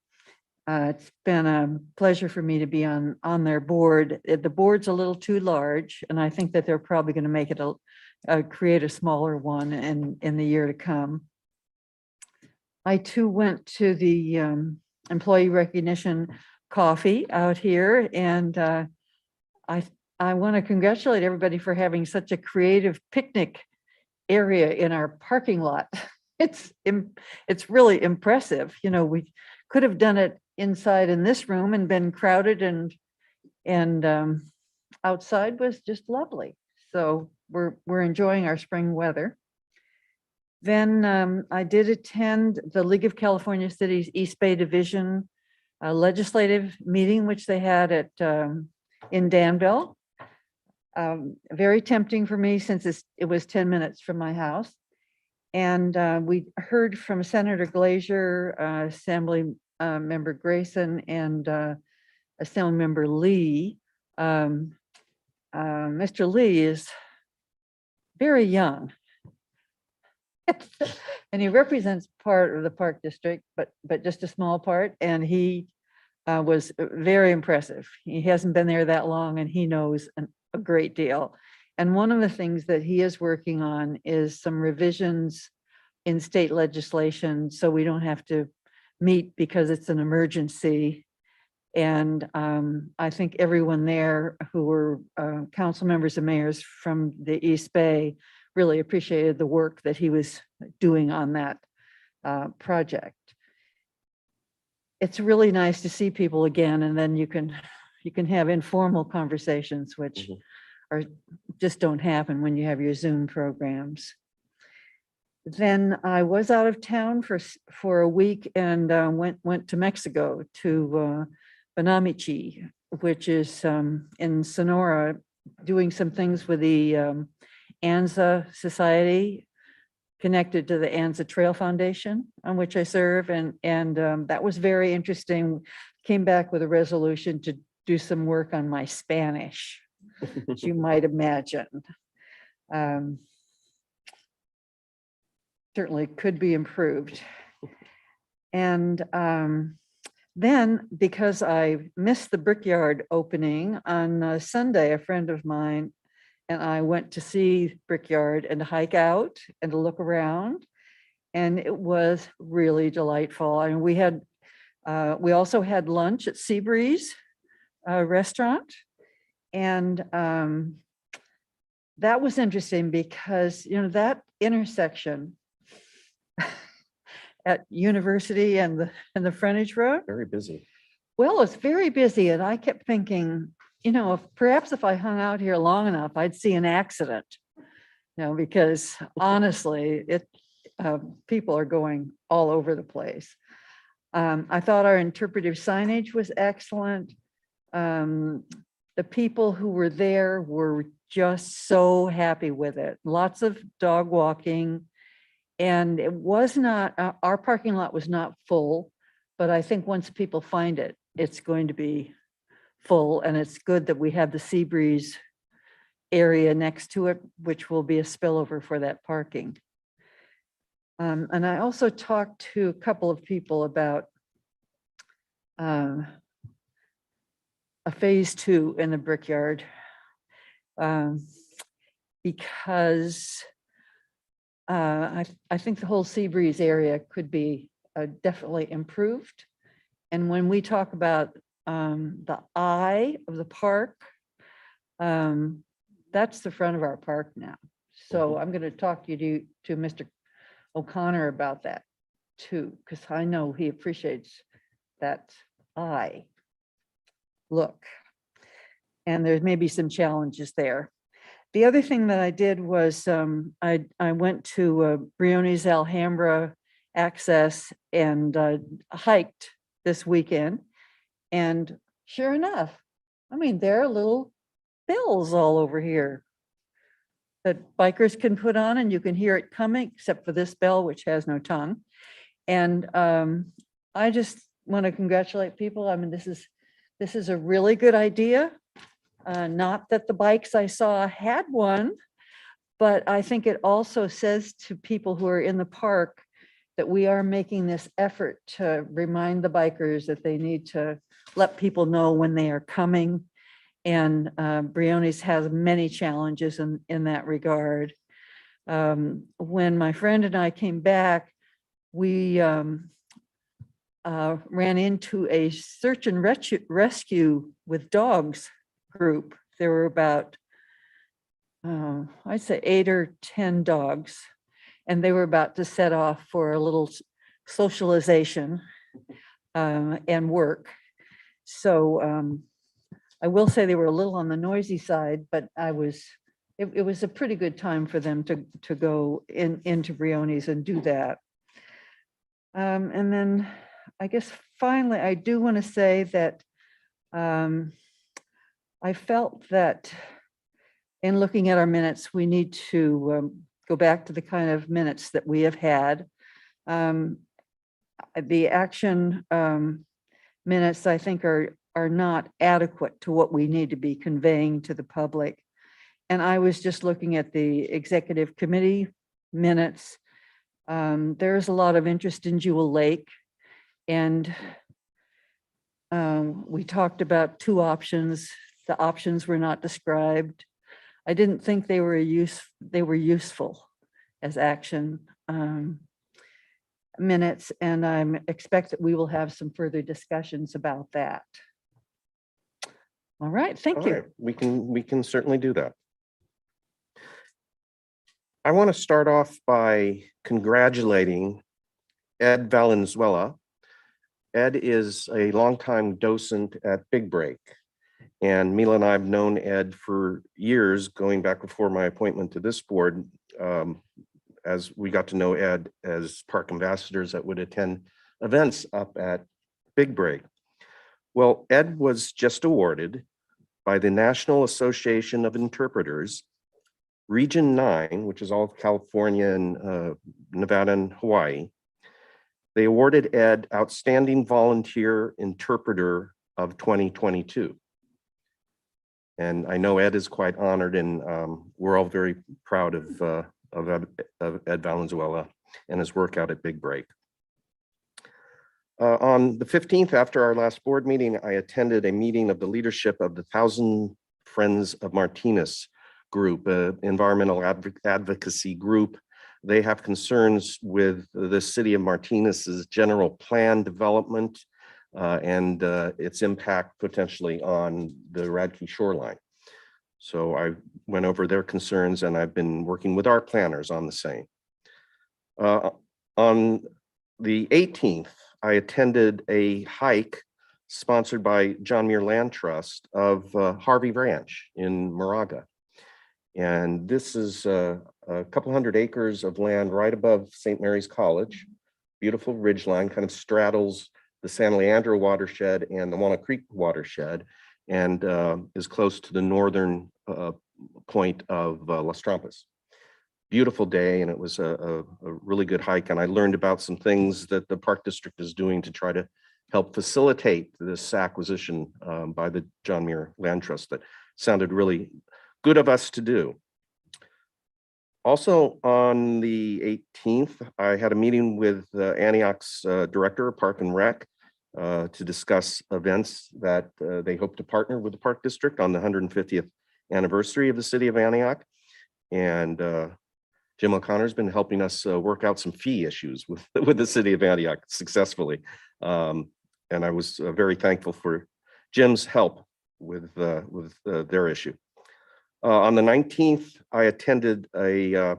It's been a pleasure for me to be on their board. The board's a little too large, and I think that they're probably going to make it create a smaller one in the year to come. I too went to the employee recognition coffee out here, and I want to congratulate everybody for having such a creative picnic area in our parking lot. It's really impressive. We could have done it inside in this room and been crowded, and outside was just lovely. So we're enjoying our spring weather. Then I did attend the League of California Cities East Bay Division legislative meeting, which they had in Danville. Very tempting for me since it was 10 minutes from my house. And we heard from Senator Glazier, Assembly Member Grayson, and Assembly Member Lee. Mr. Lee is very young. And he represents part of the Park District, but just a small part. And he was very impressive. He hasn't been there that long, and he knows a great deal. And one of the things that he is working on is some revisions in state legislation, so we don't have to meet because it's an emergency. And I think everyone there who were council members and mayors from the East Bay really appreciated the work that he was doing on that project. It's really nice to see people again, and then you can have informal conversations, which are just don't happen when you have your Zoom programs. Then I was out of town for a week and went to Mexico to Banamichi, which is in Sonora, doing some things with the ANZA Society connected to the ANZA Trail Foundation, on which I serve, and that was very interesting. Came back with a resolution to do some work on my Spanish, as you might imagine. Certainly could be improved. And then, because I missed the Brickyard opening on Sunday, a friend of mine and I went to see Brickyard and to hike out and to look around. And it was really delightful. I mean, we also had lunch at Seabreeze restaurant. And that was interesting because, you know, that intersection at University and the frontage road. Very busy. Well, it's very busy. And I kept thinking, you know, if I hung out here long enough, I'd see an accident, you know, because honestly, people are going all over the place. I thought our interpretive signage was excellent. The people who were there were just so happy with it. Lots of dog walking. And it was not, our parking lot was not full, but I think once people find it, it's going to be full. And it's good that we have the Seabreeze area next to it, which will be a spillover for that parking. And I also talked to a couple of people about a phase 2 in the Brickyard, because I think the whole Seabreeze area could be definitely improved. And when we talk about the eye of the park, that's the front of our park now. So I'm going to talk to Mr. O'Connor about that too, because I know he appreciates that eye look. And there's maybe some challenges there. The other thing that I did was I went to Briones Alhambra access and hiked this weekend. And sure enough, I mean, there are little bells all over here that bikers can put on, and you can hear it coming, except for this bell, which has no tongue. And I just want to congratulate people. I mean, this is a really good idea. Not that the bikes I saw had one, but I think it also says to people who are in the park that we are making this effort to remind the bikers that they need to let people know when they are coming. And Briones has many challenges in that regard. When my friend and I came back, we ran into a search and rescue with dogs group. There were about, I'd say 8 or 10 dogs, and they were about to set off for a little socialization and work. So I will say they were a little on the noisy side, but it was a pretty good time for them to go into Briones and do that. And then I guess finally, I do want to say that I felt that in looking at our minutes, we need to go back to the kind of minutes that we have had. The action minutes, I think, are not adequate to what we need to be conveying to the public. And I was just looking at the executive committee minutes. There's a lot of interest in Jewel Lake. And we talked about 2 options. The options were not described. I didn't think they were useful as action minutes, and I'm expect that we will have some further discussions about that. All right, thank All you. right, we can certainly do that. I want to start off by congratulating Ed Valenzuela. Ed is a longtime docent at Big Break. And Mila and I have known Ed for years, going back before my appointment to this board, as we got to know Ed as park ambassadors that would attend events up at Big Break. Well, Ed was just awarded by the National Association of Interpreters, Region 9, which is all of California and Nevada and Hawaii. They awarded Ed Outstanding Volunteer Interpreter of 2022. And I know Ed is quite honored, and we're all very proud of Ed Valenzuela and his work out at Big Break. On the 15th, after our last board meeting, I attended a meeting of the leadership of the 1,000 Friends of Martinez group, environmental advocacy group. They have concerns with the city of Martinez's general plan development and its impact potentially on the Radke shoreline. So I went over their concerns, and I've been working with our planners on the same. On the 18th, I attended a hike sponsored by John Muir Land Trust of Harvey Ranch in Moraga. And this is a couple hundred acres of land right above St. Mary's College. Beautiful ridgeline, kind of straddles the San Leandro watershed and the Walnut Creek watershed, and is close to the northern point of Las Trampas. Beautiful day, and it was a really good hike. And I learned about some things that the Park District is doing to try to help facilitate this acquisition by the John Muir Land Trust that sounded really good of us to do. Also on the 18th, I had a meeting with Antioch's Director of Park and Rec to discuss events that they hope to partner with the Park District on the 150th anniversary of the city of Antioch. And Jim O'Connor's been helping us work out some fee issues with the city of Antioch successfully. And I was very thankful for Jim's help with their issue. On the 19th, I attended a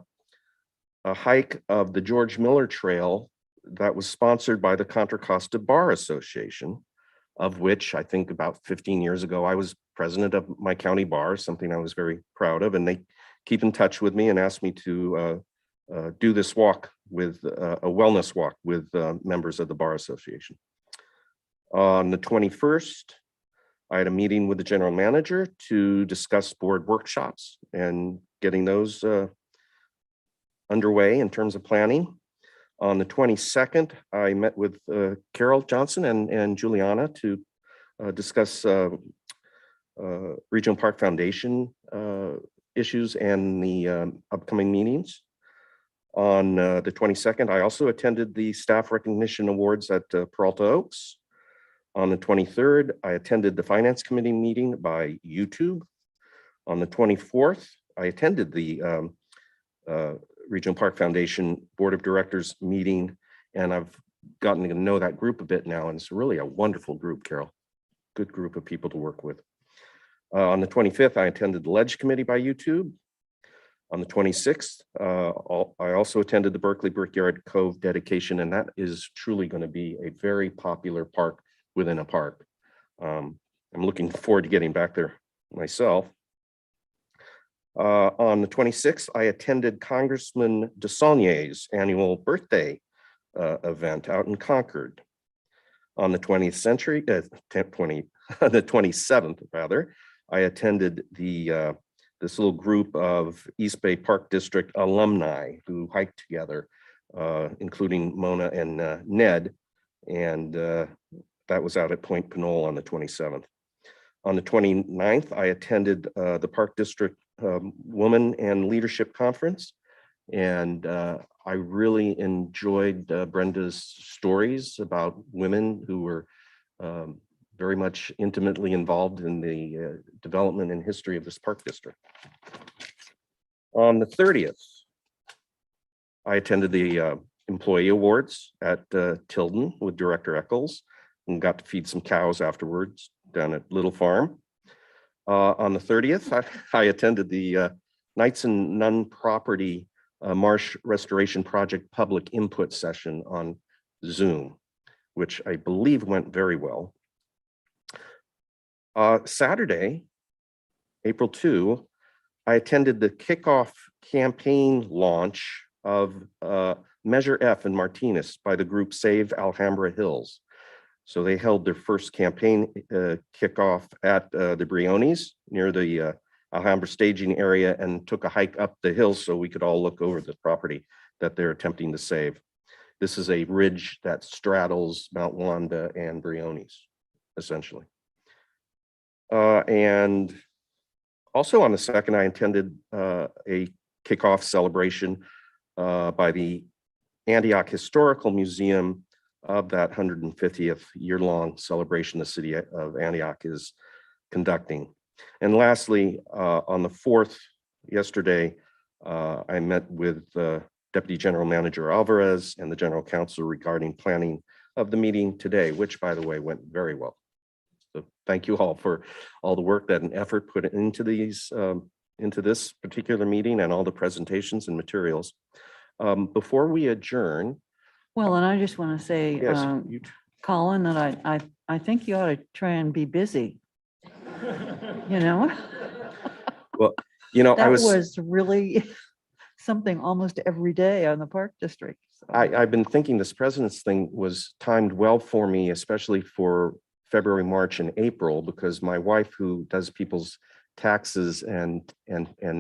hike of the George Miller Trail that was sponsored by the Contra Costa Bar Association, of which I think about 15 years ago, I was president of my county bar, something I was very proud of, and they keep in touch with me and asked me to do this walk with a wellness walk with members of the Bar Association. On the 21st, I had a meeting with the general manager to discuss board workshops and getting those underway in terms of planning. On the 22nd, I met with Carol Johnson and Juliana to discuss Regional Park Foundation issues and the upcoming meetings. On the 22nd, I also attended the Staff Recognition Awards at Peralta Oaks. On the 23rd, I attended the Finance Committee meeting by YouTube. On the 24th, I attended the Regional Park Foundation Board of Directors meeting, and I've gotten to know that group a bit now, and it's really a wonderful group, Carol. Good group of people to work with. On the 25th, I attended the Ledge Committee by YouTube. On the 26th, I also attended the Berkeley Brickyard Cove dedication, and that is truly going to be a very popular park within a park. I'm looking forward to getting back there myself. On the 26th, I attended Congressman DeSaulnier's annual birthday event out in Concord. On the 27th rather, I attended this little group of East Bay Park District alumni who hiked together, including Mona and Ned, and that was out at Point Pinole on the 27th. On the 29th, I attended the Park District Women and Leadership Conference, and I really enjoyed Brenda's stories about women who were very much intimately involved in the development and history of this park district. On the 30th, I attended the employee awards at Tilden with Director Eccles and got to feed some cows afterwards down at Little Farm. On the 30th, I attended the Knights and Nunn Property Marsh Restoration Project public input session on Zoom, which I believe went very well. Saturday, April 2, I attended the kickoff campaign launch of Measure F in Martinez by the group Save Alhambra Hills. So they held their first campaign kickoff at the Briones near the Alhambra staging area and took a hike up the hill so we could all look over the property that they're attempting to save. This is a ridge that straddles Mount Wanda and Briones, essentially. And also on the 2nd, I attended a kickoff celebration by the Antioch Historical Museum of that 150th year-long celebration the city of Antioch is conducting. And lastly, on the 4th, yesterday, I met with Deputy General Manager Alvarez and the General Counsel regarding planning of the meeting today, which, by the way, went very well. So thank you all for all the work that and effort put into these into this particular meeting and all the presentations and materials. Before we adjourn. Well, and I just want to say, Yes, Colin, that I think you ought to try and be busy. You know? Well, you know, That was really something almost every day on the Park District. So. I've been thinking this president's thing was timed well for me, especially for February, March, and April, because my wife, who does people's taxes and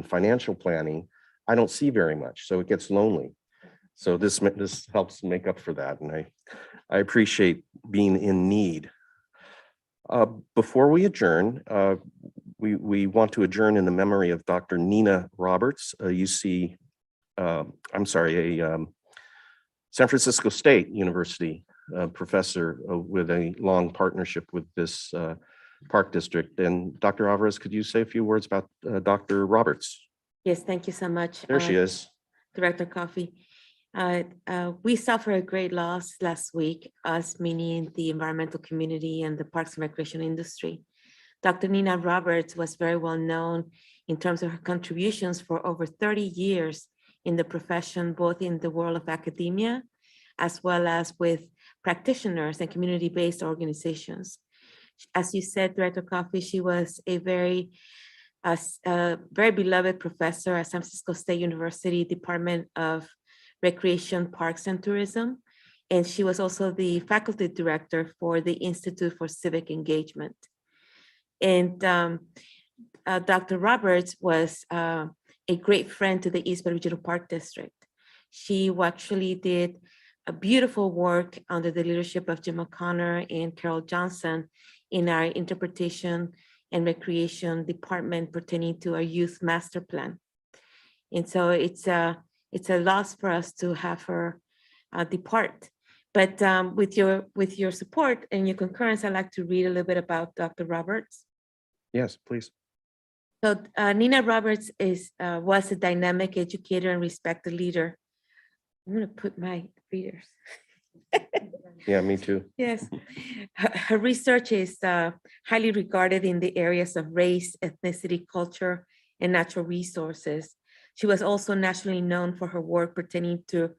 financial planning, I don't see very much, so it gets lonely. So this helps make up for that, and I appreciate being in need. Before we adjourn, we want to adjourn in the memory of Dr. Nina Roberts, a San Francisco State University professor with a long partnership with this Park District. And Dr. Alvarez, could you say a few words about Dr. Roberts? Yes, thank you so much. There she is. Director Coffey. We suffered a great loss last week, us meaning the environmental community and the parks and recreation industry. Dr. Nina Roberts was very well known in terms of her contributions for over 30 years in the profession, both in the world of academia, as well as with practitioners and community-based organizations. As you said, Director Coffey, she was a very beloved professor at San Francisco State University Department of Recreation, Parks, and Tourism. And she was also the faculty director for the Institute for Civic Engagement. And Dr. Roberts was a great friend to the East Bay Regional Park District. She actually did a beautiful work under the leadership of Jim O'Connor and Carol Johnson in our interpretation and recreation department pertaining to our youth master plan. And so it's a loss for us to have her depart. But with your support and your concurrence, I'd like to read a little bit about Dr. Roberts. Yes, please. So Nina Roberts was a dynamic educator and respected leader. I'm going to put my readers. Yeah, me too. Yes. Her research is highly regarded in the areas of race, ethnicity, culture, and natural resources. She was also nationally known for her work pertaining to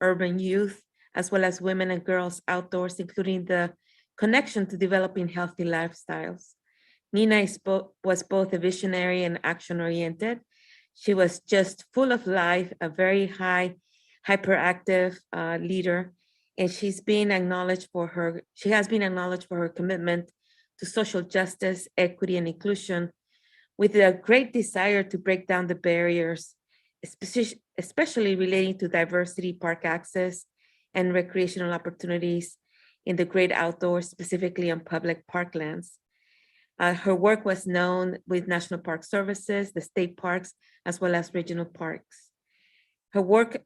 urban youth, as well as women and girls outdoors, including the connection to developing healthy lifestyles. Nina was both a visionary and action-oriented. She was just full of life, a very hyperactive leader, and she has been acknowledged for her commitment to social justice, equity, and inclusion, with a great desire to break down the barriers, especially relating to diversity, park access, and recreational opportunities in the great outdoors, specifically on public parklands. Her work was known with National Park Services, the state parks, as well as regional parks. Her work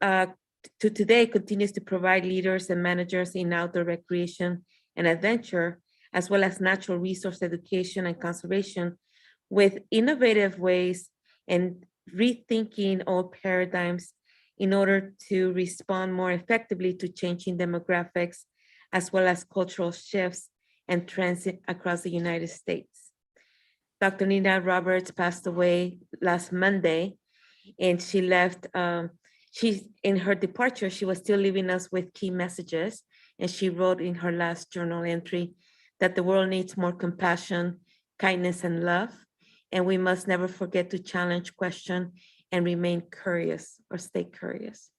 to today continues to provide leaders and managers in outdoor recreation and adventure, as well as natural resource education and conservation with innovative ways and rethinking old paradigms in order to respond more effectively to changing demographics, as well as cultural shifts and trends across the United States. Dr. Nina Roberts passed away last Monday, and she left, in her departure, she was still leaving us with key messages. And she wrote in her last journal entry that the world needs more compassion, kindness, and love. And we must never forget to challenge, question, and remain curious or stay curious.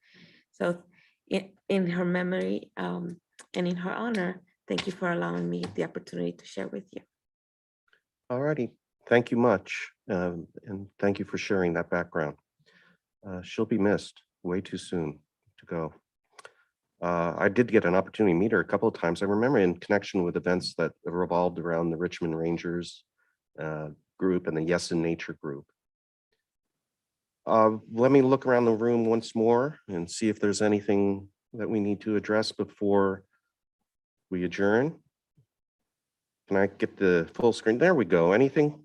So in her memory and in her honor, thank you for allowing me the opportunity to share with you. All righty. Thank you much. And thank you for sharing that background. She'll be missed way too soon to go. I did get an opportunity to meet her a couple of times. I remember in connection with events that revolved around the Richmond Rangers group and the Yes in Nature group. Let me look around the room once more and see if there's anything that we need to address before we adjourn. Can I get the full screen? There we go. Anything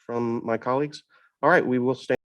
from my colleagues? All right, we will stay.